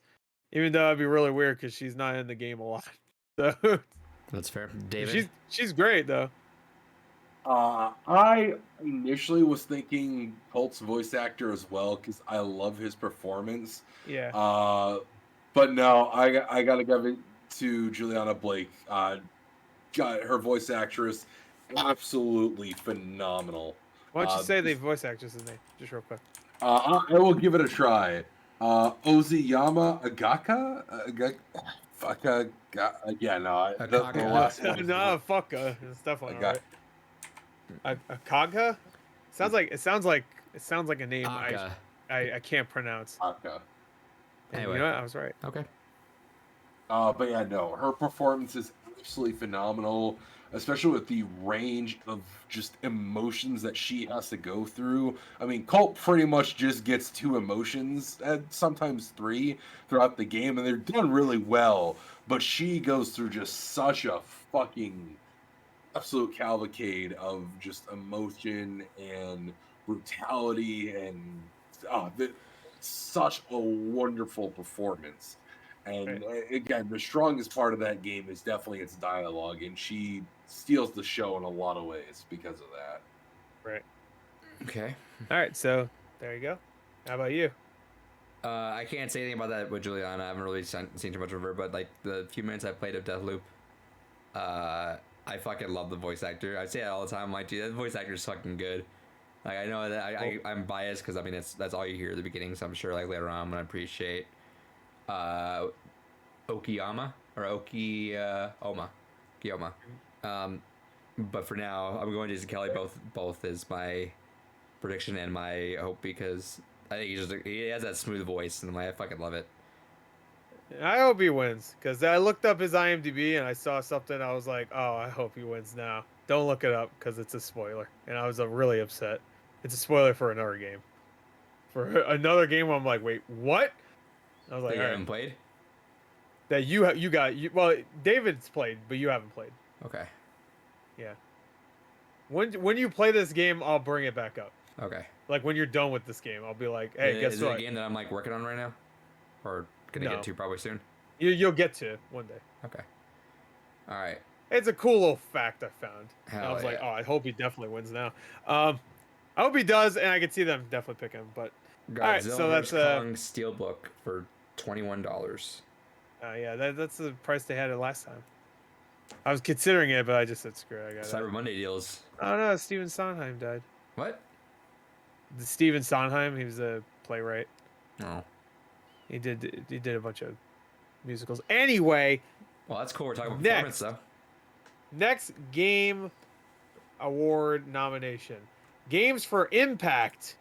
Even though it'd be really weird because she's not in the game a lot. So that's fair. David? She's great, though. I initially was thinking Colt's voice actor as well because I love his performance. Yeah. But no, I gotta give it to Juliana Blake. Got her voice actress, absolutely phenomenal. Why don't you say the voice actress's name just real quick? I will give it a try. Ozuyama Agaka. Yeah, no. The last one. No, fucka. It's definitely all right. Akaga? It sounds like a name I can't pronounce. Aka. Anyway, you know what? I was right. Okay. But yeah, no, her performance is absolutely phenomenal, especially with the range of just emotions that she has to go through. I mean, Colt pretty much just gets 2 emotions, and sometimes 3 throughout the game, and they're done really well. But she goes through just such a fucking absolute cavalcade of just emotion and brutality, and such a wonderful performance. And again, the strongest part of that game is definitely its dialogue, and she steals the show in a lot of ways because of that. Right. Okay. All right, so there you go. How about you? I can't say anything about that with Juliana. I haven't really seen too much of her, but like the few minutes I played of Deathloop, I fucking love the voice actor. I say it all the time. I'm like, dude, that voice actor is fucking good. Like, I know that I'm biased because I mean that's all you hear at the beginning. So I'm sure like later on I'm gonna appreciate Okiyama or Okiyama. But for now, I'm going to Jason Kelly. Both is my prediction and my hope because I think he has that smooth voice and I fucking love it. I hope he wins because I looked up his IMDb and I saw something. I was like, oh, I hope he wins now. Don't look it up because it's a spoiler, and I was really upset. It's a spoiler for another game. For another game, I'm like, wait, what? I was like, you haven't played? That well, David's played, but you haven't played. Okay. Yeah. When you play this game, I'll bring it back up. Okay. Like when you're done with this game, I'll be like, hey, guess what? Is it a game that I'm like working on right now, or gonna get to probably soon? You'll get to it one day. Okay. All right. it's a cool little fact I found. Hell I was like, yeah. oh, I hope he definitely wins now. I hope he does, and I can see them definitely pick him. But all right, so that's Kong Steelbook for $21. yeah, that's the price they had it last time. I was considering it, but I just said screw it. I got Cyber Monday deals. Oh no, Stephen Sondheim died. What? Stephen Sondheim, he was a playwright. Oh. He did a bunch of musicals. Anyway. Well, that's cool. We're talking about performance, though. Next game award nomination. Games for Impact.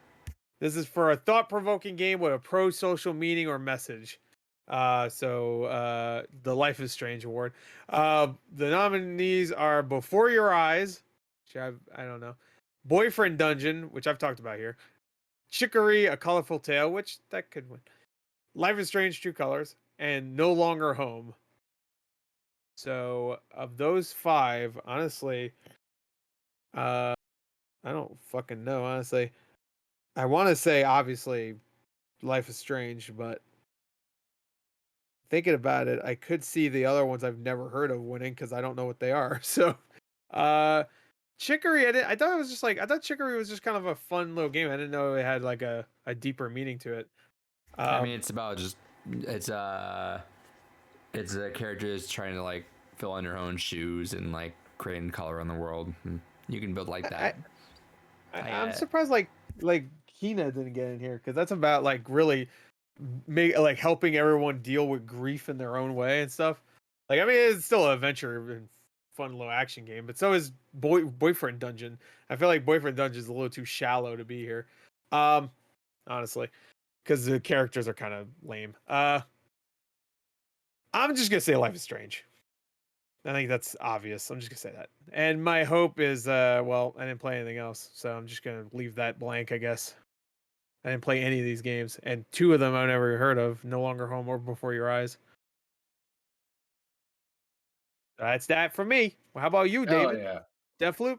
This is for a thought-provoking game with a pro-social meaning or message. The Life is Strange award. The nominees are Before Your Eyes, which I don't know. Boyfriend Dungeon, which I've talked about here. Chicory, A Colorful Tale, which that could win. Life is Strange, True Colors, and No Longer Home. So of those 5, honestly, I don't fucking know. Honestly, I want to say obviously Life is Strange, but thinking about it, I could see the other ones I've never heard of winning because I don't know what they are. So, Chicory, I thought it was just I thought Chicory was just kind of a fun little game. I didn't know it had like a deeper meaning to it. I mean, it's about just it's a character is trying to like fill in your own shoes and like creating color on the world. You can build like that. I'm surprised like Kina didn't get in here because that's about like really helping everyone deal with grief in their own way and stuff. Like, I mean, it's still an adventure and fun little action game, but so is Boyfriend Dungeon. I feel like Boyfriend Dungeon is a little too shallow to be here, honestly, because the characters are kind of lame. I'm just gonna say Life is Strange. I think that's obvious. I'm just gonna say that. And my hope is, well, I didn't play anything else, so I'm just gonna leave that blank, I guess. I didn't play any of these games, and 2 of them I've never heard of: No Longer Home or Before Your Eyes. That's that for me. Well, how about you, David? Yeah. Deathloop?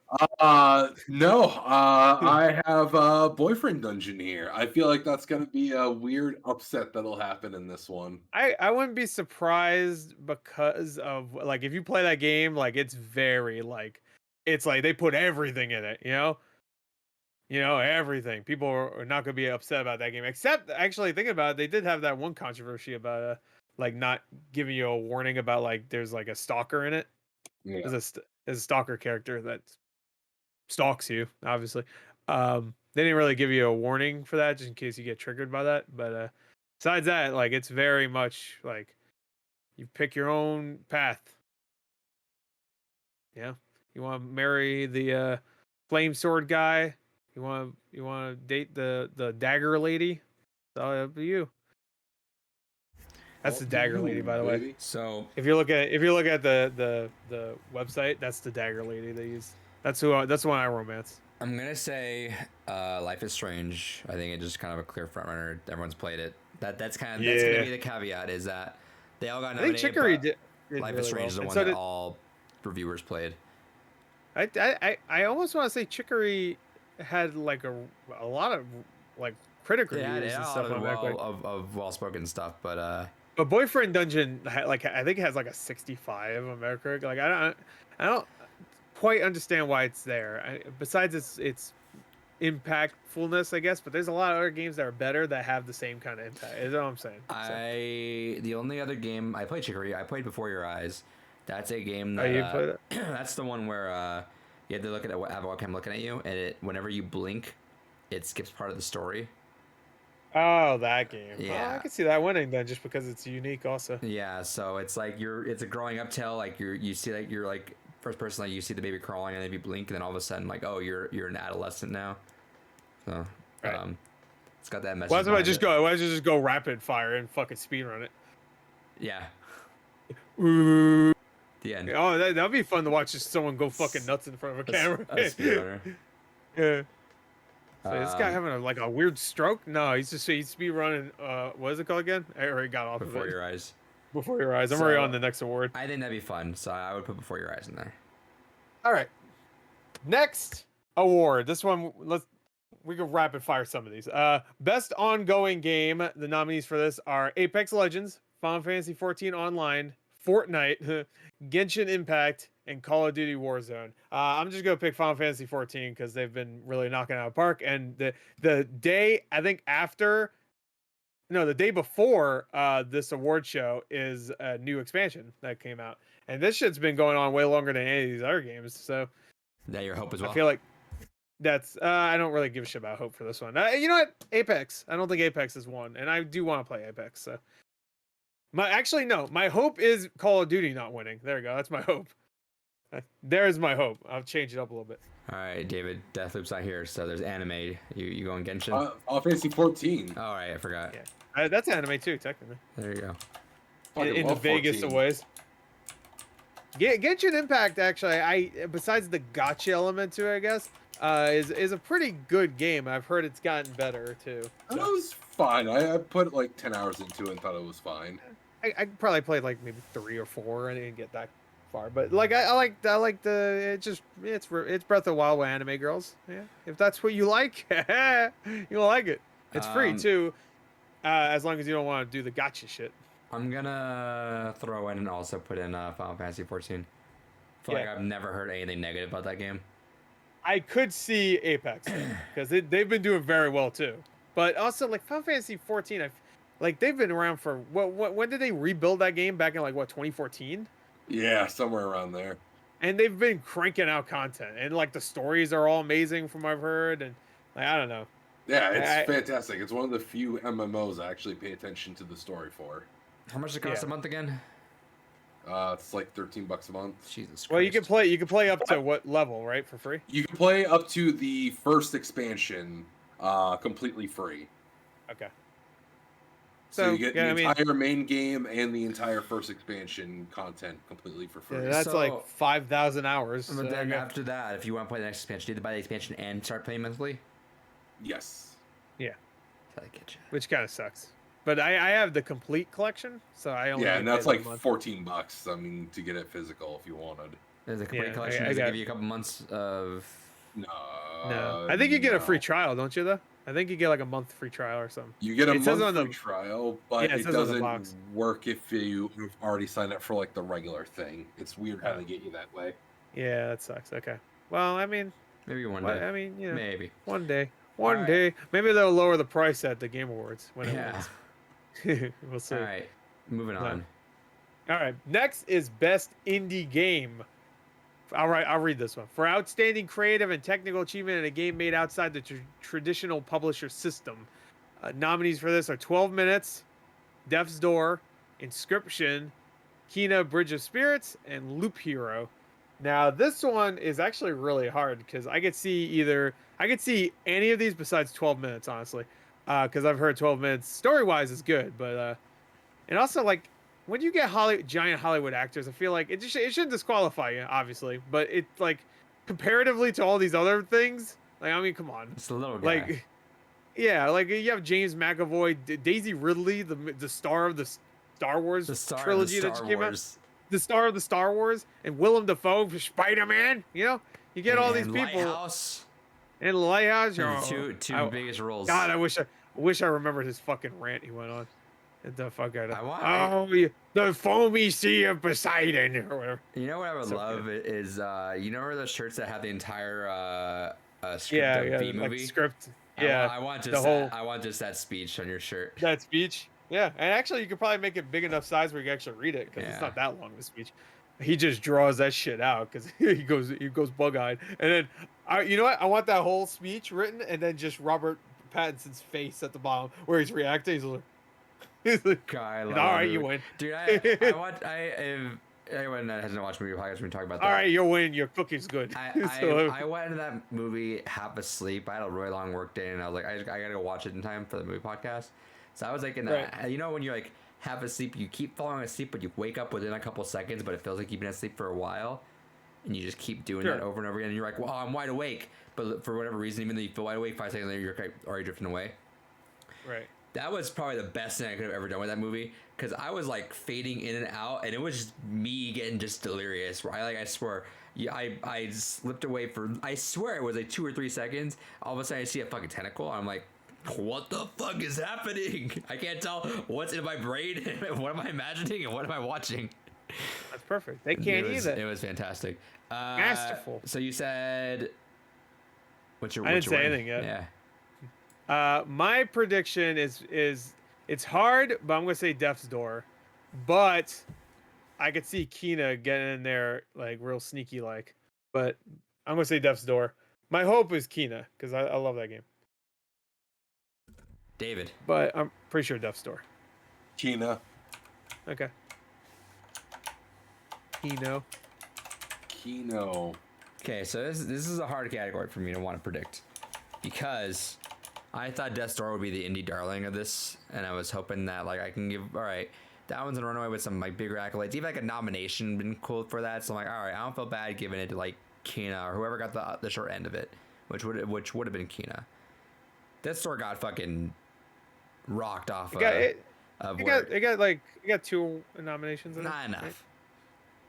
No. I have Boyfriend Dungeon here. I feel like that's gonna be a weird upset that'll happen in this one. I wouldn't be surprised because of like if you play that game, like it's very it's like they put everything in it, everything. People are not gonna be upset about that game. Except actually thinking about it, they did have that one controversy about like not giving you a warning about like there's like a stalker in it. Yeah. There's a stalker character that stalks you, obviously. They didn't really give you a warning for that, just in case you get triggered by that. But besides that, like it's very much like you pick your own path. Yeah, you want to marry the flame sword guy. You want to date the dagger lady. It's all up to you. That's the dagger lady, by the way. So if you look at the website, that's the dagger lady they use. That's the one I romance. I'm gonna say Life is Strange. I think it's just kind of a clear front runner. Everyone's played it. That's gonna be the caveat, is that they all got nominated. I think Chicory did Life really is Strange is the one that all reviewers played. I almost want to say Chicory had like a lot of like critic reviews and stuff of well-spoken stuff, but Boyfriend Dungeon, like I think it has like a 65 on Metacritic. Like I don't quite understand why it's there. Besides its impactfulness, I guess. But there's a lot of other games that are better that have the same kind of impact. Is what I'm saying. The only other game I played Chicory, I played Before Your Eyes. That's a game that you played it? That's the one where you have to have a webcam looking at you, and whenever you blink, it skips part of the story. Oh, that game. Yeah, I can see that winning then, just because it's unique, also. Yeah, so it's like it's a growing up tale. Like you see like you're like first person, like you see the baby crawling, and then you blink, and then all of a sudden, like, oh, you're an adolescent now. So right. It's got that message. Why don't I just go rapid fire and fucking speedrun it? Yeah. Ooh. The end. Oh, that'd be fun to watch just someone go fucking nuts in front of a camera. A speedrunner. Yeah. So this guy having a weird stroke? No, he's speed running. What is it called again? I already got off Before of it. Your Eyes. Before Your Eyes. I'm already on the next award. I think that'd be fun, so I would put Before Your Eyes in there. All right. Next award. This one, we can rapid fire some of these. Best ongoing game. The nominees for this are Apex Legends, Final Fantasy 14 Online, Fortnite, Genshin Impact, and Call of Duty Warzone. I'm just gonna pick Final Fantasy 14 because they've been really knocking it out of the park. And the day I think after, no, the day before this award show is a new expansion that came out, and this shit's been going on way longer than any of these other games. So that your hope as well. I feel like that's I don't really give a shit about hope for this one. You know what? Apex. I don't think Apex is one, and I do want to play Apex. So my hope is Call of Duty not winning. There you go. That's my hope. There's my hope. I'll change it up a little bit. All right, David. Deathloop's not here, so there's anime. You going Genshin? Final Fantasy 14. All right, I forgot. Yeah, that's anime too, technically. There you go. In the vaguest of ways. Genshin Impact, actually, besides the gotcha element to it, I guess, is a pretty good game. I've heard it's gotten better too. So. It was fine. I put like 10 hours into it and thought it was fine. I probably played like maybe 3 or 4. I didn't get that far, but like I like it's Breath of the Wild with anime girls. Yeah, if that's what you like, you'll like it. It's free too, as long as you don't want to do the gotcha shit. I'm gonna throw in and also put in Final Fantasy 14. I feel like I've never heard anything negative about that game. I could see Apex because they've been doing very well too, but also like Final Fantasy 14, like they've been around for when did they rebuild that game? Back in like 2014? Yeah, somewhere around there. And they've been cranking out content, and like the stories are all amazing from what I've heard, and like I don't know. Yeah, it's fantastic. It's one of the few MMOs I actually pay attention to the story for. How much does it cost a month again? It's like $13 a month. Jesus Christ. Well, you can play up to what level, right, for free? You can play up to the first expansion, completely free. Okay. So you get the entire main game and the entire first expansion content completely for free. Yeah, that's like 5,000 hours. But then after that, if you want to play the next expansion, do you have to buy the expansion and start playing monthly? Yes. Yeah. I get you. Which kind of sucks. But I have the complete collection, so I only and that's like $14. I mean, to get it physical if you wanted. There's a complete collection. Does it give you a couple months of? No. I think you get a free trial, don't you? Though I think you get like a month free trial or something. You get a month free trial, but it doesn't work if you've already signed up for like the regular thing. It's weird how they get you that way. Yeah, that sucks. Okay. Well, I mean, maybe one day. I mean, maybe one day. One day, maybe they'll lower the price at the Game Awards when it wins. We'll see. All right, moving on. All right, next is Best Indie Game. All right, I'll read this one. For outstanding creative and technical achievement in a game made outside the traditional publisher system. Nominees for this are 12 Minutes, Death's Door, Inscription, Kena Bridge of Spirits, and Loop Hero. Now, this one is actually really hard because I could see any of these besides 12 Minutes, honestly. Because I've heard 12 Minutes story-wise is good, but and also like when you get giant Hollywood actors, I feel like it shouldn't disqualify you, obviously, but it like comparatively to all these other things, like I mean, come on, it's a little guy. Like, yeah, like you have James McAvoy, Daisy Ridley, the star of the Star Wars trilogy that just came out, the star of the Star Wars, and Willem Dafoe for Spider-Man. You know, you get all these people. Lighthouse. And Lighthouse, two biggest roles. God, I wish I remembered his fucking rant he went on. Get the fuck out of the foamy sea of Poseidon or whatever. You know what I would love is you know the shirts that have the entire script of B movie? Like script. Yeah. I want just that speech on your shirt. That speech. Yeah, and actually you could probably make it big enough size where you can actually read it because it's not that long of a speech. He just draws that shit out because he goes bug-eyed, and then you know what? I want that whole speech written, and then just Robert Pattinson's face at the bottom where he's reacting. He's like God, all right, you win, dude. If anyone that hasn't watched movie podcast, we can talk about that. All right, you win. Your cookie's good. I went into that movie half asleep. I had a really long work day, and I was like, I gotta go watch it in time for the movie podcast. So I was like, you know, when you're like half asleep, you keep falling asleep, but you wake up within a couple seconds, but it feels like you've been asleep for a while, and you just keep doing that over and over again, and you're like, well, I'm wide awake, but for whatever reason, even though you feel wide awake, 5 seconds later, you're already drifting away. Right. That was probably the best thing I could have ever done with that movie, because I was like fading in and out, and it was just me getting just delirious. I swear, I slipped away for, I swear it was like 2 or 3 seconds. All of a sudden, I see a fucking tentacle, and I'm like, what the fuck is happening? I can't tell what's in my brain, what am I imagining, and what am I watching? That's perfect. They can't either. It was fantastic. Masterful. So you said, I didn't say anything yet. Yeah. My prediction is it's hard, but I'm gonna say Death's Door, but I could see Kina getting in there like real sneaky like, but I'm gonna say Death's Door. My hope is Kina because I love that game. David. But I'm pretty sure Death's Door. Kina. Okay. Kino. Okay, so this is a hard category for me to want to predict because I thought Death's Door would be the indie darling of this, and I was hoping that like I can give that one's gonna run away with some like bigger accolades. Even like a nomination been cool for that. So I'm like, all right, I don't feel bad giving it to like Kina or whoever got the short end of it, which would have been Kina. Death's Door got fucking rocked off. It got 2 nominations. Not enough. Right?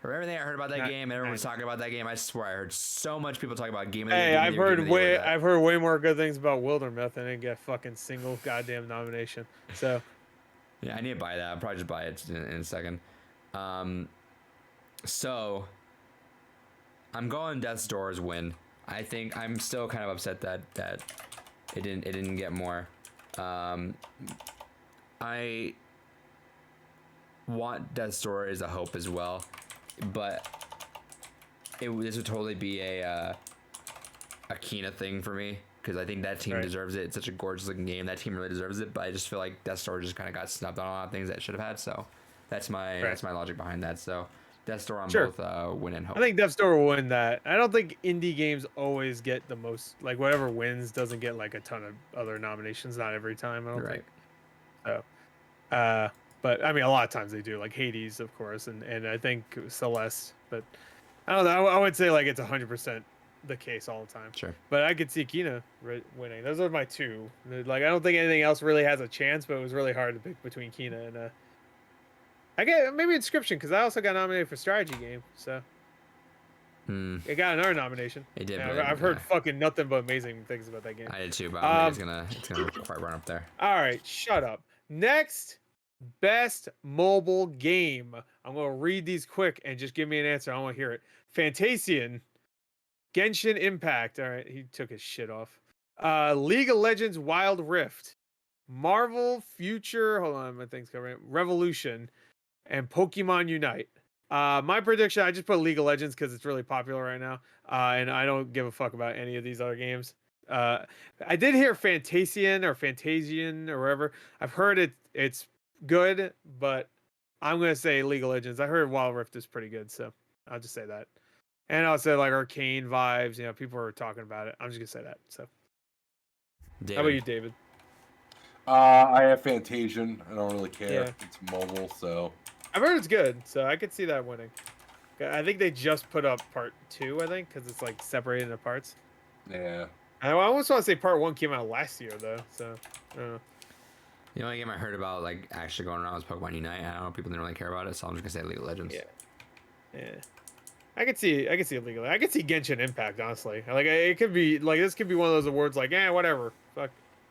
For everything I heard about that game, and everyone was talking about that game, I swear I heard so much people talk about game of the year. Hey, I've heard way more good things about Wildermyth and didn't get fucking single goddamn nomination. So yeah, I need to buy that. I'll probably just buy it in a second. So I'm going Death's Door's win. I think I'm still kind of upset that it didn't get more. I want Death's Door as a hope as well, but this would totally be a Kina thing for me because I think that team deserves it. It's such a gorgeous looking game. That team really deserves it, but I just feel like Death's Door just kind of got snubbed on a lot of things that it should have had. So that's my logic behind that. So Death's Door on both win and hope. I think Death's Door will win that. I don't think indie games always get the most, like whatever wins doesn't get like a ton of other nominations. Not every time, I don't think. So, but I mean, a lot of times they do, like Hades, of course, and I think Celeste. But I don't know. I would say like it's 100% the case all the time. Sure. But I could see Kina winning. Those are my 2. Like I don't think anything else really has a chance, but it was really hard to pick between Kina and I get maybe Inscription because I also got nominated for strategy game, so it got another nomination. It did. I've heard fucking nothing but amazing things about that game. I did too, but I think it's gonna quite run up there. All right, shut up. Next, best mobile game. I'm gonna read these quick and just give me an answer. I want to hear it. Fantasian, Genshin Impact. All right, he took his shit off. League of Legends Wild Rift, Marvel Future. Hold on, my thing's covering it. Revolution. And Pokemon Unite. My prediction, I just put League of Legends because it's really popular right now. And I don't give a fuck about any of these other games. I did hear Fantasian or wherever. I've heard it's good, but I'm going to say League of Legends. I heard Wild Rift is pretty good, so I'll just say that. And I'll say like Arcane vibes. You know, people are talking about it. I'm just going to say that. So, David. How about you, David? I have Fantasian. I don't really care. Yeah. It's mobile, so... I've heard it's good, so I could see that winning. I think they just put up part 2, I think, because it's like separated into parts. Yeah. I almost want to say part 1 came out last year, though, so I don't know. The only game I heard about like actually going around was Pokemon Unite. I don't know, people didn't really care about it, so I'm just gonna say League of Legends. Yeah. I could see a League of Legends. I could see Genshin Impact, honestly. Like it could be like this could be one of those awards like, whatever. Fuck.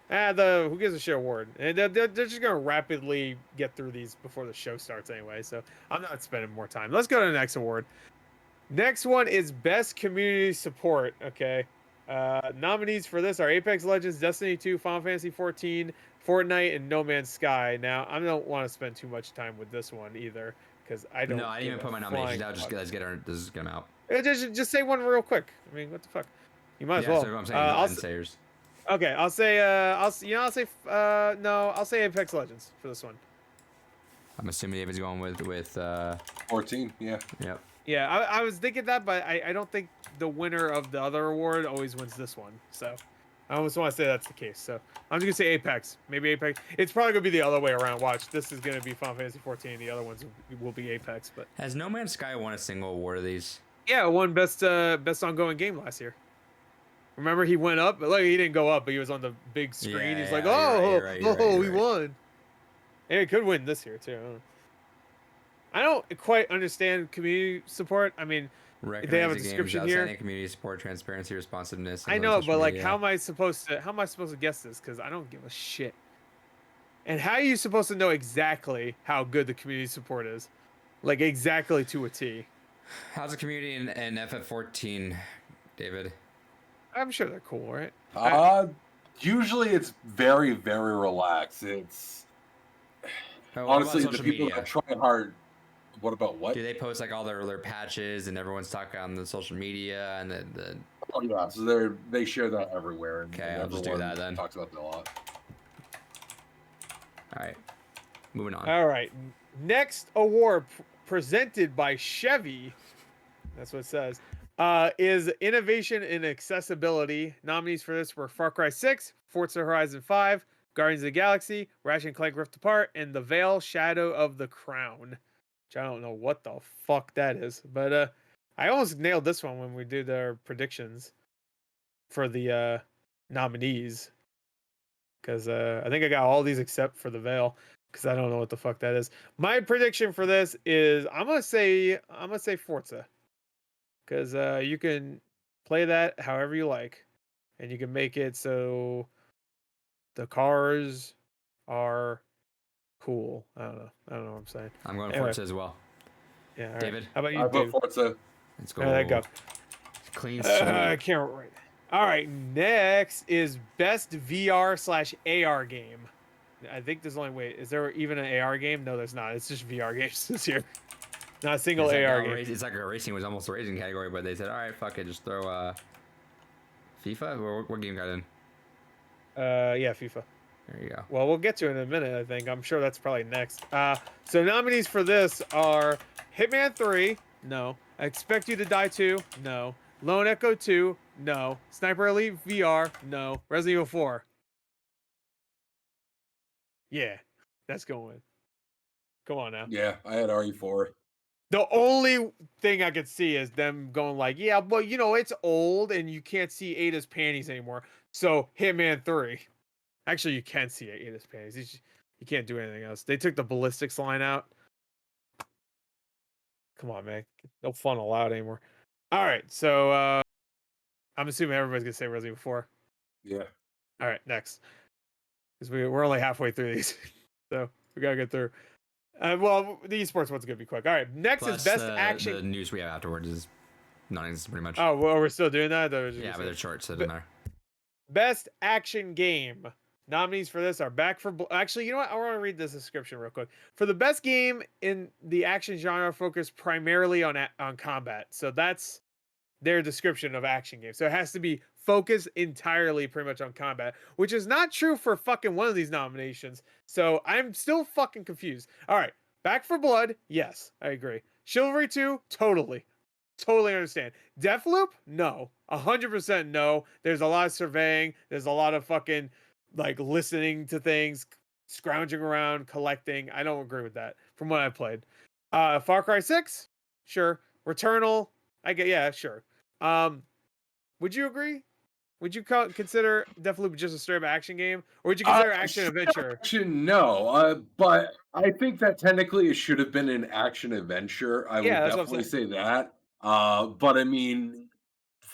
The who gives a shit award. And they're just gonna rapidly get through these before the show starts anyway. So I'm not spending more time. Let's go to the next award. Next one is Best Community Support. Okay. Nominees for this are Apex Legends, Destiny 2, Final Fantasy 14, Fortnite, and No Man's Sky. Now I don't want to spend too much time with this one either because I don't. No, I didn't even put my nominations out. Let's get them out. Just say one real quick. I mean, what the fuck? You might as well. So I'm saying Okay, I'll say I'll say Apex Legends for this one. I'm assuming David's going with 14, yeah. Yep. Yeah, I was thinking that, but I don't think the winner of the other award always wins this one. So I almost want to say that's the case. So I'm just gonna say Apex. Maybe Apex. It's probably gonna be the other way around. Watch, this is gonna be Final Fantasy 14. The other ones will be Apex. But has No Man's Sky won a single award of these? Yeah, won best ongoing game last year. Remember, he went up, but like he didn't go up, but he was on the big screen. He's like, we won. And it could win this year too. I don't quite understand community support. I mean, they have a description here. Community support, transparency, responsiveness. I know, but like, how am I supposed to guess this? Because I don't give a shit. And how are you supposed to know exactly how good the community support is? like exactly to a T. How's the community in FF14, David? I'm sure they're cool, right? Usually it's very, very relaxed. It's honestly the people that try hard. What about what? Do they post like all their patches and everyone's talking on the social media and the Oh yeah, so they share that everywhere. And okay, I'll just do that then. Talks about that a lot. All right, moving on. All right, next award presented by Chevy. That's what it says. Is innovation in accessibility. Nominees for this were Far Cry 6, Forza Horizon 5, Guardians of the Galaxy, Ratchet & Clank Rift Apart, and The Veil: Shadow of the Crown. Which I don't know what the fuck that is, but I almost nailed this one when we did our predictions for the nominees. Because I think I got all these except for The Veil, because I don't know what the fuck that is. My prediction for this is I'm gonna say Forza. Because you can play that however you like, and you can make it so the cars are cool. I don't know what I'm saying. I'm going Forza as well. Yeah, David. Right. How about you? I vote Forza. Let's go. There you go. Clean. I can't write. All right. Next is best VR/AR game. I think there's only wait. Is there even an AR game? No, there's not. It's just VR games this year. Not a single AR game. It's like racing was almost a racing category, but they said, all right, fuck it, just throw FIFA. What game got in? Yeah, FIFA. There you go. Well, we'll get to it in a minute, I think. I'm sure that's probably next. So nominees for this are Hitman 3, no. I Expect You to Die 2, no. Lone Echo 2, no. Sniper Elite VR, no. Resident Evil 4. Yeah, that's going. Come on now. Yeah, I had RE4. The only thing I could see is them going like, yeah, but you know, it's old and you can't see Ada's panties anymore. So Hitman 3. Actually, you can see Ada's panties. You can't do anything else. They took the ballistics line out. Come on, man. No fun allowed anymore. All right, so I'm assuming everybody's going to say Resident Evil 4. Yeah. All right, next. Because we're only halfway through these. So we got to get through. Well, the esports one's going to be quick. All right, next is best action. The news we have afterwards is non-existent pretty much. Oh, well, we're still doing that? Yeah, but they're short, so it doesn't matter. Best action game. Nominees for this are Back for Blood. Actually, you know what? I want to read this description real quick. For the best game in the action genre focused primarily on combat. So that's their description of action games. So it has to be focused entirely pretty much on combat, which is not true for fucking one of these nominations. So I'm still fucking confused. All right. Back for Blood. Yes, I agree. Chivalry 2. Totally understand. Deathloop? No. 100% no. There's a lot of surveying. There's a lot of fucking like listening to things, scrounging around, collecting. I don't agree with that from what I played. Far Cry 6? Sure. Returnal? Yeah, sure. Would you agree? Would you consider Deathloop just a straight up action game? Or would you consider action adventure? Action, no. But I think that technically it should have been an action adventure. I would definitely say that. But I mean,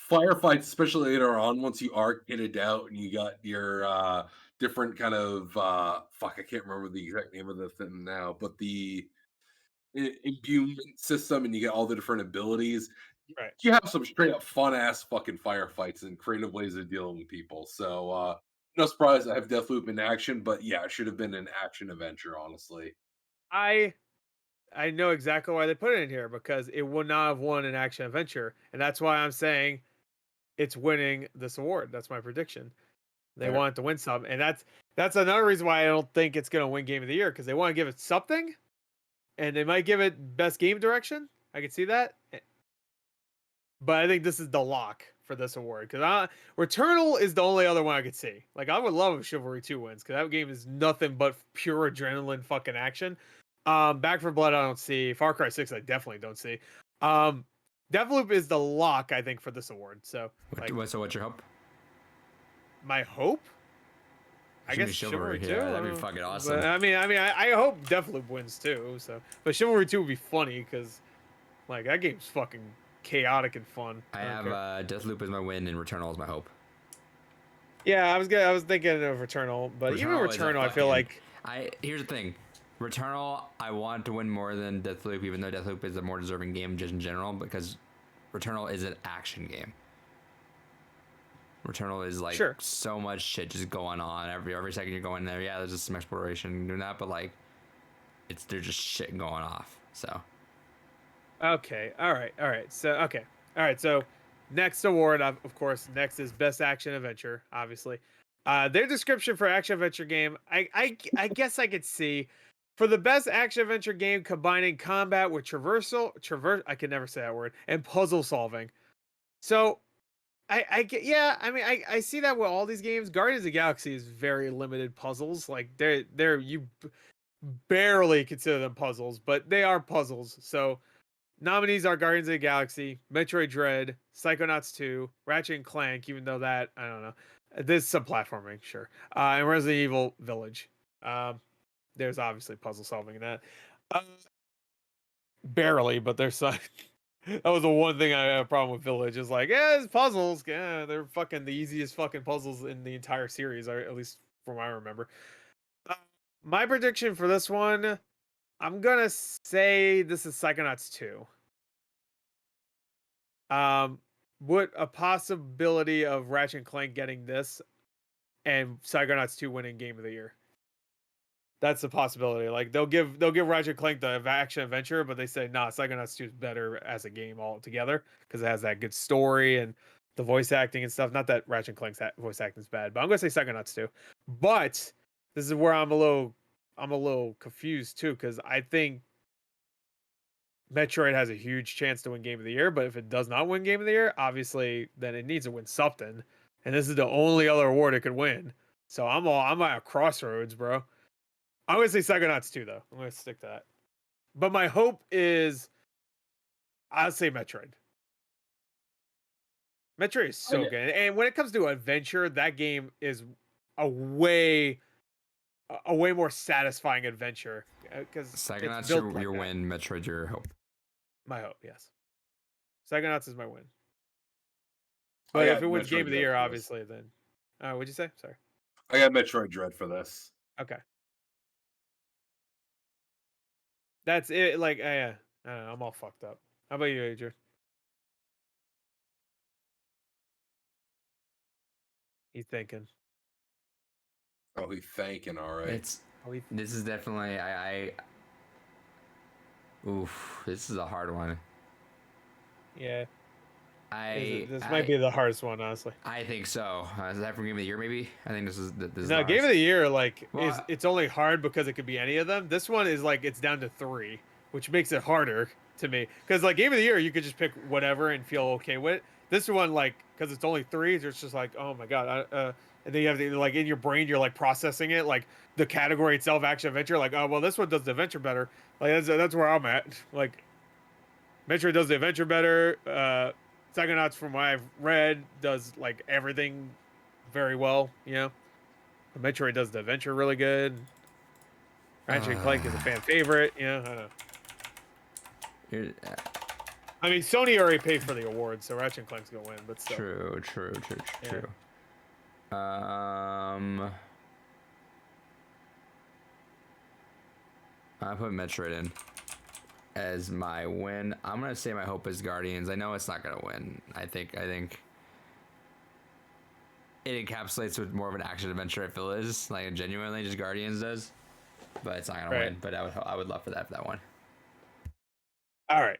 firefights, especially later on, once you are kitted out and you got your different kind of fuck, I can't remember the exact name of the thing now, but the imbuement system, and you get all the different abilities. Right. You have some straight up fun ass fucking firefights and creative ways of dealing with people. So no surprise I have Deathloop in action, but yeah, it should have been an action adventure, honestly. I know exactly why they put it in here, because it would not have won an action adventure, and that's why I'm saying it's winning this award. That's my prediction. They want it to win something, and that's another reason why I don't think it's going to win Game of the Year, because they want to give it something, and they might give it best game direction. I can see that, but I think this is the lock for this award, because Returnal is the only other one I could see. Like, I would love if Chivalry 2 wins, because that game is nothing but pure adrenaline fucking action. Back for Blood I don't see. Far Cry 6 I definitely don't see. Deathloop is the lock, I think, for this award. So, so what's your hope? My hope? I guess Chivalry 2. Yeah, that'd be fucking awesome. But, I hope Deathloop wins too. So, but Chivalry 2 would be funny, because like that game's fucking chaotic and fun. I have Deathloop as my win and Returnal as my hope. Yeah, I was thinking of Returnal, but even Returnal, I feel like here's the thing. Returnal, I want to win more than Deathloop, even though Deathloop is a more deserving game just in general, because Returnal is an action game. Returnal is like so much shit just going on every second you're going there. Yeah, there's just some exploration doing that, but like there's just shit going off. So okay, all right. So next award, of course, next is best action adventure. Obviously, their description for action adventure game, I guess I could see. For the best action adventure game combining combat with I can never say that word, and puzzle solving. So I get, yeah, I mean, I see that with all these games. Guardians of the Galaxy is very limited puzzles. Like you barely consider them puzzles, but they are puzzles. So nominees are Guardians of the Galaxy, Metroid Dread, Psychonauts 2, Ratchet and Clank, even though that, I don't know. There's some platforming, sure. And Resident Evil Village. There's obviously puzzle solving in that. Barely, but there's some. That was the one thing I had a problem with Village. Is like, yeah, it's puzzles. Yeah, they're fucking the easiest fucking puzzles in the entire series, or at least from what I remember. My prediction for this one, I'm gonna say this is Psychonauts 2. What a possibility of Ratchet and Clank getting this and Psychonauts 2 winning Game of the Year. That's a possibility. Like they'll give Ratchet and Clank the action adventure, but they say nah, Psychonauts 2 is better as a game altogether because it has that good story and the voice acting and stuff. Not that Ratchet and Clank's voice acting is bad, but I'm gonna say Psychonauts 2. But this is where I'm a little confused too, because I think Metroid has a huge chance to win Game of the Year, but if it does not win Game of the Year, obviously then it needs to win something. And this is the only other award it could win. So I'm at a crossroads, bro. I'm gonna say Psychonauts 2 though. I'm gonna stick to that. But my hope is I'll say Metroid. Metroid is so good. And when it comes to adventure, that game is a way more satisfying adventure. Because Psychonauts your win, Metroid your hope. My hope, yes. Psychonauts is my win. But if it wins Game of the Year, obviously, then. What'd you say? Sorry. I got Metroid Dread for this. Okay. That's it. Like, yeah. I don't know. I'm all fucked up. How about you, Adrian? He's thinking. Oh, he's thinking. All right. This is definitely Oof, this is a hard one. Yeah. This might be the hardest one, honestly. I think so. Is that from Game of the Year, maybe? I think this is no, Game of the Year, like, it's only hard because it could be any of them. This one is like, it's down to 3, which makes it harder to me. Because, like, Game of the Year, you could just pick whatever and feel okay with it. This one, like, because it's only 3, it's just like, oh my God. And then you have to, like, in your brain, you're, like, processing it. Like, the category itself, action adventure, like, oh, well, this one does the adventure better. Like, that's where I'm at. Like, Metroid does the adventure better. Psychonauts, from what I've read, does like everything very well, you know. Metroid does the adventure really good. Ratchet and Clank is a fan favorite, you know. I don't know. I mean, Sony already paid for the award, so Ratchet and Clank's gonna win, but still. True. I put Metroid in as my win. I'm gonna say my hope is Guardians. I know it's not gonna win. I think it encapsulates with more of an action adventure if it is like genuinely just Guardians does, but it's not gonna win. But I would love for that one. All right.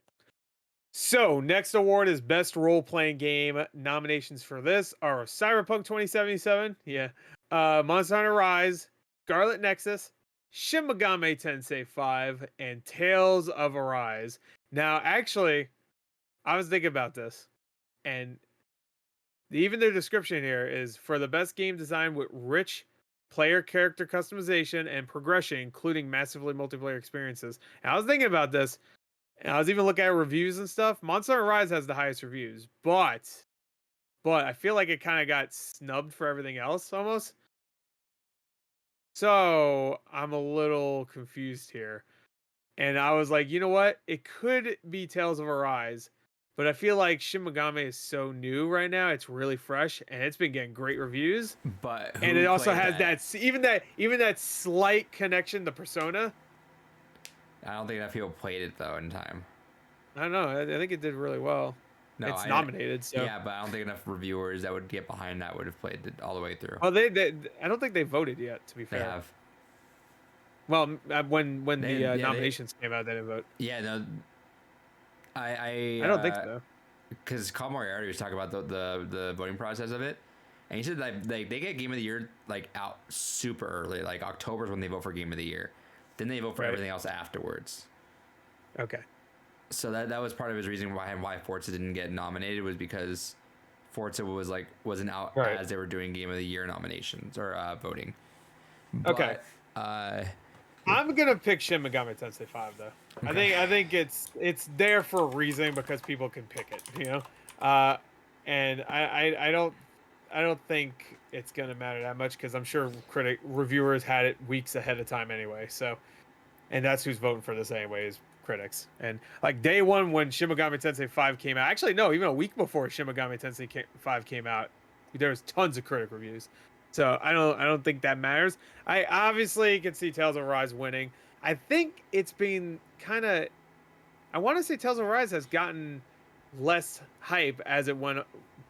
So next award is best role playing game. Nominations for this are Cyberpunk 2077, Monster Hunter Rise, Scarlet Nexus, Shin Megami Tensei 5, and Tales of Arise. Now, actually, I was thinking about this, and even their description here is for the best game design with rich player character customization and progression, including massively multiplayer experiences. And I was thinking about this, and I was even looking at reviews and stuff. Monster Hunter Rise has the highest reviews, but I feel like it kind of got snubbed for everything else almost. So I'm a little confused here. And I was like, you know what? It could be Tales of Arise, but I feel like Shin Megami is so new right now. It's really fresh and it's been getting great reviews. But and it also has that even that slight connection to Persona. I don't think enough people played it though in time. I don't know. I think it did really well. No, it's nominated, so yeah, but I don't think enough reviewers that would get behind that would have played it all the way through. Well, I don't think they voted yet. To be fair, they have. Well, when the nominations came out, they didn't vote. Yeah, no. I don't think so. Because Carl Moriarty was talking about the voting process of it, and he said that they get Game of the Year like out super early, like October is when they vote for Game of the Year, then they vote for everything else afterwards. Okay. So that was part of his reason why Forza didn't get nominated, was because Forza wasn't out as they were doing Game of the Year nominations or voting. Okay. But, I'm gonna pick Shin Megami Tensei 5 though. Okay. I think it's there for a reason, because people can pick it, you know. And I don't think it's gonna matter that much, because I'm sure reviewers had it weeks ahead of time anyway. So, and that's who's voting for this anyway, is critics. And like day one when Shin Megami Tensei 5 came out, actually no, even a week before Shin Megami Tensei 5 came out, there was tons of critic reviews. So I don't think that matters. I obviously can see Tales of Arise winning. I think it's been kind of, I want to say Tales of Arise has gotten less hype as it went,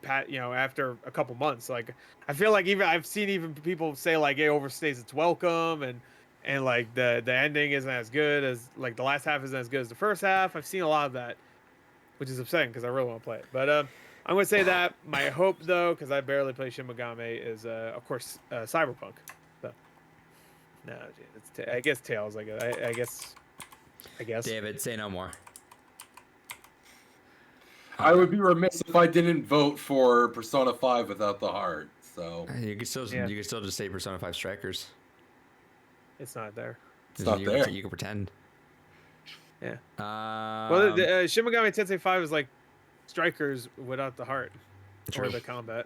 after a couple months. Like I feel like I've seen people say like it overstays its welcome, and like the ending isn't as good as, like, the last half isn't as good as the first half. I've seen a lot of that, which is upsetting because I really want to play it. But I'm going to say that my hope, though, because I barely play Shin Megami, is, of course, Cyberpunk. So, no, I guess Tales. I guess. David, say no more. I would be remiss if I didn't vote for Persona 5 without the heart. So you can still just say Persona 5 Strikers. It's not there. It's not there. You can pretend. Yeah. Well, Shin Megami Tensei 5 is like Strikers without the heart or the combat.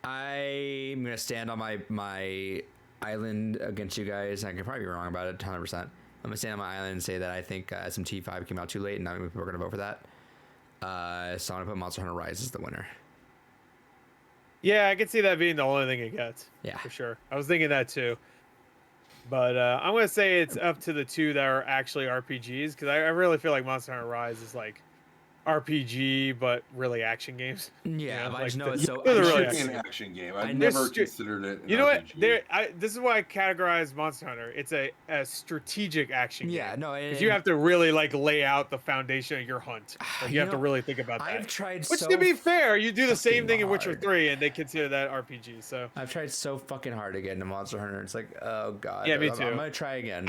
I'm gonna stand on my island against you guys. I can probably be wrong about it, 100%. I'm gonna stand on my island and say that I think SMT 5 came out too late, and not many people are gonna vote for that. So I'm gonna put Monster Hunter Rise as the winner. Yeah, I can see that being the only thing it gets. Yeah, for sure. I was thinking that too. But I'm going to say it's up to the two that are actually RPGs, because I really feel like Monster Hunter Rise is like RPG, but really action games. Yeah, but like, I just know it's so really an action game. I've never considered it. You know RPG. What? This is why I categorize Monster Hunter. It's a strategic action game. Yeah, no, because you have to really like lay out the foundation of your hunt. Like, you have to really think about that. I've tried. Which, to be fair, you do the same thing in Witcher 3, and they consider that RPG. So I've tried so fucking hard to get into Monster Hunter. It's like, oh god. Yeah, me too. I'm gonna try again.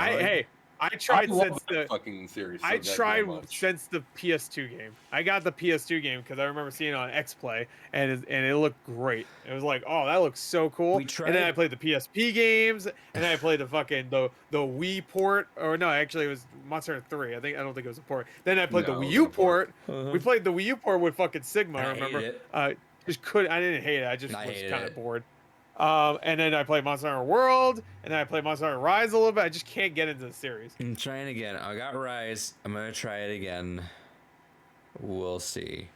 I tried since the fucking series. I tried since the PS2 game. I got the PS2 game because I remember seeing it on XPlay, and it looked great. It was like, oh, that looks so cool. And then I played the PSP games, and then I played the fucking the Wii port, or no, actually it was Monster Hunter 3. I don't think it was a port. Then I played the Wii U port. We played the Wii U port with fucking Sigma. I remember. I didn't hate it. I just was kind of bored. And then I played Monster Hunter World, and then I played Monster Hunter Rise a little bit. I just can't get into the series. I'm trying again. I got Rise. I'm gonna try it again. We'll see.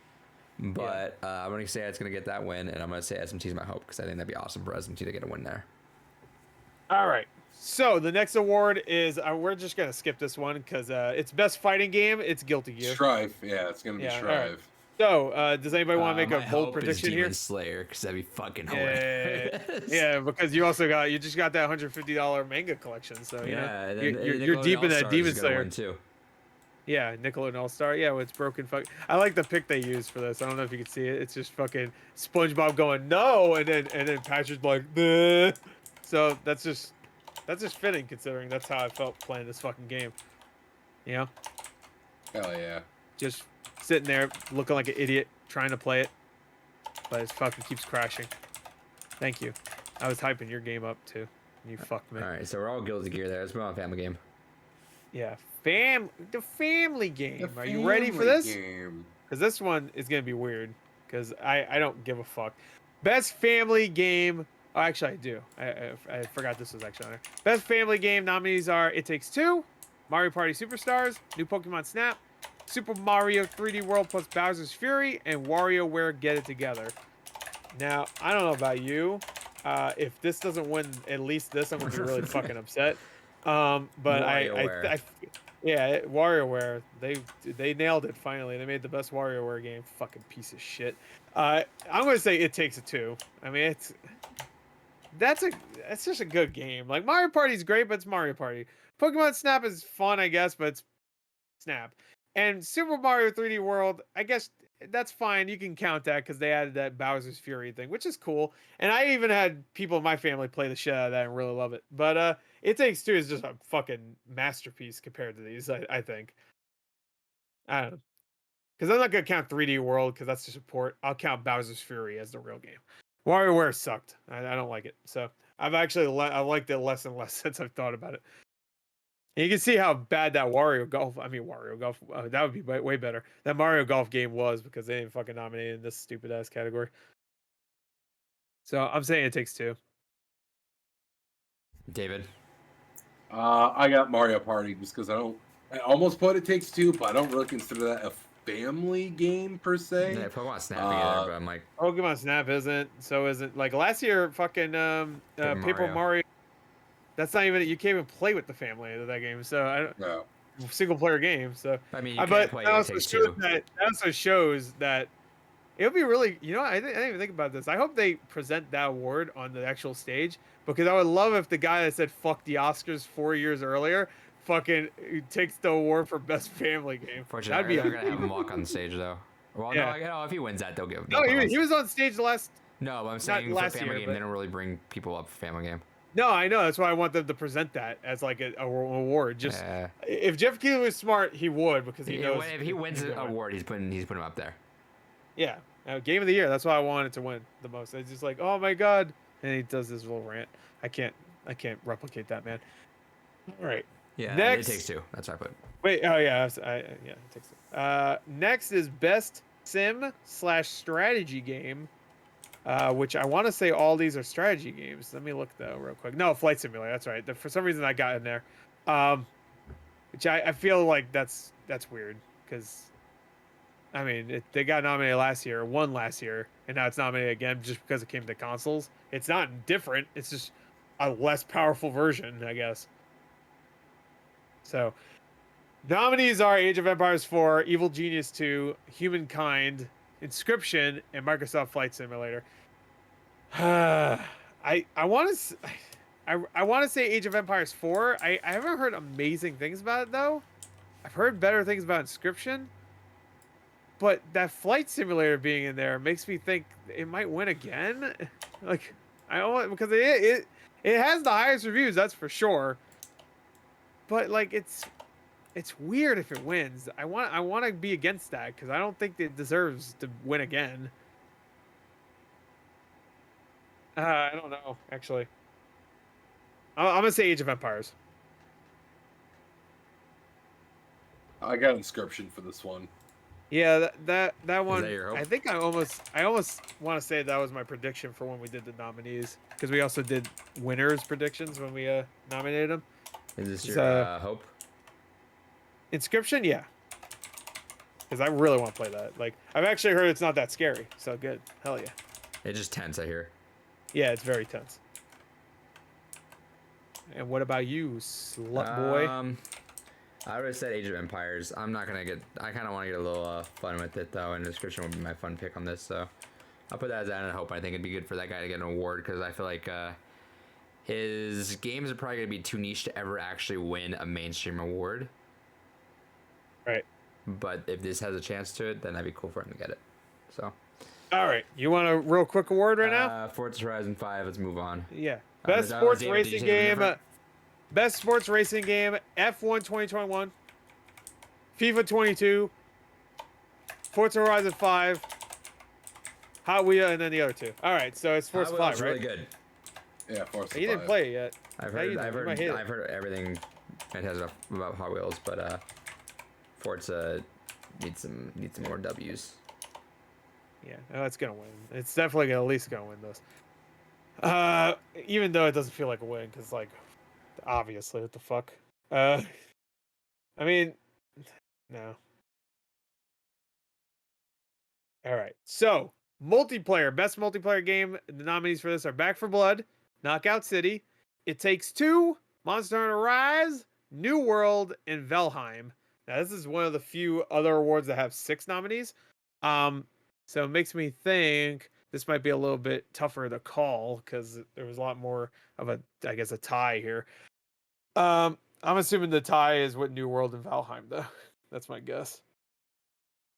But I'm gonna say it's gonna get that win, and I'm gonna say SMT is my hope, because I think that'd be awesome for SMT to get a win there. All right. So the next award is we're just gonna skip this one because it's best fighting game. It's Guilty Gear. Strive. Yeah, it's gonna be Strive. Right. So, does anybody want to make a bold prediction here? Demon Slayer, because that'd be fucking hilarious. Yeah, because you just got that $150 manga collection, so you're deep in that Demon Slayer too. Yeah, Nickelodeon All Star. Yeah, with Broken I like the pic they used for this. I don't know if you can see it. It's just fucking SpongeBob going no, and then Patrick's like, bleh. So that's just fitting, considering that's how I felt playing this fucking game. You know? Hell yeah. Just sitting there looking like an idiot trying to play it, but it fucking keeps crashing. Thank you. I was hyping your game up too. You fucked me. All right, so we're all Guilty Gear there. Let's move on to Family Game. Yeah, the family game. Are you ready for this? Because this one is gonna be weird. Because I don't give a fuck. Best family game. Oh, actually I do. I forgot this was actually on there. Best family game nominees are It Takes Two, Mario Party Superstars, New Pokemon Snap, Super Mario 3D World plus Bowser's Fury, and WarioWare Get It Together. Now, I don't know about you. If this doesn't win at least this, I'm going to be really fucking upset. But yeah, WarioWare, they nailed it finally. They made the best WarioWare game. Fucking piece of shit. I'm gonna say It Takes Two. I mean, that's just a good game. Like Mario Party's great, but it's Mario Party. Pokemon Snap is fun, I guess, but it's Snap. And Super Mario 3D World, I guess that's fine. You can count that because they added that Bowser's Fury thing, which is cool. And I even had people in my family play the shit out of that and really love it. But It Takes Two is just a fucking masterpiece compared to these, I think. I don't know. Because I'm not going to count 3D World because that's just a port. I'll count Bowser's Fury as the real game. WarioWare sucked. I don't like it. So I've actually I liked it less and less since I've thought about it. And you can see how bad that Wario Golf, that would be way better. That Mario Golf game was because they didn't fucking nominate in this stupid ass category. So I'm saying It Takes Two. David? I got Mario Party just because I almost put It Takes Two, but I don't really consider that a family game per se. Yeah, Pokemon Snap either, but I'm like... Pokemon Snap isn't, so isn't. Like last year, fucking Paper Mario. That's not even, you can't even play with the family of that game. So I don't. No. Single player game. So I mean, you can't play It Takes Two. That also shows that it would be really, I didn't even think about this. I hope they present that award on the actual stage because I would love if the guy that said fuck the Oscars 4 years earlier fucking takes the award for best family game. Fortunately, they're gonna have him walk on stage though. Well, yeah. No, if he wins that, they'll give him. No, he was on stage the last. No, but I'm saying for family game, they don't really bring people up for family game. No, I know. That's why I want them to present that as like an award. Just if Jeff Keighley was smart, he would because he knows. If he wins an award, he's putting him up there. Yeah, game of the year. That's why I wanted to win the most. It's just like, oh my god, and he does this little rant. I can't replicate that, man. All right. Yeah. Next, It Takes Two. That's what I put. Wait. Oh yeah. It Takes Two. Next is best sim/strategy game. Which I want to say all these are strategy games. Let me look though real quick. No, Flight Simulator. That's right. For some reason I got in there. Which I feel like that's weird because, I mean, they got nominated won last year, and now it's nominated again just because it came to consoles. It's not different. It's just a less powerful version, I guess. So, nominees are Age of Empires 4, Evil Genius 2, Humankind, Inscription, and Microsoft Flight Simulator. I want to say Age of Empires 4. I haven't heard amazing things about it though. I've heard better things about Inscription, but that Flight Simulator being in there makes me think it might win again. Like because it has the highest reviews, that's for sure. But like it's weird if it wins. I want to be against that because I don't think it deserves to win again. I don't know, actually. I'm gonna say Age of Empires. I got Inscription for this one. Yeah, that one. Is that your hope? I think I almost want to say that was my prediction for when we did the nominees because we also did winners predictions when we nominated them. Is this your hope? Inscription, yeah. Because I really want to play that. Like, I've actually heard it's not that scary. So good. Hell yeah. It's just tense, I hear. Yeah, it's very tense. And what about you, slut boy? I would have said Age of Empires. I kind of want to get a little fun with it though, and Inscription would be my fun pick on this. So I'll put that as an hope. I think it'd be good for that guy to get an award because I feel like his games are probably gonna be too niche to ever actually win a mainstream award. Right. But if this has a chance to it, then that'd be cool for him to get it. So. All right. You want a real quick award right now? Forza Horizon 5. Let's move on. Yeah. Best sports racing game. Best sports racing game. F1 2021. FIFA 22. Forza Horizon 5. Hot Wheel, and then the other two. All right. So it's Forza 5, right? Really good. Yeah, Forza 5. You didn't play it yet. I've heard everything fantastic about Hot Wheels, but Forza needs some more W's. Yeah, it's gonna win. It's definitely at least gonna win this. Even though it doesn't feel like a win, because like, obviously, what the fuck? I mean, no. All right, so multiplayer, best multiplayer game. The nominees for this are Back 4 Blood, Knockout City, It Takes Two, Monster Hunter Rise, New World, and Valheim. Now, this is one of the few other awards that have 6 nominees. So it makes me think this might be a little bit tougher to call because there was a lot more of a, I guess, a tie here. I'm assuming the tie is with New World and Valheim, though. That's my guess.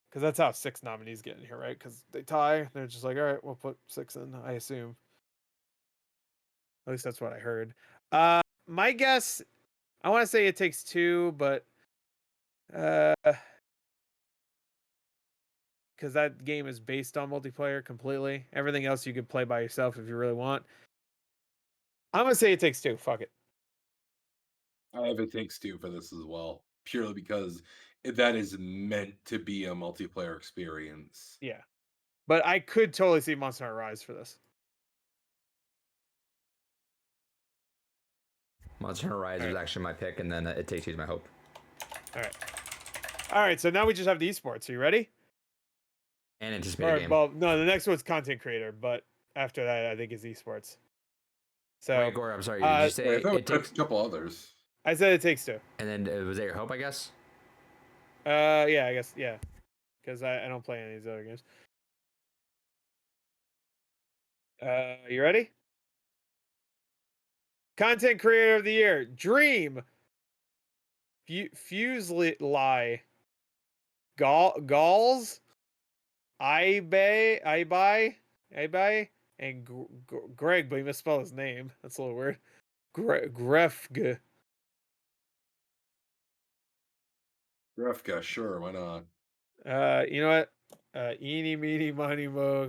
Because that's how 6 nominees get in here, right? Because they tie, they're just like, all right, we'll put 6 in, I assume. At least that's what I heard. My guess, I want to say It Takes Two, but because that game is based on multiplayer completely. Everything else you could play by yourself if you really want. I'm gonna say It Takes Two. Fuck it. I have It Takes Two for this as well, purely because that is meant to be a multiplayer experience. Yeah, but I could totally see Monster Hunter Rise for this. Monster Hunter Rise is actually my pick, and then It Takes Two is my hope. All right. So now we just have the esports. Are you ready? And anticipated game. Well, no, the next one's content creator, but after that, I think is esports. So wait, Gore, I'm sorry. Did you say It Takes a couple others? I said It Takes Two. And then was that your hope? I guess. Yeah, I guess yeah, because I don't play any of these other games. You ready? Content creator of the year: Dream, Fuseli, Galls, Ibai, and Greg, but he misspelled his name. That's a little weird. Grefg. Grefka, sure, why not? You know what? Eeny, meeny, miny, mo. You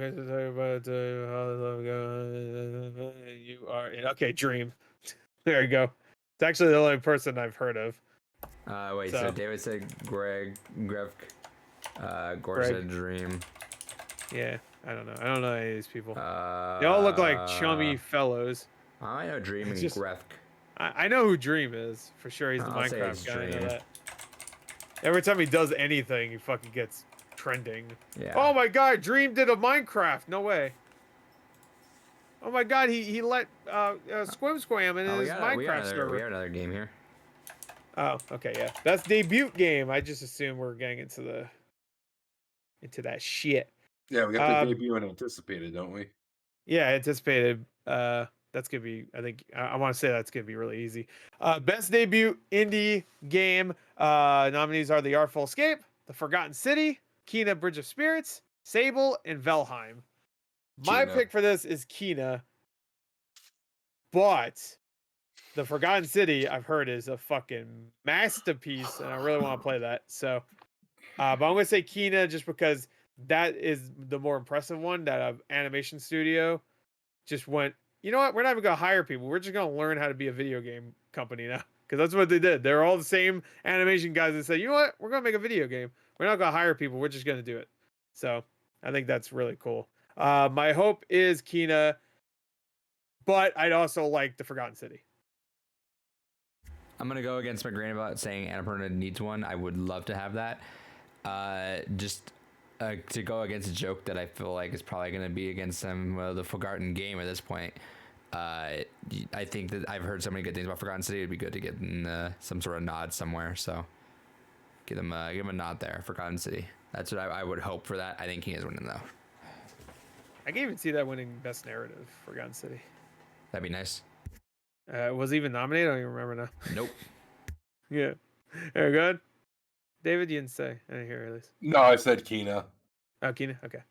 are in. Okay, Dream. There you go. It's actually the only person I've heard of. Wait, so David said Grefk. Gore said Dream. Yeah, I don't know. I don't know any of these people. They all look like chummy fellows. I know Dream and Grefk. I know who Dream is for sure. He's the Minecraft guy. I know that. Every time he does anything, he fucking gets trending. Yeah. Oh my god, Dream did a Minecraft. No way. Oh my god, he let Squam in his Minecraft server. We have another game here. Oh, okay, yeah. That's debut game. I just assume we're getting into that shit. Yeah, we got the debut and anticipated, don't we? Yeah, anticipated. That's gonna be. I think I want to say that's gonna be really easy. Best debut indie game. Nominees are The Artful Escape, The Forgotten City, Kena Bridge of Spirits, Sable, and Valheim. My pick for this is Kena, but The Forgotten City I've heard is a fucking masterpiece, and I really want to play that. So, but I'm gonna say Kena just because that is the more impressive one. That animation studio just went, you know what? We're not even gonna hire people. We're just gonna learn how to be a video game company now, because that's what they did. They're all the same animation guys that say, you know what? We're gonna make a video game. We're not gonna hire people. We're just gonna do it. So I think that's really cool. My hope is Kena, but I'd also like The Forgotten City. I'm gonna go against my grain about saying Annapurna needs one. I would love to have that. To go against a joke that I feel like is probably going to be against the Forgotten game at this point. I think that I've heard so many good things about Forgotten City. It'd be good to get some sort of nod somewhere. So give them a nod there, Forgotten City. That's what I would hope for that. I think he is winning though. I can even see that winning Best Narrative, Forgotten City. That'd be nice. Was he even nominated? I don't even remember now. Nope. Yeah. Very good. David, you didn't say. I didn't hear at least. No, I said Kena. Oh, Kena? Okay.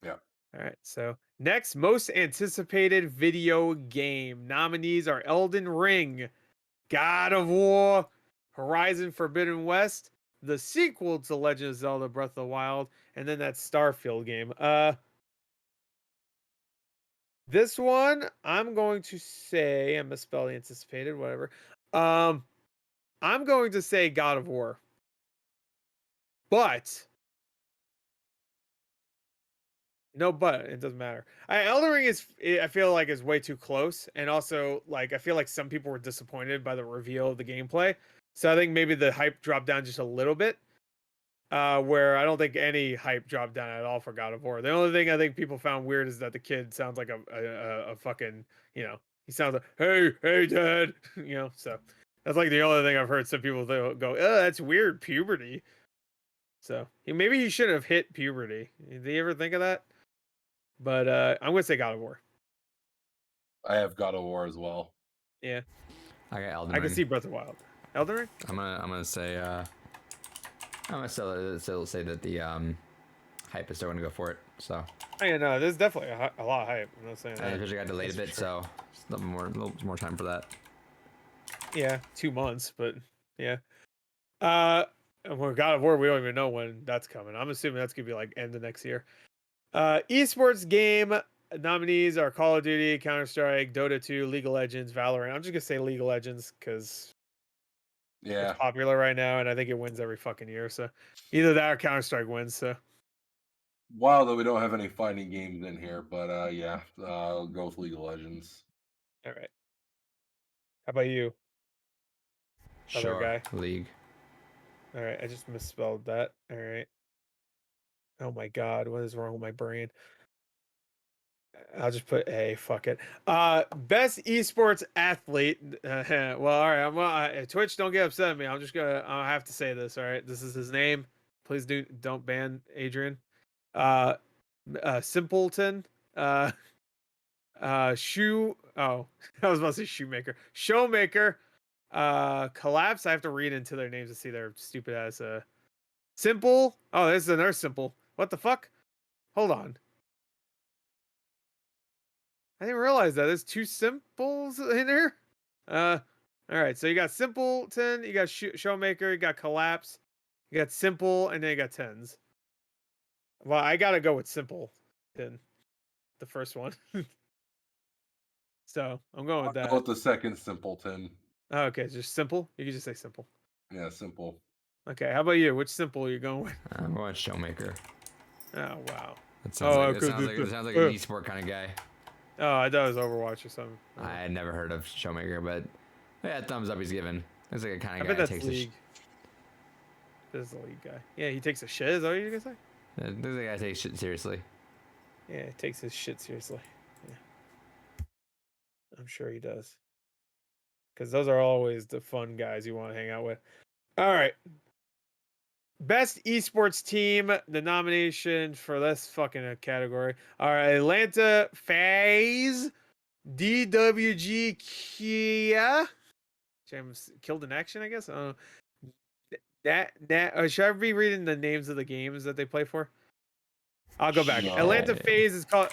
Yeah. All right. So next, most anticipated video game. Nominees are Elden Ring, God of War, Horizon Forbidden West, the sequel to Legend of Zelda Breath of the Wild, and then that Starfield game. This one, I'm going to say, I misspelled anticipated, whatever. I'm going to say God of War. But it doesn't matter. Elden Ring I feel like is way too close, and also like I feel like some people were disappointed by the reveal of the gameplay. So I think maybe the hype dropped down just a little bit. Where I don't think any hype dropped down at all for God of War. The only thing I think people found weird is that the kid sounds like a fucking, He sounds like, hey, Dad. So that's like the only thing I've heard some people go, oh, that's weird, puberty. So maybe he shouldn't have hit puberty. Did you ever think of that? But I'm gonna say God of War. I have God of War as well. Yeah. I got Elden I Ring. can see Breath of the Wild. Elden Ring? I'm gonna say I'm gonna still say that the hype is still gonna go for it. So. Oh yeah, no, there's definitely a lot of hype. I'm not saying that. I especially got delayed a bit, so it's a little more time for that. Yeah, 2 months, but yeah. Well, God of War, we don't even know when that's coming. I'm assuming that's gonna be like end of next year. Esports game nominees are Call of Duty, Counter-Strike, Dota 2, League of Legends, Valorant. I'm just gonna say League of Legends because it's popular right now, and I think it wins every fucking year. So either that or Counter-Strike wins. So Wow, that we don't have any fighting games in here, but yeah, I'll go with League of Legends. all right. How about you? Sure. Other guy. League. All right, I just misspelled that. All right. Oh my God, what is wrong with my brain? I'll just put A. Fuck it. Best esports athlete. Well, all right. Twitch. Don't get upset at me. I have to say this. All right. This is his name. Please don't ban Adrian. Simpleton. Shoe. Oh, I was about to say shoemaker. Showmaker. Collapse. I have to read into their names to see their stupid ass. Simple. Oh, this is another simple. What the fuck? Hold on. I didn't realize that. There's 2 simples in here. All right. So you got Simpleton, you got Showmaker, you got Collapse, you got Simple, and then you got Tens. Well, I gotta go with Simpleton, the first one. So I'm going with that. I'll go with the second Simpleton. Oh, okay, just Simple. You can just say Simple. Yeah, simple. Okay. How about you? Which Simple are you going with? I'm going Showmaker. Oh wow. It sounds like an esport kind of guy. Oh, I thought it was Overwatch or something. I had never heard of Showmaker, but yeah, thumbs up he's given. It's like a kind of I guy bet that that's takes League. This is the League guy. Yeah, he takes a shit. Is that what you're gonna say? this is a guy that takes shit seriously. Yeah, he takes his shit seriously. Yeah. I'm sure he does. Because those are always the fun guys you want to hang out with. All right. Best esports team. The nomination for this fucking category are Atlanta FaZe, DWG Kia. Killed in action, I guess. I don't know. Should I be reading the names of the games that they play for? I'll go back. No. Atlanta FaZe is Call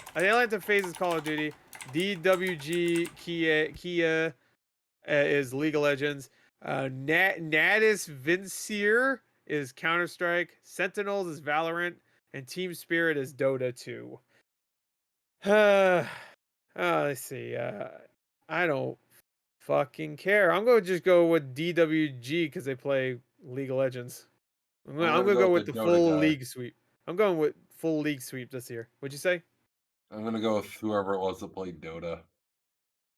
of Duty. DWG Kia is League of Legends. Natus Vincier is Counter-Strike. Sentinels is Valorant. And Team Spirit is Dota 2. Let's see. I don't fucking care. I'm going to just go with DWG because they play League of Legends. I'm going to go with the full league sweep. I'm going with full league sweep this year. What'd you say? I'm going to go with whoever it was that played Dota.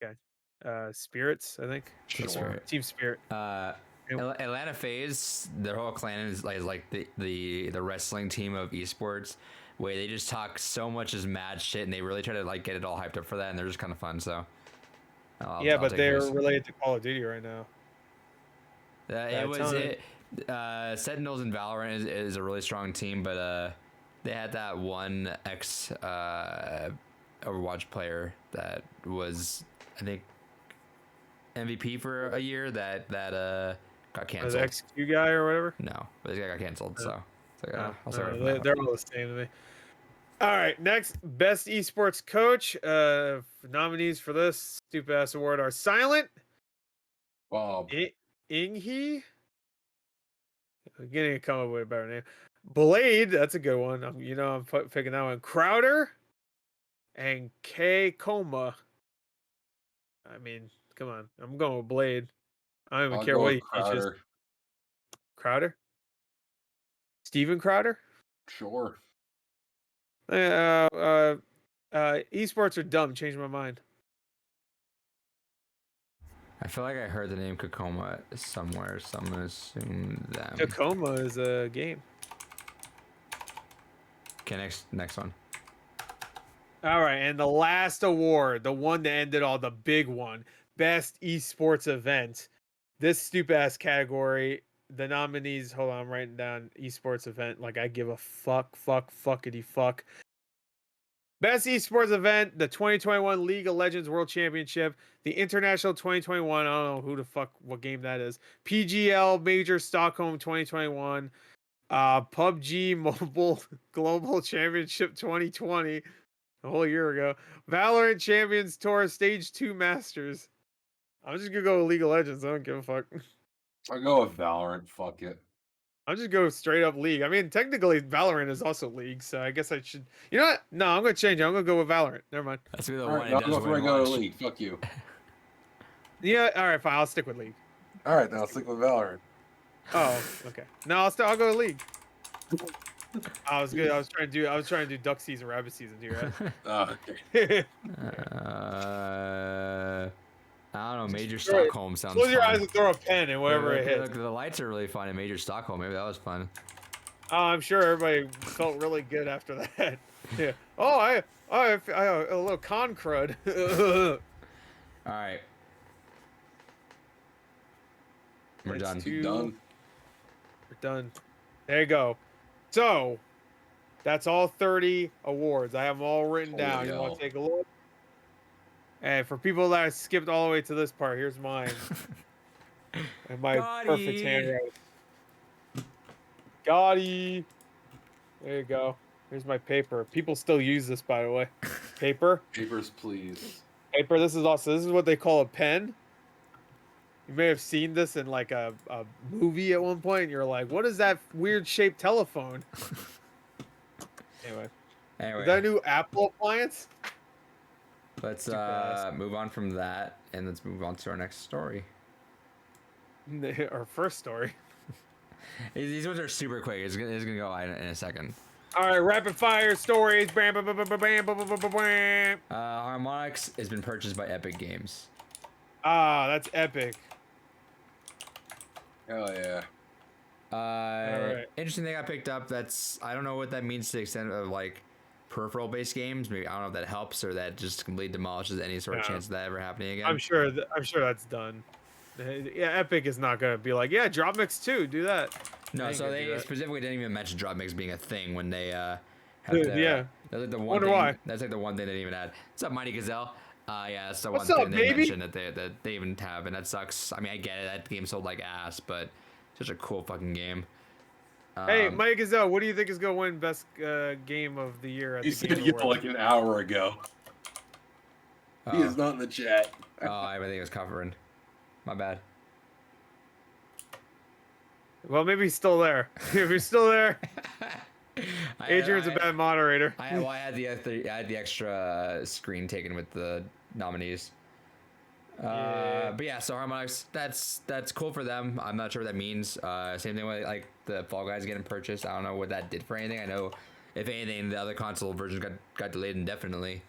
Okay. Spirits, I think. Sure. Team Spirit. Atlanta FaZe, their whole clan is like the wrestling team of esports, where they just talk so much as mad shit, and they really try to like get it all hyped up for that, and they're just kind of fun. So but they're related to Call of Duty right now. Sentinels and Valorant is a really strong team, but they had that one ex Overwatch player that was, I think, MVP for a year that got canceled. The XQ guy or whatever? No, but this guy got canceled, so it's like, they're all the same to me. All right, next, best esports coach. Nominees for this stupid ass award are Silent, Bob, Inghe. I'm getting to come up with a better name. Blade, that's a good one. I'm picking that one. Crowder and K Coma. I mean, come on, I'm going with Blade. I don't even care what he teaches. Crowder? Steven Crowder? Sure. Esports are dumb. Changed my mind. I feel like I heard the name Kakoma somewhere, so I'm gonna assume them. Kakoma is a game. Okay, next one. All right, and the last award, the one that ended all, the big one, best esports event. This stupid ass category, the nominees. Hold on, I'm writing down esports event. Like I give a fuckity fuck. Best esports event: the 2021 League of Legends World Championship, the International 2021. I don't know who the fuck, what game that is. PGL Major Stockholm 2021. PUBG Mobile Global Championship 2020. A whole year ago. Valorant Champions Tour Stage 2 Masters. I'm just gonna go with League of Legends. I don't give a fuck. I'll go with Valorant. Fuck it. I'll just go straight up League. I mean, technically, Valorant is also League, so I guess I should. You know what? No, I'm gonna change it. I'm gonna go with Valorant. Never mind. That's the All one. right, no, I'll go to League. Fuck you. Yeah. All right. Fine. I'll stick with League. All right, then I'll stick with Valorant. Oh. Okay. No, I'll go with League. I was good. I was trying to do duck season, rabbit season here. Right? Okay. I don't know. Major Stockholm sounds. Close your fun. eyes and throw a pen and whatever it hits. Look, the lights are really fun in Major Stockholm. Maybe that was fun. Oh, I'm sure everybody felt really good after that. Yeah. Oh, I a little con crud. All right. We're done. Done. We're done. There you go. So, that's all 30 awards. I have them all written down. You want to take a look? And for people that skipped all the way to this part, here's mine. And my perfect handwriting. Gotti. There you go. Here's my paper. People still use this, by the way. Paper. Papers, please. Paper. This is what they call a pen. You may have seen this in like a movie at one point. And you're like, what is that weird shaped telephone? Anyway. Is that a new Apple appliance? Let's move on from that, and let's move on to our next story. Our first story. These ones are super quick. It's gonna go in a second. All right, rapid fire stories. Harmonix has been purchased by Epic Games. Ah, that's epic. Hell yeah. Right. Interesting thing I picked up. I don't know what that means to the extent of like peripheral based games. Maybe I don't know if that helps or that just completely demolishes any sort of chance of that ever happening again. I'm sure that's done. Yeah, Epic is not gonna be like, yeah, Dropmix 2, do that. No, so they specifically didn't even mention Dropmix being a thing when they yeah. That's like the one Wonder thing, why. That's like the one thing they didn't even add. What's up, Mighty Gazelle? Yeah, that's the What's one up, thing they baby? mentioned that they even have, and that sucks. I mean, I get it. That game sold like ass, but such a cool fucking game. Hey, Mike Gazelle, what do you think is going to win best game of the year at he the said Game it Awards? like an hour ago. He is not in the chat. Oh, I think it was covering. My bad. Well, maybe he's still there. If he's still there, Adrian's a bad moderator. I had the extra screen taken with the nominees. But yeah, so Harmonix, that's cool for them. I'm not sure what that means. Same thing with like the Fall Guys getting purchased. I don't know what that did for anything. I know if anything, the other console versions got delayed indefinitely.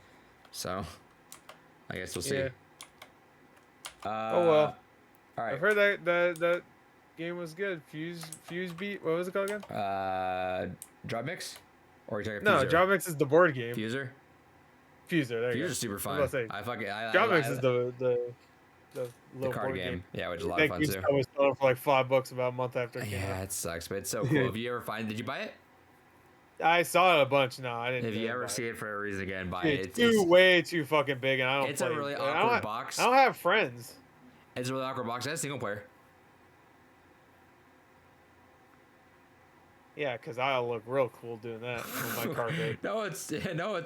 So I guess we'll see. Yeah. Oh well. All right. I've heard that game was good. Fuse Beat. What was it called again? Dropmix? Or are you talking No, Fuser? Dropmix is the board game. Fuser? Fuser. There you go. Fuser's super fun. Dropmix is the little card board game. Yeah, which is a lot of fun too. I was selling for like $5 about a month after it came Yeah, out. it sucks, but it's so cool. If you ever did you buy it? I saw it a bunch. No, I didn't. If you ever see it for a reason again, buy it. It's way too fucking big, and I don't. It's play a really it. awkward box. I don't have friends. It's a really awkward box. It's single player. Yeah, because I'll look real cool doing that with my carpet. No, it's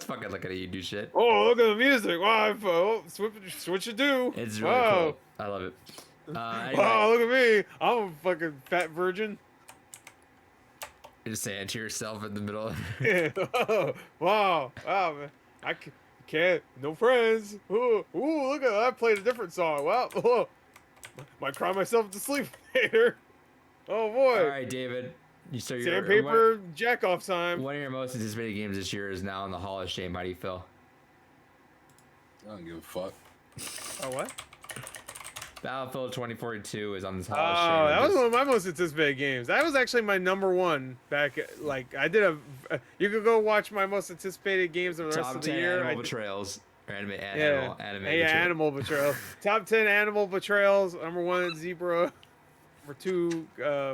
fucking looking at you do shit. Oh, look at the music! Wow, switch it do. It's really cool. I love it. Anyway, wow, look at me! I'm a fucking fat virgin. You're just saying it to yourself in the middle. Wow, man. I can't. No friends. Ooh, look at that! I played a different song. Wow, might cry myself to sleep later. Oh boy! All right, David. Sandpaper jack off time. One of your most anticipated games this year is now in the Hall of Shame. How do you feel? I don't give a fuck. Oh, what? Battlefield 2042 is on this Hall Oh, of Shame. that was one of my most anticipated games. That was actually my number one back. Like I did you could go watch my most anticipated games of the rest of the year. Animal Betrayals. Or anime Animal Betrayals. Top 10 Animal Betrayals. Number 1 Zebra. Number 2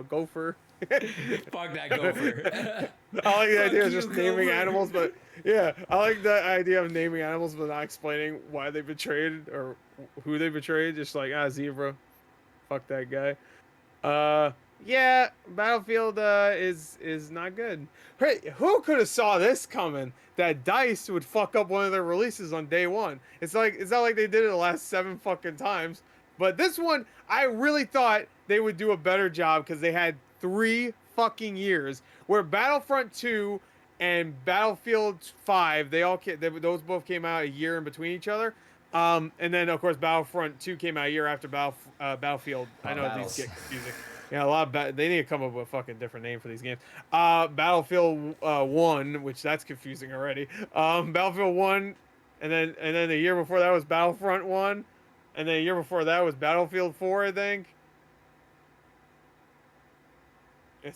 Gopher. Fuck that Gopher. I like the idea of just naming animals, but yeah, I like the idea of naming animals but not explaining why they betrayed or who they betrayed. Just like Zebra, fuck that guy. Yeah, Battlefield is not good. Hey, who could have saw this coming? That DICE would fuck up one of their releases on day one. It's not like they did it the last 7 fucking times. But this one, I really thought they would do a better job because they had 3 fucking years where Battlefront 2 and Battlefield 5, those both came out a year in between each other. And then of course Battlefront 2 came out a year after Battlefield. I know these get confusing. Yeah, they need to come up with a fucking different name for these games. Battlefield 1, which that's confusing already. Battlefield 1, and then the year before that was Battlefront 1, and then the year before that was Battlefield 4, I think.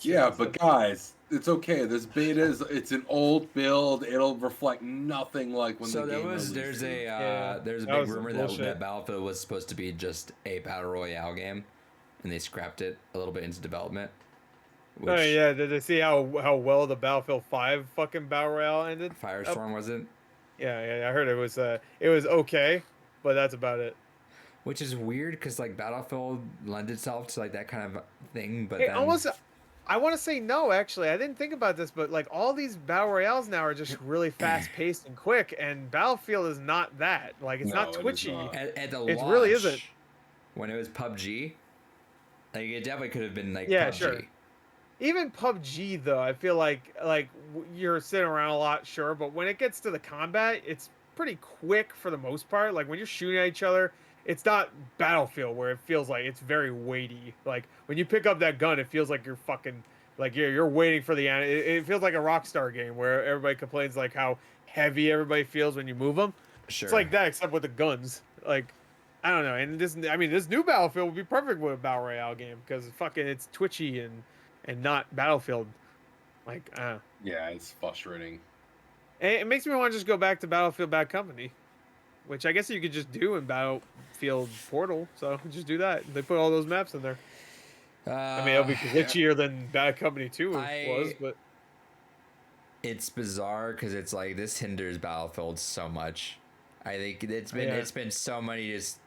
But guys, it's okay. This beta it's an old build. It'll reflect nothing like when the game released. There's a big rumor that Battlefield was supposed to be just a battle royale game, and they scrapped it a little bit into development. Oh yeah, did they see how well the Battlefield 5 fucking battle royale ended? Firestorm was it? Yeah, I heard it was okay, but that's about it. Which is weird because like Battlefield lends itself to like that kind of thing, but I want to say no, actually. I didn't think about this, but like all these battle royales now are just really fast paced and quick, and Battlefield is not that. Like it's not twitchy. At the it launch, really isn't. When it was PUBG, like it definitely could have been like PUBG. Sure. Even PUBG though, I feel like you're sitting around a lot, sure, but when it gets to the combat, it's pretty quick for the most part. Like when you're shooting at each other, it's not Battlefield where it feels like it's very weighty. Like when you pick up that gun, it feels like you're fucking like you're waiting for the end. It feels like a Rockstar game where everybody complains like how heavy everybody feels when you move them. Sure. It's like that except with the guns. Like I don't know. And this new Battlefield would be perfect with a battle royale game because it's twitchy and not Battlefield. Like yeah, it's frustrating. And it makes me want to just go back to Battlefield Bad Company. Which I guess you could just do in Battlefield Portal, so just do that. They put all those maps in there. I mean, it'll be glitchier than Bad Company 2 was, but it's bizarre because it's like this hinders Battlefield so much. I think it's been so many just.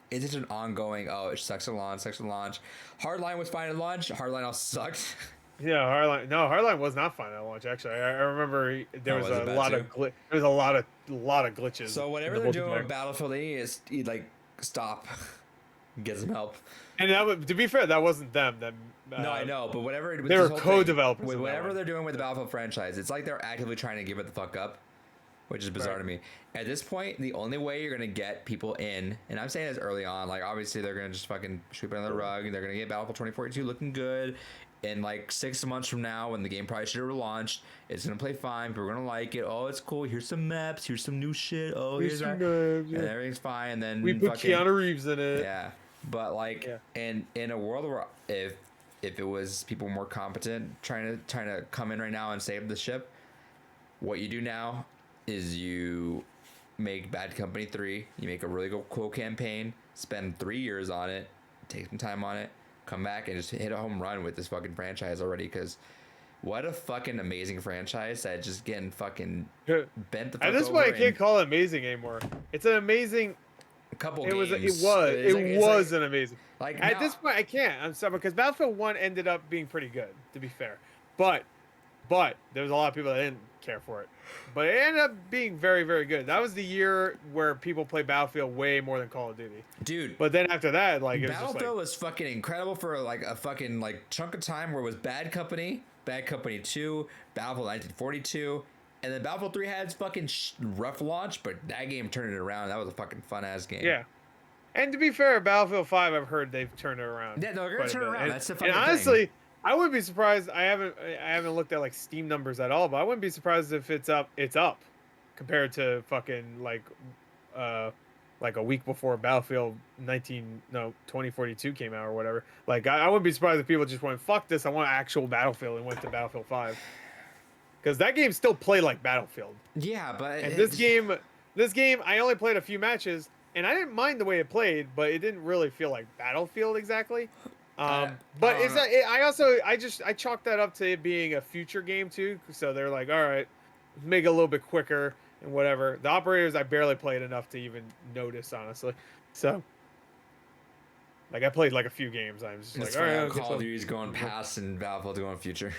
It's just an ongoing. Oh, it sucks to launch. Hardline was fine at launch. Hardline also sucked. Yeah, Hardline was not fine at launch. Actually, I remember there was a lot of glitches. So whatever they're doing with Battlefield, they need to like stop, get some help. And to be fair, that wasn't them. No, I know, but whatever they were co-developers with whatever they're doing with the Battlefield franchise, it's like they're actively trying to give it the fuck up, which is bizarre to me. At this point, the only way you're gonna get people in, and I'm saying this early on, like obviously they're gonna just fucking sweep it under the rug, and they're gonna get Battlefield 2042 looking good. And like 6 months from now, when the game probably should have launched, it's gonna play fine. People are gonna like it. Oh, it's cool. Here's some maps. Here's some new shit. Oh, here's some maps, and everything's fine. And then we put Keanu Reeves in it. Yeah, but like, in a world where if it was people more competent trying to come in right now and save the ship, what you do now is you make Bad Company 3. You make a really cool campaign. Spend 3 years on it. Take some time on it. Come back and just hit a home run with this fucking franchise already, because what a fucking amazing franchise that just getting fucking bent the fuck over. At this point, I can't call it amazing anymore. It's an amazing couple games. It was an amazing. Like at this point, I can't. I'm sorry, because Battlefield 1 ended up being pretty good, to be fair. But there was a lot of people that didn't care for it. But it ended up being very, very good. That was the year where people played Battlefield way more than Call of Duty. Dude. But then after that, like it Battlefield was fucking incredible for like a fucking like chunk of time where it was Bad Company 2, Battlefield 1942, and then Battlefield 3 had its fucking rough launch, but that game turned it around. That was a fucking fun ass game. Yeah. And to be fair, Battlefield 5, I've heard they've turned it around. Yeah, they're gonna turn it around. That's the fucking thing. And honestly, I wouldn't be surprised. I haven't looked at like Steam numbers at all, but I wouldn't be surprised if it's up compared to fucking like what like a week before Battlefield 2042 came out or whatever. Like I wouldn't be surprised if people just went, fuck this, I want actual Battlefield, and went to Battlefield 5. Because that game still played like Battlefield. Yeah, but and this game, I only played a few matches, and I didn't mind the way it played, but it didn't really feel like Battlefield exactly. But I chalked that up to it being a future game too. So they're like, all right, make it a little bit quicker and whatever. The operators I barely played enough to even notice, honestly. So, like, I played like a few games. I'm just it's like, all right, Call of Duty's going past and Battlefield's going future.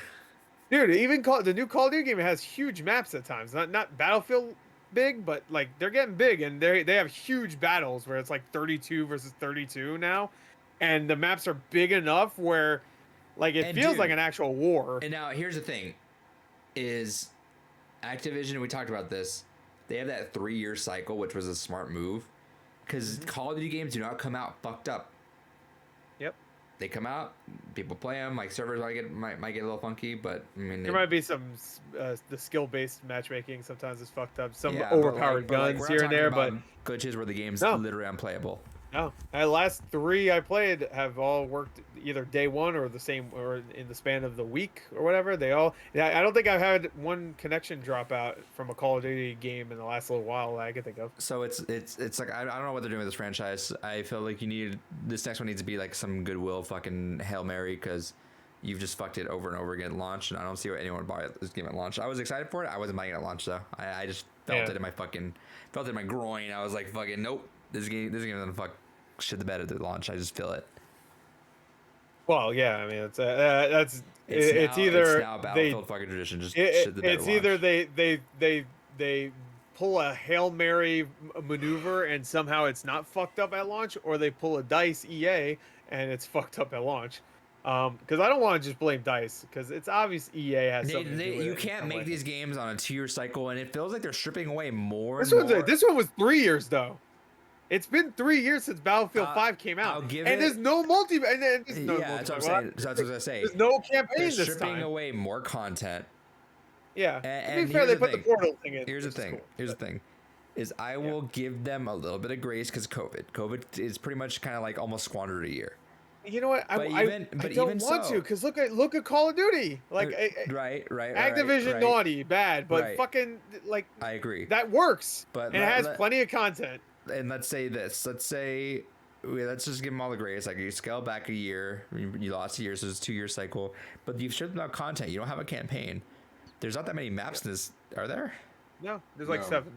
Dude, even the new Call of Duty game has huge maps at times. Not Battlefield big, but like they're getting big, and they have huge battles where it's like 32 versus 32 now, and the maps are big enough where like it feels like an actual war. And now here's the thing, is Activision, we talked about this, they have that 3-year cycle, which was a smart move, because Call of Duty games do not come out fucked up. Yep. They come out, people play them. Like servers might get a little funky, but I mean there might be some the skill-based matchmaking sometimes is fucked up. Some overpowered guns here and there, but glitches where the game's literally unplayable. No, the last 3 I played have all worked either day one or the same, or in the span of the week or whatever. They all. I don't think I've had one connection drop out from a Call of Duty game in the last little while that I can think of. So it's like I don't know what they're doing with this franchise. I feel like this next one needs to be like some goodwill fucking Hail Mary, because you've just fucked it over and over again at launch, and I don't see what anyone would buy this game at launch. I was excited for it. I wasn't buying it at launch though. I just felt it in my groin. I was like, fucking nope. This game doesn't fuck shit the bed at the launch. I just feel it. Well, yeah, I mean it's either Battlefield fucking tradition. Just shit the bed. It's either they pull a Hail Mary maneuver and somehow it's not fucked up at launch, or they pull a DICE EA and it's fucked up at launch. Because I don't want to just blame DICE, because it's obvious EA has something to do with it. You can't make these games on a 2-year cycle, and it feels like they're stripping away more. This one was 3 years though. It's been 3 years since Battlefield 5 came out, there's no multiplayer. That's what I'm saying. There's no campaign this time. Stripping away more content. Yeah, and to be fair, they put the portal thing in. Here's the thing. I will give them a little bit of grace because COVID is pretty much kind of like almost squandered a year. You know what? I don't want to, because look at Call of Duty. Like, right. Activision naughty, bad, but fucking like. I agree. That works, and it has plenty of content. And let's say this. Let's just give them all the grace. Like, you scale back a year, you lost a year, so it's a 2-year cycle. But you've stripped out content. You don't have a campaign. There's not that many maps in this, are there? No, there's like 7.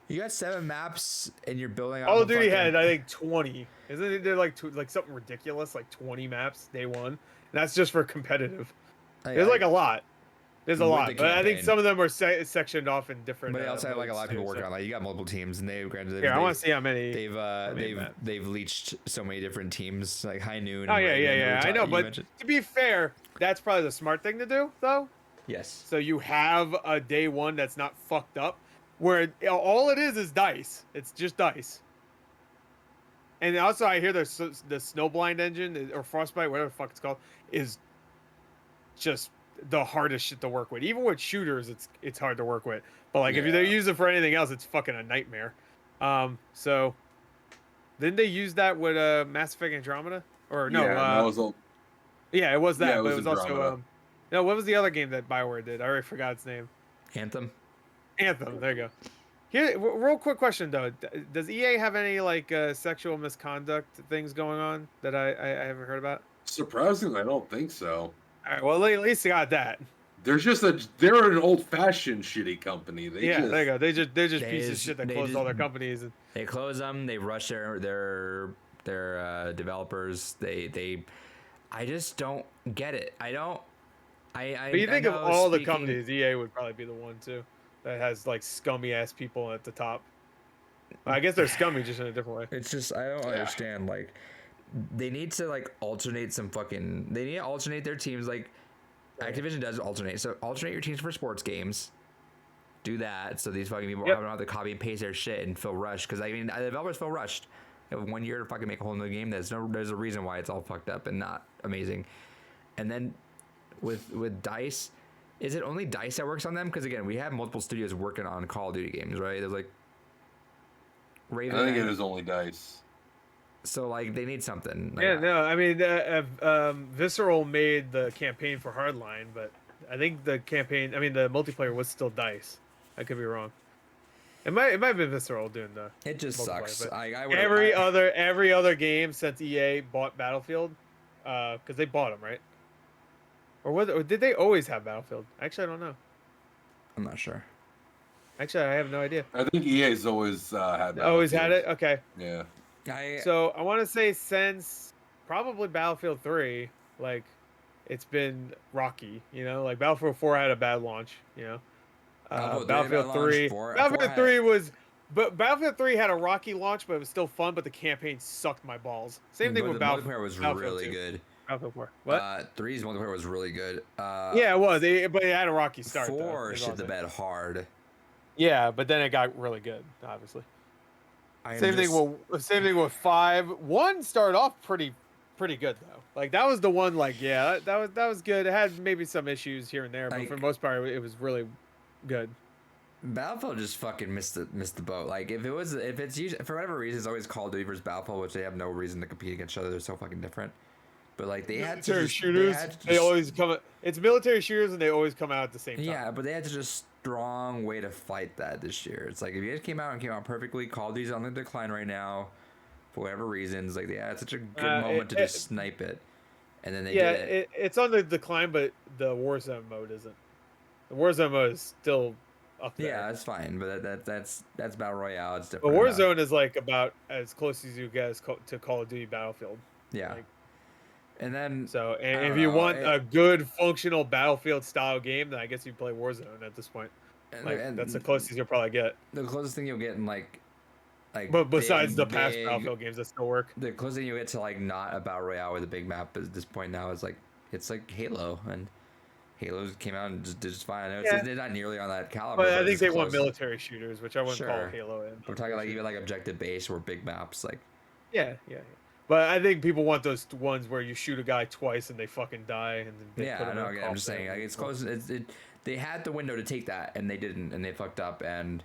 You got 7 maps, and you're building. Call of Duty had, I think, 20. Isn't there like something ridiculous, like 20 maps day one? And that's just for competitive. There's like a lot. There's a lot, but I think some of them are sectioned off in different. But they also have like a lot of people working on. Like, you got multiple teams, and I want to see how many. They've leached so many different teams, like High Noon. Oh yeah. I know, but to be fair, that's probably the smart thing to do, though. Yes. So you have a day one that's not fucked up, where all it is DICE. It's just DICE. And also, I hear the Snowblind engine or Frostbite, whatever the fuck it's called, is just the hardest shit to work with. Even with shooters, it's hard to work with. But like if they use it for anything else, it's fucking a nightmare. So didn't they use that with Mass Effect Andromeda? Or no? Yeah, it was that. Yeah, but it was also no. What was the other game that BioWare did? I already forgot its name. Anthem. There you go. Here, real quick question though: does EA have any like sexual misconduct things going on that I haven't heard about? Surprisingly, I don't think so. All right, well, at least they got that. They're an old-fashioned shitty company. There you go. They're just pieces of shit that closed all their companies. They close them. They rush their developers. I just don't get it. I don't. But you think of all the companies, EA would probably be the one too that has like scummy ass people at the top. I guess they're scummy just in a different way. It's just I don't understand. Like, they need to like alternate They need to alternate their teams. Like, Activision does alternate. So alternate your teams for sports games. Do that so these fucking people don't have to copy and paste their shit and feel rushed. Because I mean, the developers feel rushed. They have 1 year to fucking make a whole new game. There's a reason why it's all fucked up and not amazing. And then with DICE, is it only DICE that works on them? Because again, we have multiple studios working on Call of Duty games, right? There's like Raven. I think it is only dice. So like they need something. Like, yeah, no, I mean, Visceral made the campaign for Hardline, but I think the multiplayer was still dice. I could be wrong. It might have been Visceral doing the. It just sucks. Every other game since EA bought Battlefield, because they bought them, right? Or did they always have Battlefield? Actually, I don't know. I'm not sure. Actually, I have no idea. I think EA's always had Battlefield. Always had it? Okay. Yeah. So I want to say since probably Battlefield 3, like, it's been rocky, you know? Like, Battlefield 4 had a bad launch, you know? Battlefield 3 Battlefield 3 had a rocky launch, but it was still fun, but the campaign sucked my balls. Same thing with Battlefield. The multiplayer was really good. Battlefield 4. What? 3's multiplayer was really good. Yeah, it was. But it had a rocky start. 4 shit the bed hard. Yeah, but then it got really good, obviously. Same thing with 5. 1 started off pretty good though. Like that was the one. Like that was good. It had maybe some issues here and there, but for the most part, it was really good. Battlefield just fucking missed the boat. Like if it's usually, for whatever reason, it's always Call of Duty versus Battlefield, which they have no reason to compete against each other. They're so fucking different. But like they had to shooters. They always come. It's military shooters, and they always come out at the same time. Yeah, but they had such a strong way to fight that this year. It's like if you guys came out perfectly, Call of Duty's on the decline right now, for whatever reasons. Like they had such a good moment to just snipe it, and then they did it. It's on the decline, but the Warzone mode isn't. The Warzone mode is still up there. Yeah, that's fine, but that's Battle Royale. It's different. But Warzone is like about as close as you get to Call of Duty Battlefield. Yeah. Like, and then if you want a good functional Battlefield style game, then I guess you play Warzone at this point. And that's the closest you'll probably get. The closest thing you'll get in like but besides the past Battlefield games that still work, the closest thing you'll get to like not a Battle Royale with a big map at this point now is like it's like Halo, and Halo came out and just did just fine. I know it's not nearly on that caliber. But I think they want military shooters, which I wouldn't call Halo in. We're talking like even like objective base or big maps, like. Yeah. But I think people want those ones where you shoot a guy twice and they fucking die, and then they put I know. I'm just saying, like, it's close. They had the window to take that, and they didn't, and they fucked up. And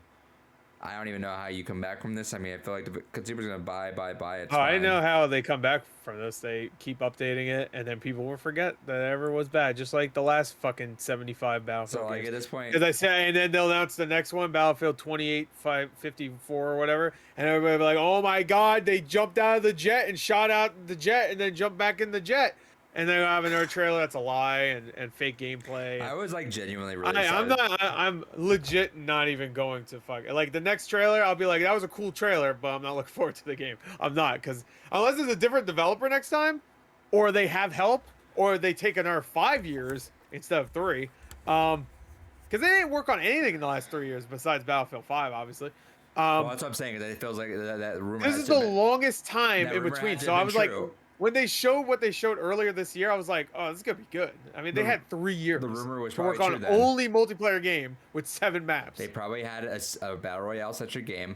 I don't even know how you come back from this. I mean, I feel like the consumer's gonna buy it. I know how they come back from this. They keep updating it, and then people will forget that it ever was bad. Just like the last fucking 75 Battlefield. So like at this point, because I say, and then they'll announce the next one, Battlefield 2854 or whatever, and everybody will be like, "Oh my God, they jumped out of the jet and shot out the jet, and then jumped back in the jet." And then have another trailer that's a lie and fake gameplay. I was like genuinely really excited. I'm legit not even going to fuck. Like the next trailer, I'll be like, that was a cool trailer, but I'm not looking forward to the game. I'm not, because unless it's a different developer next time, or they have help, or they take another 5 years instead of 3. Because they didn't work on anything in the last 3 years besides Battlefield 5, obviously. Well, that's what I'm saying. That it feels like that rumor. This is the longest time in between. So I was like. When they showed what they showed earlier this year, I was like, "Oh, this is gonna be good." I mean, they had 3 years. The rumor was to work on an only multiplayer game with 7 maps. They probably had a battle royale centric game,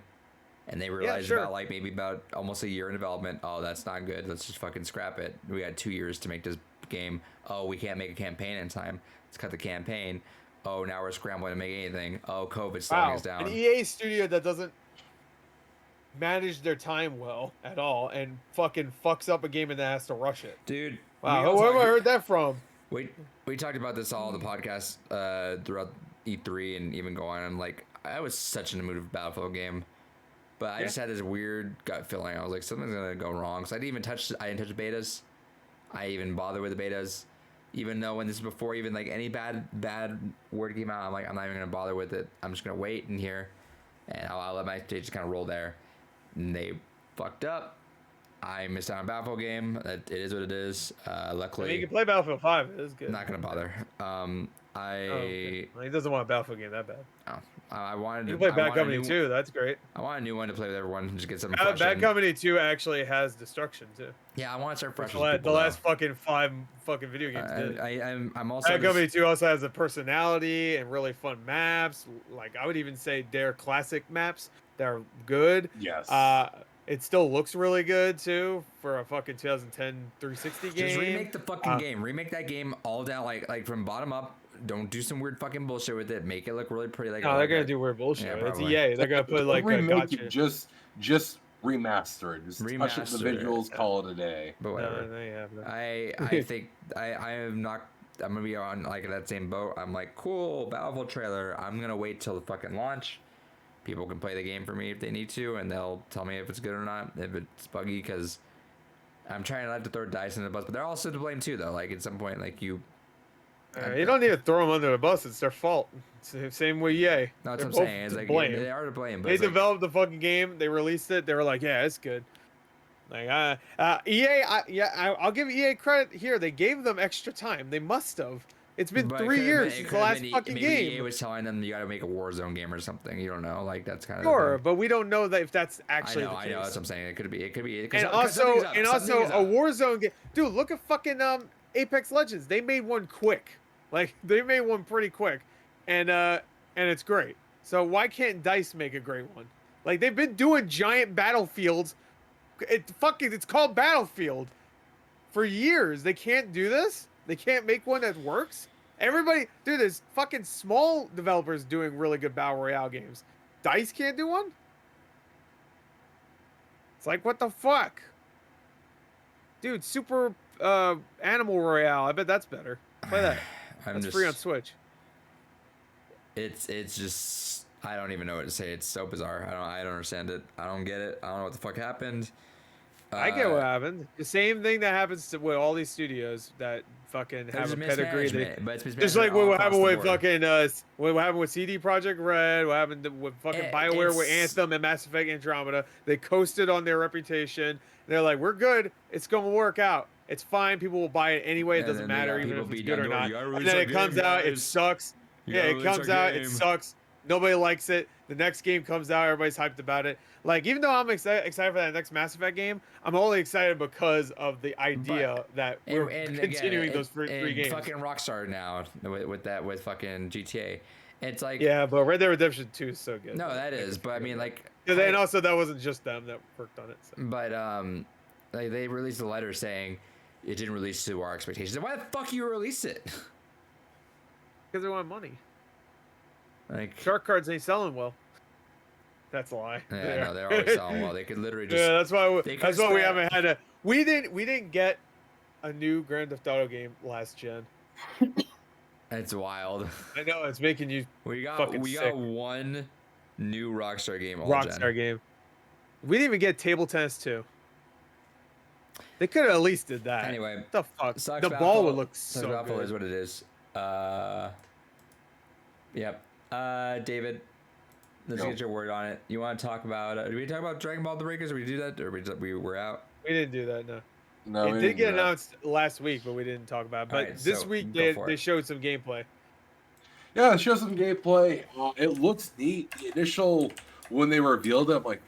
and they realized about almost a year in development. Oh, that's not good. Let's just fucking scrap it. We had 2 years to make this game. Oh, we can't make a campaign in time. Let's cut the campaign. Oh, now we're scrambling to make anything. Oh, COVID's slowing us down. An EA studio that doesn't manage their time well at all and fucking fucks up a game and then has to rush it. Dude. Wow, where have I heard that from? We talked about this all in the podcast throughout E3 and even going on. Like, I was such in the mood of a Battlefield game, but I just had this weird gut feeling. I was like, something's gonna go wrong. So I didn't touch the betas. I even bothered with the betas, even though when this is before even like any bad word came out. I'm like, I'm not even gonna bother with it. I'm just gonna wait in here, and I'll let my stage just kind of roll there. And they fucked up. I missed out on a Battlefield game. It is what it is. Luckily, you can play Battlefield 5. It is good. I'm not gonna bother. Okay. Well, he doesn't want a Battlefield game that bad. Oh, I wanted. You can play Bad Company 2. That's great. I want a new one to play with everyone and just get some. Bad Company 2 actually has destruction too. Yeah, I want to start fresh. The last fucking 5 fucking video games did. I'm also. Bad Company 2 also has a personality and really fun maps. Like I would even say they're classic maps. They're good. Yes. It still looks really good too for a fucking 2010 360 game. Just remake the fucking game. Remake that game all down like from bottom up. Don't do some weird fucking bullshit with it. Make it look really pretty. Like no, they're gonna do weird bullshit. It's EA. They're gonna put like a gotcha. Just just remaster it. Just touch up the visuals, call it a day. But whatever. I think I am not. I'm gonna be on like that same boat. I'm like, cool, Battlefield trailer. I'm gonna wait till the fucking launch. People can play the game for me if they need to, and they'll tell me if it's good or not, if it's buggy. Because I'm trying not to throw dice in the bus, but they're also to blame too, though. Like at some point, like you don't need to throw them under the bus. It's their fault. It's the same way EA. No, that's what I'm saying. It's like blame. They are to blame. But they developed the fucking game. They released it. They were like, yeah, it's good. Like EA, I'll give EA credit here. They gave them extra time. They must have. It's been 3 years since the last fucking game. EA was telling them you got to make a Warzone game or something. You don't know. Like that's kind of sure, but we don't know that if that's actually the case. I know. That's what I'm saying. It could be. And also a Warzone game. Dude, look at fucking Apex Legends. They made one quick. Like they made one pretty quick, and it's great. So why can't DICE make a great one? Like they've been doing giant battlefields. It's called Battlefield for years. They can't do this. They can't make one that works. Everybody, dude, there's fucking small developers doing really good battle royale games. DICE can't do one. It's like, what the fuck, dude? Super Animal Royale. I bet that's better. Play that. That's free on Switch. It's just I don't even know what to say. It's so bizarre. I don't understand it. I don't get it. I don't know what the fuck happened. I get what happened. The same thing that happens with all these studios that fucking have a pedigree. Just like what happened with fucking what happened with CD Projekt Red, what happened with fucking BioWare with Anthem and Mass Effect Andromeda. They coasted on their reputation. They're like, we're good. It's gonna work out. It's fine. People will buy it anyway. It doesn't matter even if it's good or not. And then it comes out, it sucks. Yeah, it comes out, it sucks. Nobody likes it. The next game comes out, everybody's hyped about it. Like, even though I'm excited for that next Mass Effect game, I'm only excited because of the idea that we're continuing those three games. Fucking Rockstar now with fucking GTA. It's like, yeah, but Red Dead Redemption 2 is so good. No, that is, but I mean, like, and also that wasn't just them that worked on it. So. But like they released a letter saying it didn't release to our expectations. Why the fuck you release it? Because they want money. Like shark cards ain't selling well. That's a lie. Yeah, no, they're always selling well. They could literally just. Yeah, that's why we haven't had a. We didn't get a new Grand Theft Auto game last gen. It's wild. I know it's making you. We got one new Rockstar game. Game. We didn't even get Table Tennis 2. They could have at least did that. Anyway, what the fuck. The ball would look so good. Is what it is. Yep. David, let's get your word on it. You want to talk about? Did we talk about Dragonball The Breakers? Or we do that, or we were out? We didn't do that. No. It did get announced last week, but we didn't talk about it. But right, this week they showed some gameplay. Yeah, they showed some gameplay. It looks neat. The initial when they revealed it, I'm like,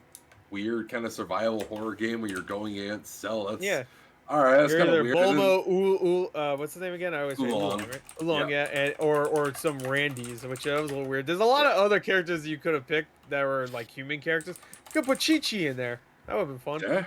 weird kind of survival horror game where you're going against Cell. That's all right. That's kind of weird. Bulma, what's his name again? I always say Oolong, right? Oolong, yeah, and, or some Randys, which that was a little weird. There's a lot of other characters you could have picked that were like human characters. You could put Chi-Chi in there. That would have been fun.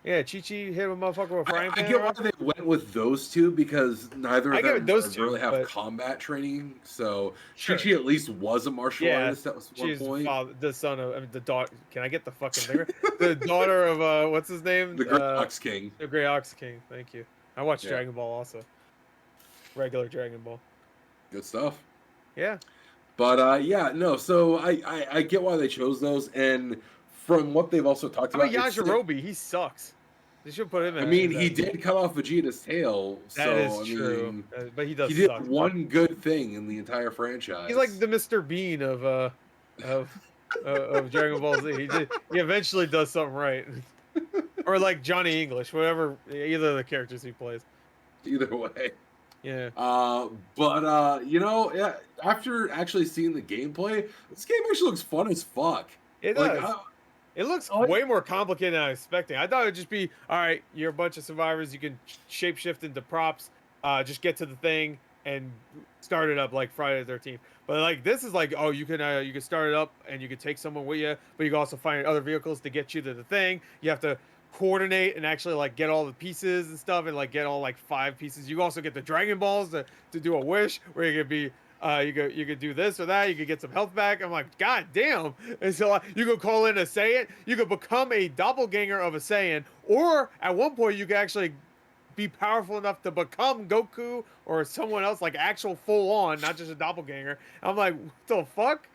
Yeah, Chi-Chi hit a motherfucker with a frying pan. I get why they went with those two because neither of them really have combat training. So Chi-Chi at least was a martial artist at one point. The son of, the daughter. Can I get the fucking thing? The daughter of what's his name? The Grey Ox King. The Grey Ox King. Thank you. I watched Dragon Ball also. Regular Dragon Ball. Good stuff. Yeah. But so I get why they chose those, and from what they've also talked about, Yajirobe, he sucks. They should put him in. I mean, he did cut off Vegeta's tail. That is true. But he does. He did one good thing in the entire franchise. He's like the Mr. Bean of Dragon Ball Z. He eventually does something right, or like Johnny English, whatever. Either of the characters he plays. Either way. Yeah. After actually seeing the gameplay, this game actually looks fun as fuck. It does. It looks way more complicated than I was expecting. I thought it would just be, all right, you're a bunch of survivors. You can shapeshift into props. Just get to the thing and start it up like Friday the 13th. But like this is like, oh, you can start it up and you can take someone with you, but you can also find other vehicles to get you to the thing. You have to coordinate and actually like get all the pieces and stuff and like get all like 5 pieces. You also get the Dragon Balls to do a wish where you could be You could do this or that. You could get some health back. I'm like, God damn! And so you could call in a Saiyan. You could become a doppelganger of a Saiyan, or at one point you could actually be powerful enough to become Goku or someone else, like actual full on, not just a doppelganger. I'm like, what the fuck?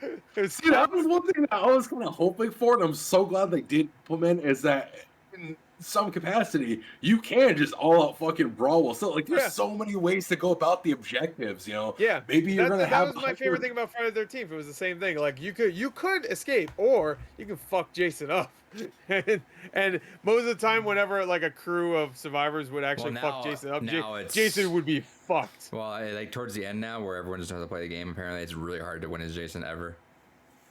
See, that was one thing that I was kind of hoping for, and I'm so glad they did implement, is that in some capacity, you can just all out fucking brawl. So like, there's so many ways to go about the objectives, you know? Yeah. Maybe you're gonna have. That was my favorite thing about Friday the 13th. It was the same thing. Like you could escape, or you can fuck Jason up. and most of the time, whenever like a crew of survivors would actually fuck Jason up, Jason would be fucked. Well, like towards the end now, where everyone just knows how to play the game, apparently it's really hard to win as Jason ever.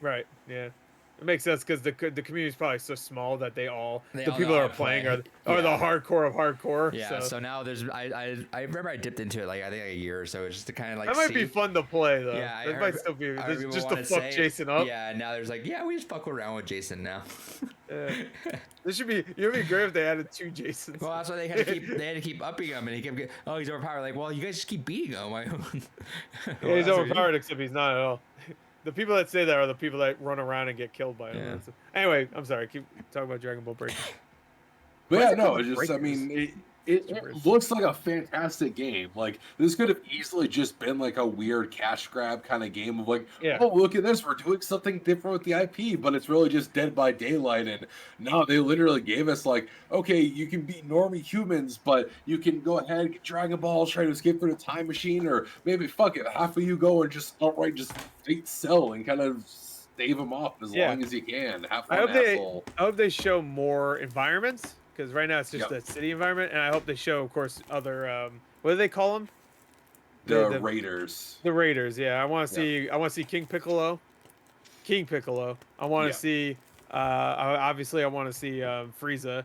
Right. Yeah. It makes sense because the community is probably so small that the people that are playing are the hardcore of hardcore. Yeah. So now there's I remember I dipped into it like I think like a year or so just to kind of like. That might be fun to play though. Yeah. It might still be just to fuck Jason up. Yeah. Now there's like we just fuck around with Jason now. This should be. It'd be great if they added 2 Jasons. Well, that's why they had to keep upping him, and he kept getting, he's overpowered. Like, well, you guys just keep beating him. Yeah, he's overpowered, except he's not at all. The people that say that are the people that run around and get killed by him. Yeah. Anyway, I'm sorry. Keep talking about Dragon Ball Breakers. But yeah, no, it's just, I mean, it looks like a fantastic game. Like, this could have easily just been like a weird cash grab kind of game of like, oh, look at this, we're doing something different with the IP, but it's really just Dead by Daylight. And no, they literally gave us like, okay, you can beat normie humans, but you can go ahead and get Dragon Ball, try to escape through the time machine, or maybe fuck it, half of you go and just outright just fight Cell and kind of stave them off as long as you can. I hope they show more environments. Because right now it's just a city environment, and I hope they show, of course, other what do they call them? The Raiders. The Raiders, yeah. I want to see. I want to see King Piccolo. I want to see. Obviously, I want to see Frieza.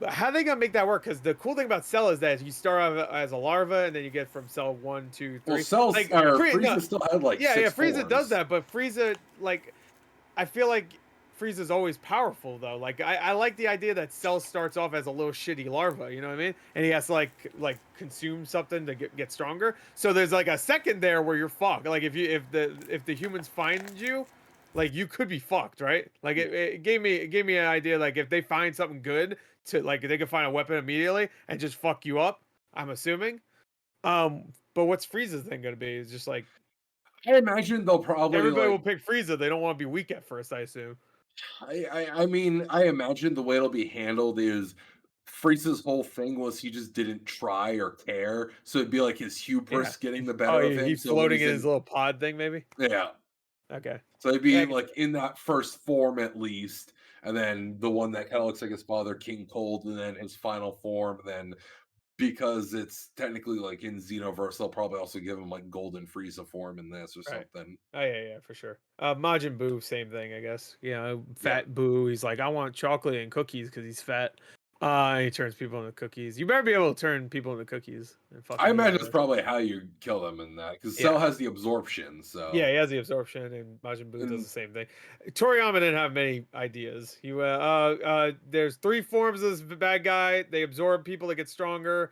But how are they gonna make that work? Because the cool thing about Cell is that you start out as a larva, and then you get from Cell 1, 2, 3. Well, Cell's like, Frieza still had like 6 Frieza forms. does that, but Frieza I feel like Frieza's always powerful though. Like I like the idea that Cell starts off as a little shitty larva, you know what I mean? And he has to like consume something to get stronger. So there's like a second there where you're fucked. Like if the humans find you, like you could be fucked, right? Like it gave me an idea like if they find something good to like they could find a weapon immediately and just fuck you up, I'm assuming. But what's Frieza's thing gonna be? It's just like I imagine they'll probably everybody will pick Frieza. They don't want to be weak at first, I assume. I mean, I imagine the way it'll be handled is Frieza's whole thing was he just didn't try or care, so it'd be like his hubris getting the better of him. He's floating in his little pod thing, maybe. Yeah. Okay. So it'd be like in that first form at least, and then the one that kind of looks like his father, King Cold, and then his final form, and then. Because it's technically like in Xenoverse, they'll probably also give him like Golden Frieza form in this or something. Oh yeah, for sure. Majin Buu, same thing, I guess. You know, Fat Buu. He's like, I want chocolate and cookies because he's fat. And he turns people into cookies. You better be able to turn people into cookies. I imagine that's probably how you kill them in that because Cell has the absorption. So yeah, he has the absorption, and Majin Buu does the same thing. Toriyama didn't have many ideas. He there's 3 forms of this bad guy. They absorb people that get stronger.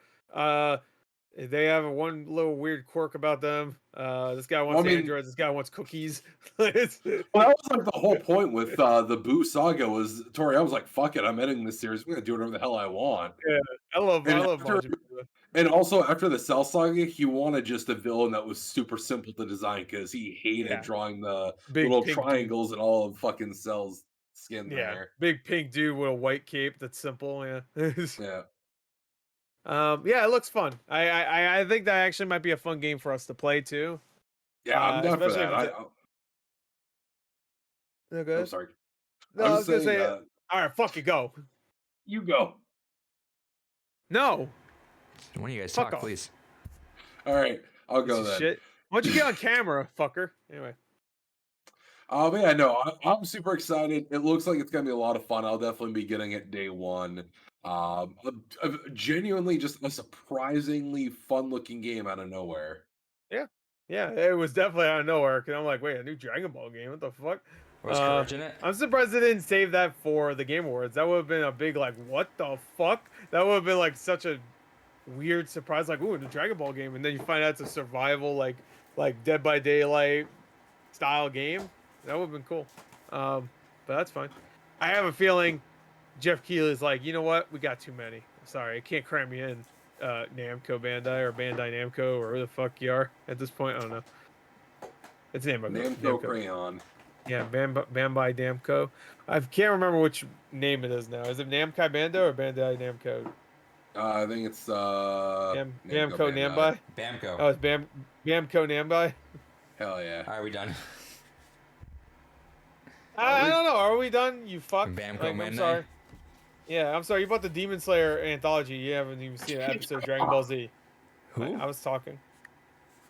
They have one little weird quirk about them. This guy wants androids. This guy wants cookies. Well, that was like the whole point with the Buu saga was Toriyama was like, "Fuck it, I'm editing this series. I'm gonna do whatever the hell I want." Yeah, I love Majin Buu. And also after the Cell saga, he wanted just a villain that was super simple to design because he hated drawing the little triangles and all of fucking Cell's skin there. Big pink dude with a white cape that's simple. Yeah. Yeah. It looks fun. I think that actually might be a fun game for us to play too. Yeah, I'm down for that. No good. I'm sorry. No, I was gonna say. All right, fuck it, go. You go. No. One of you guys talk, please. All right, I'll go then. Shit. Why don't you get on camera, fucker? Anyway. But yeah, no, I'm super excited. It looks like it's gonna be a lot of fun. I'll definitely be getting it day one. Genuinely just a surprisingly fun-looking game out of nowhere. Yeah, it was definitely out of nowhere. Cause I'm like, wait, a new Dragon Ball game? What the fuck? Was Courage in it? I'm surprised they didn't save that for the Game Awards. That would have been a big like, what the fuck? That would have been like such a weird surprise. Like, ooh, a new Dragon Ball game, and then you find out it's a survival like like Dead by Daylight style game. That would have been cool. But that's fine. I have a feeling Jeff Keighley's like, you know what? We got too many. Sorry, I can't cram you in, Namco Bandai or Bandai Namco or who the fuck you are at this point. I don't know. It's Namco Crayon. Yeah, Bandai Namco. I can't remember which name it is now. Is it Namco Bandai or Bandai Namco? I think it's Namco Nambai. Bamco. Oh, it's Bamco Nambai. Hell yeah. Are we done? I don't know. Are we done? You fuck. Bamco I'm sorry. Yeah, I'm sorry. You bought the Demon Slayer anthology. You haven't even seen an episode of Dragon Ball Z. Who? I was talking.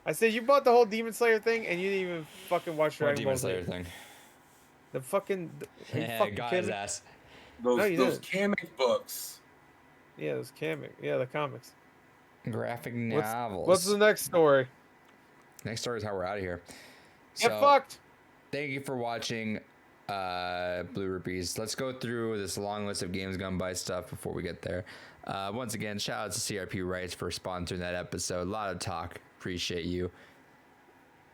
I said you bought the whole Demon Slayer thing and you didn't even fucking watch Dragon Ball Z. Demon Slayer thing? The fucking. Yeah, got his ass. Those comic books. Yeah, those comic. Yeah, the comics. Graphic novels. What's the next story? Next story is how we're out of here. Get fucked. Thank you for watching Blue Rupees. Let's go through this long list of games gone by stuff before we get there. Once again, shout out to CRP Rights for sponsoring that episode. A lot of talk. Appreciate you.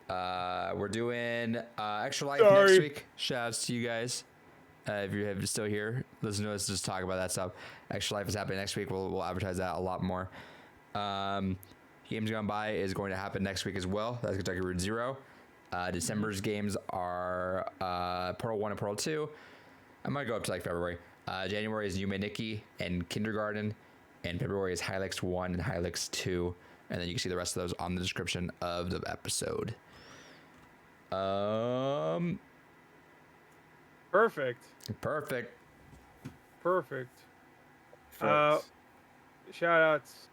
We're doing Extra Life next week. Shout outs to you guys. If you're still here, listen to us just talk about that stuff. Extra Life is happening next week. We'll advertise that a lot more. Games Gone By is going to happen next week as well. That's Kentucky Route Zero. December's games are Portal 1 and Portal 2. I might go up to like February. January is Yume, Nekki, and Kindergarten. And February is Hylics 1 and Hylics 2. And then you can see the rest of those on the description of the episode. Perfect. Shout outs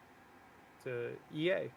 to EA.